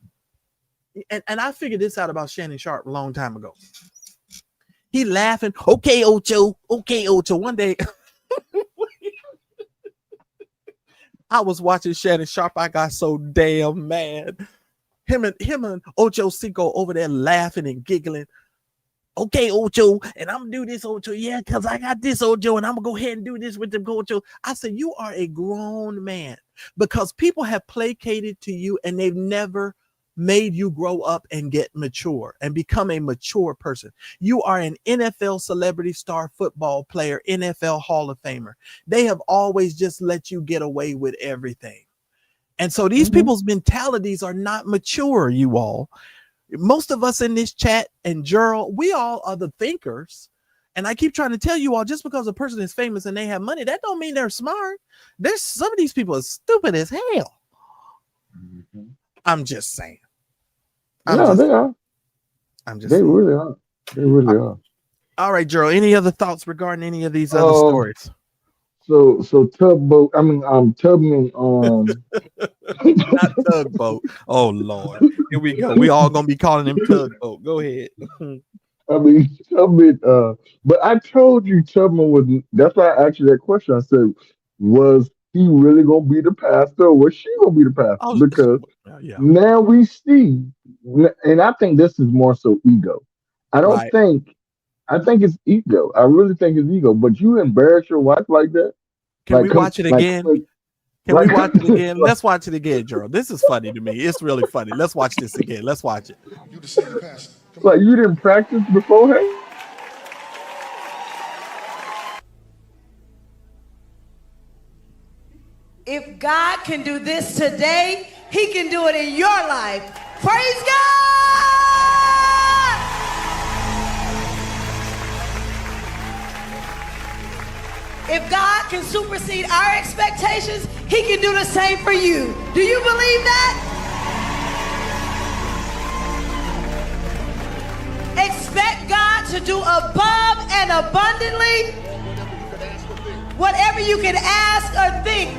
And I figured this out about Shannon Sharp a long time ago. He laughing. Okay, Ocho. One day, I was watching Shannon Sharp. I got so damn mad. Him and Ocho Cinco over there laughing and giggling. Okay, Ocho, and I'm gonna do this, Ocho. Yeah, because I got this, Ocho, and I'm gonna go ahead and do this with them, Ocho. I said, you are a grown man because people have placated to you and they've never made you grow up and get mature and become a mature person. You are an NFL celebrity star football player, NFL Hall of Famer. They have always just let you get away with everything. And so these people's mentalities are not mature, you all. Most of us in this chat and Joel, we all are the thinkers. And I keep trying to tell you all, just because a person is famous and they have money, that don't mean they're smart. There's some of these people are stupid as hell. Mm-hmm. I'm just saying. They are. They really are. They really are. All right, Joel. Any other thoughts regarding any of these other stories? So Tubman. Not Tugboat. Oh Lord, here we go. We all gonna be calling him Tugboat. Go ahead. Tubman. But I told you Tubman was. That's why I asked you that question. I said, was he really gonna be the pastor, or was she gonna be the pastor? Because now we see, and I think this is more so ego. I don't think. I think it's ego. I really think it's ego. But you embarrass your wife like that. Can Like, we watch it like, again? Can like, we watch it again? Let's watch it again, Gerald. This is funny to me. It's really funny. Let's watch this again. Let's watch it. You the senior pastor. Come like on. you didn't practice beforehand? If God can do this today, he can do it in your life. Praise God! If God can supersede our expectations, he can do the same for you. Do you believe that? Expect God to do above and abundantly whatever you can ask or think,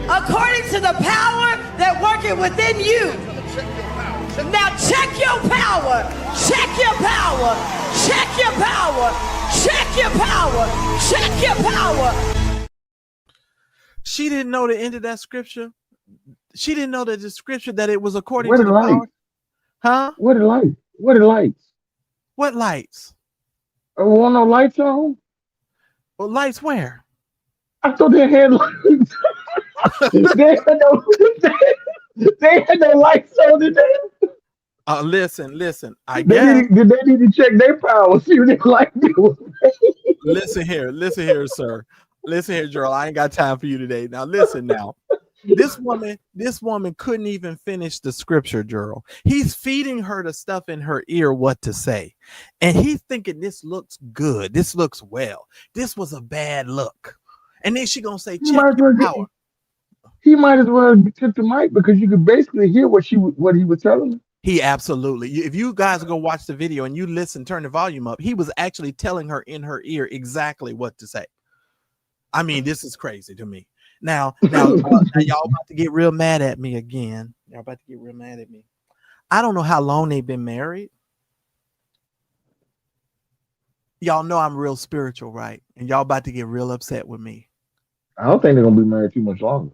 according to the power that worketh within you. Now check your power, check your power, check your power, check your power, check your power. She didn't know the end of that scripture. She didn't know the scripture that it was according Where to the the lights? power. Huh? Where the lights? Where the lights? What lights? Want no lights on? Well, lights where? I thought they had lights. they had no, they had no lights on today. Listen. I guess. Did they need to check their power? See if they like it. Listen here, sir. Listen here, Gerald. I ain't got time for you today. Now, listen now. This woman couldn't even finish the scripture, Gerald. He's feeding her the stuff in her ear what to say. And he's thinking this looks good. This looks well. This was a bad look. And then she gonna say, check your power. He might as well took the mic because you could basically hear what he was telling her. He absolutely. If you guys go watch the video and you listen, turn the volume up, he was actually telling her in her ear exactly what to say. I mean, this is crazy to me. Now, y'all about to get real mad at me again. Y'all about to get real mad at me. I don't know how long they've been married. Y'all know I'm real spiritual, right? And y'all about to get real upset with me. I don't think they're gonna be married too much longer.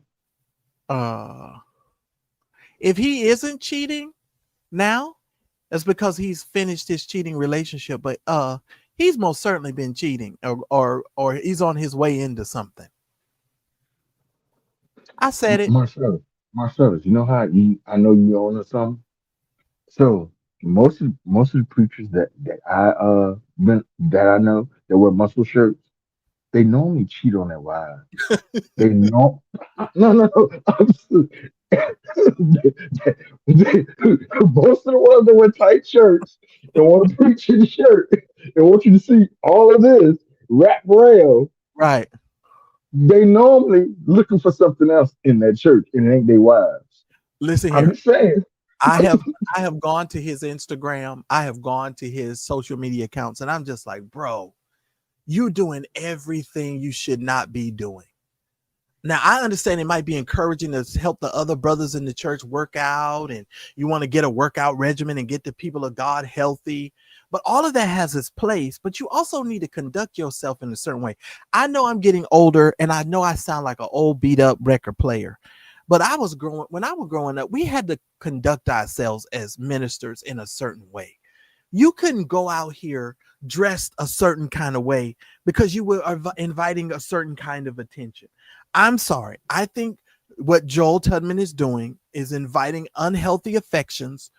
If he isn't cheating now, that's because he's finished his cheating relationship. But he's most certainly been cheating, or he's on his way into something. I said it. Marcellus, you know how I know you own something. So most of the preachers that I know that wear muscle shirts, they normally cheat on their wives. They know no. Most of the ones that wear tight shirts and want to preach in the shirt and want you to see all of this rap rail. Right. They normally looking for something else in that church, and it ain't their wives. Listen here. I'm just saying. I have gone to his Instagram. I have gone to his social media accounts, and I'm just like, bro, you're doing everything you should not be doing. Now, I understand it might be encouraging to help the other brothers in the church work out, and you want to get a workout regimen and get the people of God healthy. But all of that has its place, but you also need to conduct yourself in a certain way. I know I'm getting older, and I know I sound like an old beat up record player, but when I was growing up, we had to conduct ourselves as ministers in a certain way. You couldn't go out here dressed a certain kind of way because you were inviting a certain kind of attention. I'm sorry. I think what Joel Tudman is doing is inviting unhealthy affections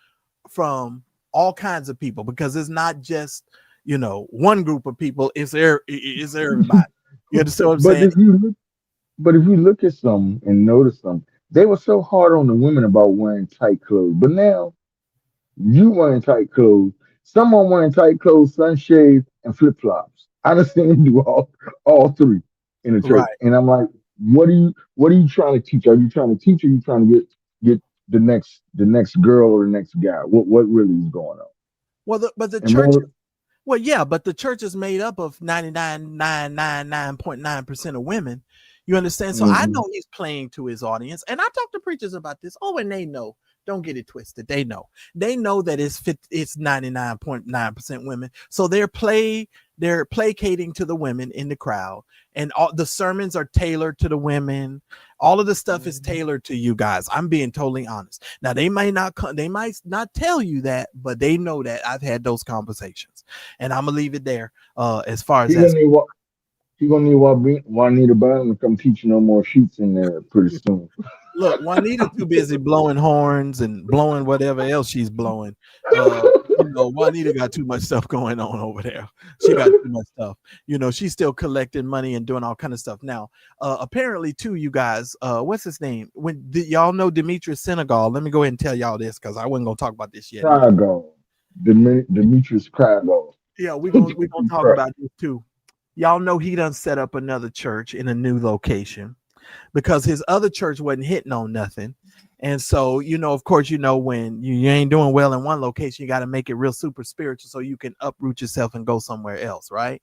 from all kinds of people, because it's not just, one group of people. It's everybody. You understand what I'm saying? But if you look at some and notice some, they were so hard on the women about wearing tight clothes. But now you wearing tight clothes, someone wearing tight clothes, sunshades, and flip flops. I understand them do all three in the church. Right. And I'm like, what are you trying to teach? Are you trying to teach, or are you trying to get the next girl or the next guy? What really is going on? Well, the church. Well, yeah, but the church is made up of 99.9% of women. You understand? So I know he's playing to his audience, and I talk to preachers about this. Oh, and they know. Don't get it twisted. They know that it's 99.9% women. So they're placating to the women in the crowd, and all the sermons are tailored to the women. All of the stuff is tailored to you guys. I'm being totally honest. Now they might not tell you that, but they know that I've had those conversations, and I'm gonna leave it there. As far as He gonna need Juanita Bynum to come teach no more sheets in there pretty soon. Look, Juanita too busy blowing horns and blowing whatever else she's blowing. Juanita got too much stuff going on over there. She got too much stuff. She's still collecting money and doing all kind of stuff. Now, apparently, too, you guys, what's his name? Y'all know Demetrius Senegal? Let me go ahead and tell y'all this because I wasn't gonna talk about this yet. Crygall. Demetrius Crygall. Yeah, we're gonna talk about this too. Y'all know he done set up another church in a new location, because his other church wasn't hitting on nothing. And so, of course, when you ain't doing well in one location, you got to make it real super spiritual so you can uproot yourself and go somewhere else, right?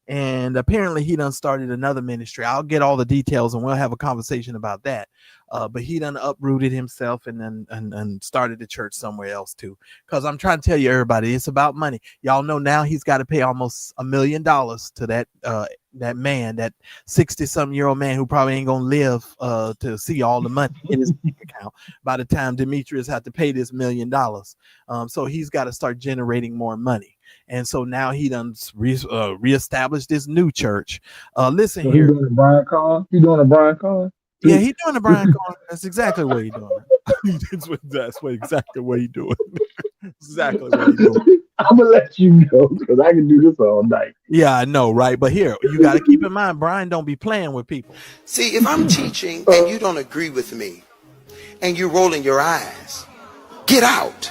And apparently he done started another ministry. I'll get all the details and we'll have a conversation about that. But he done uprooted himself and then started the church somewhere else too. Because I'm trying to tell you, everybody, it's about money. Y'all know now he's got to pay almost $1 million to that man, that 60-something-year-old man who probably ain't gonna live to see all the money in his bank account by the time Demetrius had to pay this $1 million. So he's got to start generating more money. And so now he done reestablished this new church. Listen So here. He doing a Brian Carr? He doing a Brian Carr? Yeah, he doing a Brian Carr. That's exactly what he doing. Exactly what he doing. Exactly what he doing. I'm gonna let you go because I can do this all night. Yeah, I know, right? But here, you got to keep in mind, Brian don't be playing with people. See, if I'm teaching and you don't agree with me and you're rolling your eyes, get out.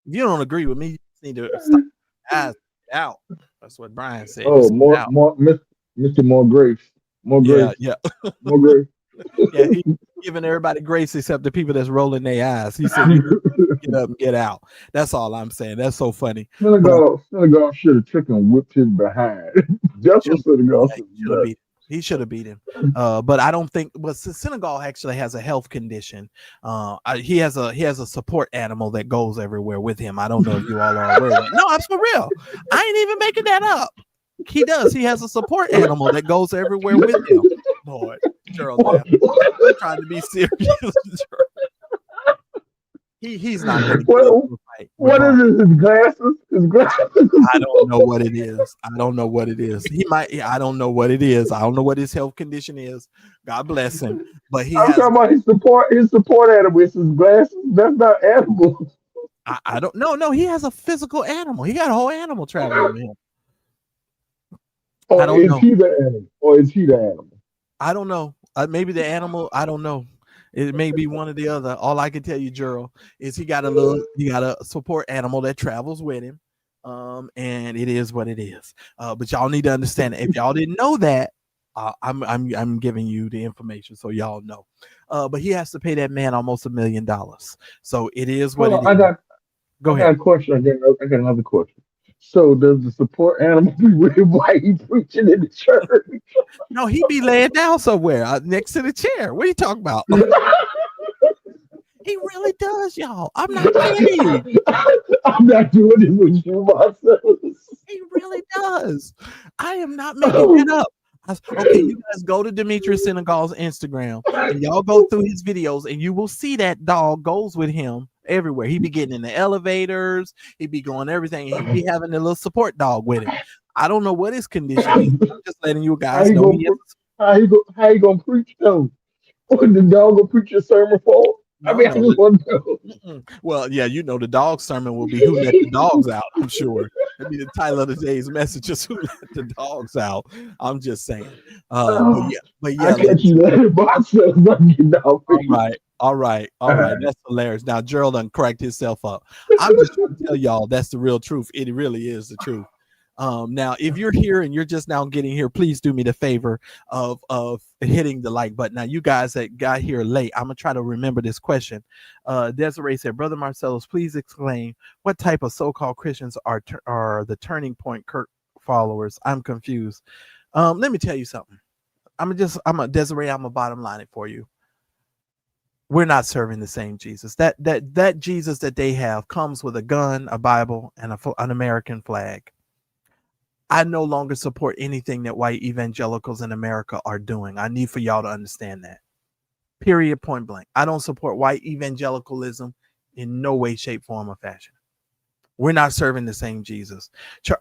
If you don't agree with me, you just need to stop eyes out. That's what Brian said. Oh, Mr. More Grace. More grace. Yeah. More grace. Yeah, he's giving everybody grace except the people that's rolling their eyes. He said, get up and get out. That's all I'm saying. That's so funny. Senegal should have took and whipped his behind. That's what Senegal he should have beat him. But I don't think. But Senegal actually has a health condition. He has a support animal that goes everywhere with him. I don't know if you all are aware of that. No, I'm for real. I ain't even making that up. He does. He has a support animal that goes everywhere with him. Boy, Gerald, I'm trying to be serious. He's not going to get into a fight. What is it? His glasses? I don't know what it is. He might. I don't know what it is. I don't know what his health condition is. God bless him. But I'm talking about his support animal. It's his glasses. That's not animal. I don't know. No, he has a physical animal. He got a whole animal traveling with him. Or is he the animal? I don't know. Maybe the animal. I don't know. It may be one or the other. All I can tell you, Gerald, is he got a support animal that travels with him. And it is what it is. But y'all need to understand that. If y'all didn't know that, I'm giving you the information so y'all know. But he has to pay that man almost $1 million. So it is what it is. Go ahead. I got a question. I got another question. So does the support animal be with him while he's preaching in the church? No, he be laying down somewhere next to the chair. What are you talking about? He really does, y'all. I'm not kidding. I'm not doing it with you, Marcellus. He really does. I am not making it up. Okay, you guys go to Demetrius Senegal's Instagram and y'all go through his videos and you will see that dog goes with him everywhere. He be getting in the elevators. He be going everything. He be having a little support dog with him. I don't know what his condition is. I'm just letting you guys know. How you gonna preach though? What the dog gonna preach your sermon for? No, I just want to know. Well, yeah, the dog sermon will be who let the dogs out. I'm sure. That'd be the title of today's message, is who let the dogs out. I'm just saying. But yeah. I catch you later, myself. All right. That's hilarious. Now Gerald done cracked himself up. I'm just trying to tell y'all that's the real truth. It really is the truth. Now, if you're here and you're just now getting here, please do me the favor of hitting the like button. Now, you guys that got here late, I'm gonna try to remember this question. Desiree said, "Brother Marcellus, please explain what type of so-called Christians are the Turning Point Kirk followers. I'm confused." Let me tell you something. Desiree, I'm a bottom line it for you. We're not serving the same Jesus. That Jesus that they have comes with a gun, a Bible, and an American flag. I no longer support anything that white evangelicals in America are doing. I need for y'all to understand that. Period, point blank. I don't support white evangelicalism in no way, shape, form, or fashion. We're not serving the same Jesus.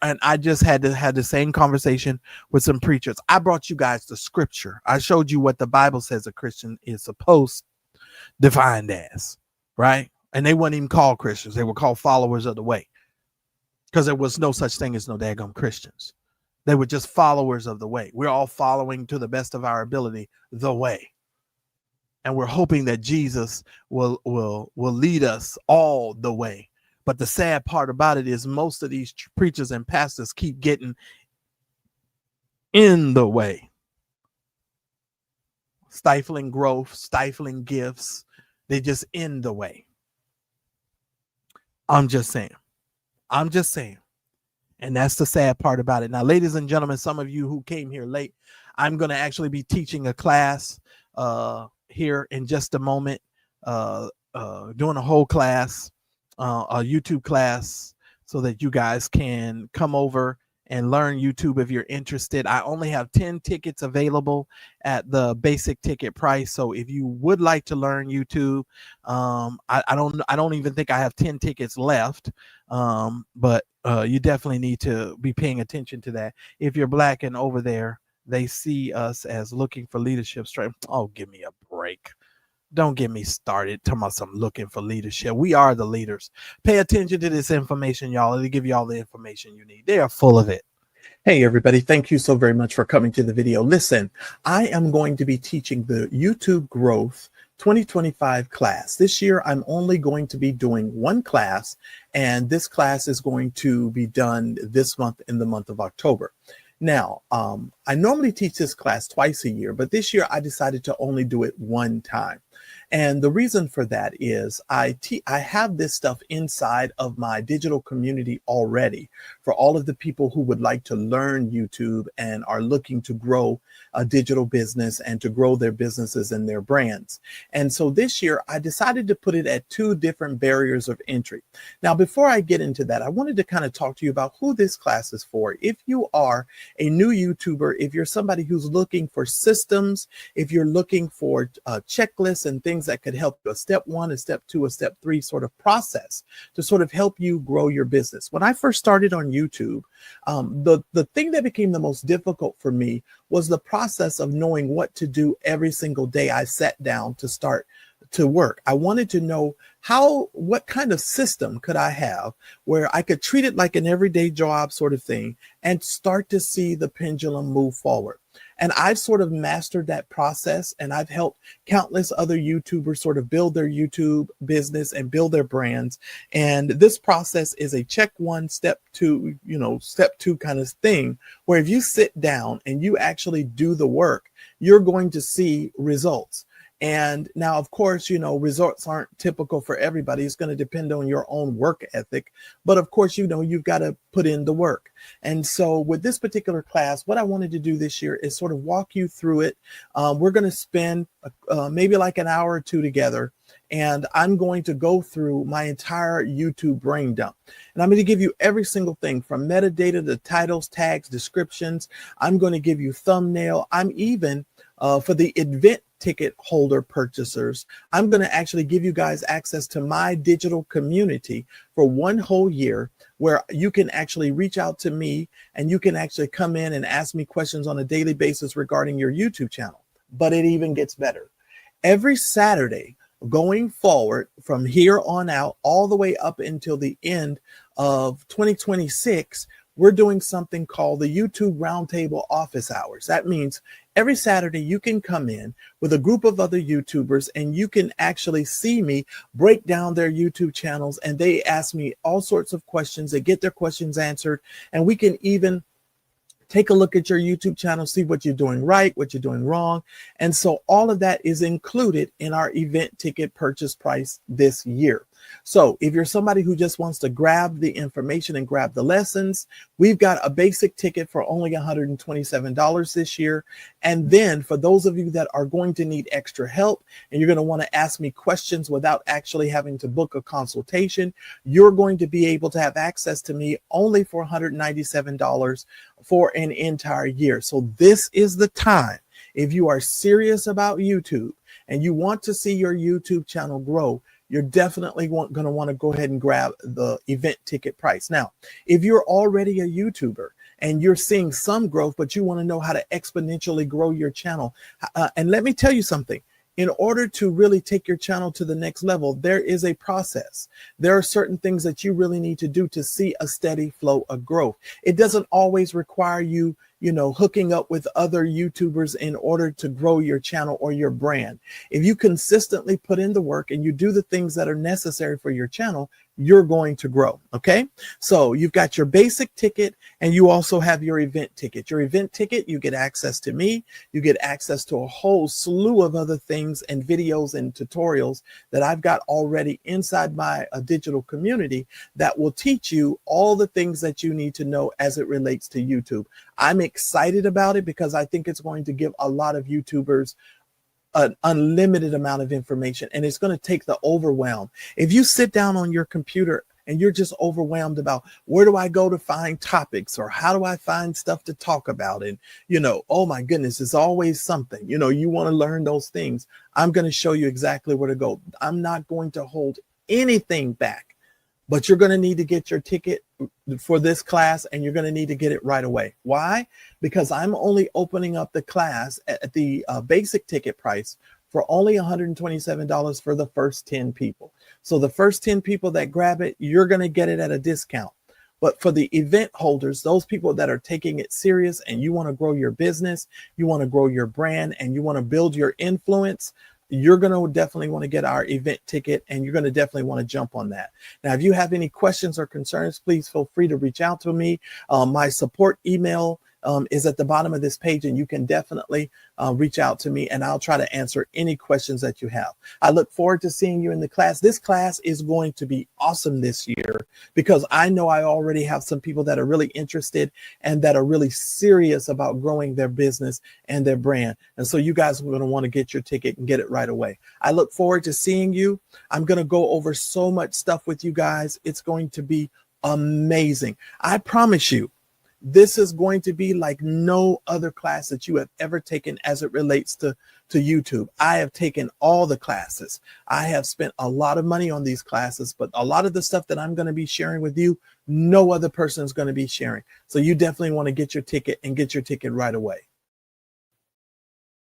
And I just had the same conversation with some preachers. I brought you guys the scripture. I showed you what the Bible says a Christian is supposed defined as, right? And they weren't even called Christians. They were called followers of the way, because there was no such thing as no daggum Christians. They were just followers of the way. We're all following, to the best of our ability, the way. And we're hoping that Jesus will lead us all the way. But the sad part about it is most of these preachers and pastors keep getting in the way, stifling growth, stifling gifts. They just in the way. I'm just saying. And that's the sad part about it. Now, ladies and gentlemen, some of you who came here late, I'm going to actually be teaching a class here in just a moment, doing a whole class, a YouTube class, so that you guys can come over and learn YouTube if you're interested. I only have 10 tickets available at the basic ticket price. So if you would like to learn YouTube, I don't even think I have 10 tickets left. But you definitely need to be paying attention to that. If you're Black and over there, they see us as looking for leadership strength. Oh, give me a break. Don't get me started talking about some looking for leadership. We are the leaders. Pay attention to this information, y'all. It'll give you all the information you need. They are full of it. Hey, everybody. Thank you so very much for coming to the video. Listen, I am going to be teaching the YouTube Growth 2025 class. This year, I'm only going to be doing one class, and this class is going to be done this month, in the month of October. Now, I normally teach this class twice a year, but this year I decided to only do it one time. And the reason for that is I have this stuff inside of my digital community already for all of the people who would like to learn YouTube and are looking to grow a digital business and to grow their businesses and their brands. And so this year I decided to put it at 2 different barriers of entry. Now, before I get into that, I wanted to kind of talk to you about who this class is for. If you are a new YouTuber, if you're somebody who's looking for systems, if you're looking for checklists and things that could help you, a step 1, a step 2, a step 3 sort of process to sort of help you grow your business. When I first started on YouTube, the thing that became the most difficult for me was the process of knowing what to do every single day I sat down to start to work. I wanted to know what kind of system could I have where I could treat it like an everyday job sort of thing and start to see the pendulum move forward. And I've sort of mastered that process, and I've helped countless other YouTubers sort of build their YouTube business and build their brands. And this process is a check 1, step 2, step 2 kind of thing, where if you sit down and you actually do the work, you're going to see results. And now, of course, results aren't typical for everybody. It's going to depend on your own work ethic. But of course, you've got to put in the work. And so with this particular class, what I wanted to do this year is sort of walk you through it. We're going to spend maybe like an hour or 2 together. And I'm going to go through my entire YouTube brain dump. And I'm going to give you every single thing from metadata to titles, tags, descriptions. I'm going to give you thumbnail. I'm even for the event ticket holder purchasers, I'm going to actually give you guys access to my digital community for 1 whole year, where you can actually reach out to me and you can actually come in and ask me questions on a daily basis regarding your YouTube channel. But it even gets better. Every Saturday going forward from here on out, all the way up until the end of 2026, we're doing something called the YouTube Roundtable Office Hours. That means every Saturday you can come in with a group of other YouTubers and you can actually see me break down their YouTube channels, and they ask me all sorts of questions. They get their questions answered, and we can even take a look at your YouTube channel, see what you're doing right, what you're doing wrong. And so all of that is included in our event ticket purchase price this year. So if you're somebody who just wants to grab the information and grab the lessons, we've got a basic ticket for only $127 this year. And then for those of you that are going to need extra help and you're going to want to ask me questions without actually having to book a consultation, you're going to be able to have access to me only for $197 for an entire year. So this is the time. If you are serious about YouTube and you want to see your YouTube channel grow, you're definitely going to want to go ahead and grab the event ticket price. Now, if you're already a YouTuber and you're seeing some growth, but you want to know how to exponentially grow your channel, and let me tell you something. In order to really take your channel to the next level, there is a process. There are certain things that you really need to do to see a steady flow of growth. It doesn't always require you, hooking up with other YouTubers in order to grow your channel or your brand. If you consistently put in the work and you do the things that are necessary for your channel, you're going to grow. Okay. So you've got your basic ticket and you also have your event ticket. Your event ticket, you get access to me. You get access to a whole slew of other things and videos and tutorials that I've got already inside my digital community that will teach you all the things that you need to know as it relates to YouTube. I'm excited about it because I think it's going to give a lot of YouTubers an unlimited amount of information, and it's going to take the overwhelm. If you sit down on your computer and you're just overwhelmed about where do I go to find topics or how do I find stuff to talk about, and oh my goodness, it's always something, you want to learn those things, I'm going to show you exactly where to go. I'm not going to hold anything back. But you're going to need to get your ticket for this class, and you're going to need to get it right away. Why? Because I'm only opening up the class at the basic ticket price for only $127 for the first 10 people. So the first 10 people that grab it, you're going to get it at a discount. But for the event holders, those people that are taking it serious and you want to grow your business, you want to grow your brand, and you want to build your influence, you're going to definitely want to get our event ticket, and you're going to definitely want to jump on that. Now, if you have any questions or concerns, please feel free to reach out to me. My support email is at the bottom of this page, and you can definitely reach out to me and I'll try to answer any questions that you have. I look forward to seeing you in the class. This class is going to be awesome this year because I know I already have some people that are really interested and that are really serious about growing their business and their brand. And so you guys are going to want to get your ticket and get it right away. I look forward to seeing you. I'm going to go over so much stuff with you guys. It's going to be amazing. I promise you. This is going to be like no other class that you have ever taken as it relates to YouTube. I have taken all the classes. I have spent a lot of money on these classes, but a lot of the stuff that I'm going to be sharing with you, no other person is going to be sharing. So you definitely want to get your ticket and get your ticket right away.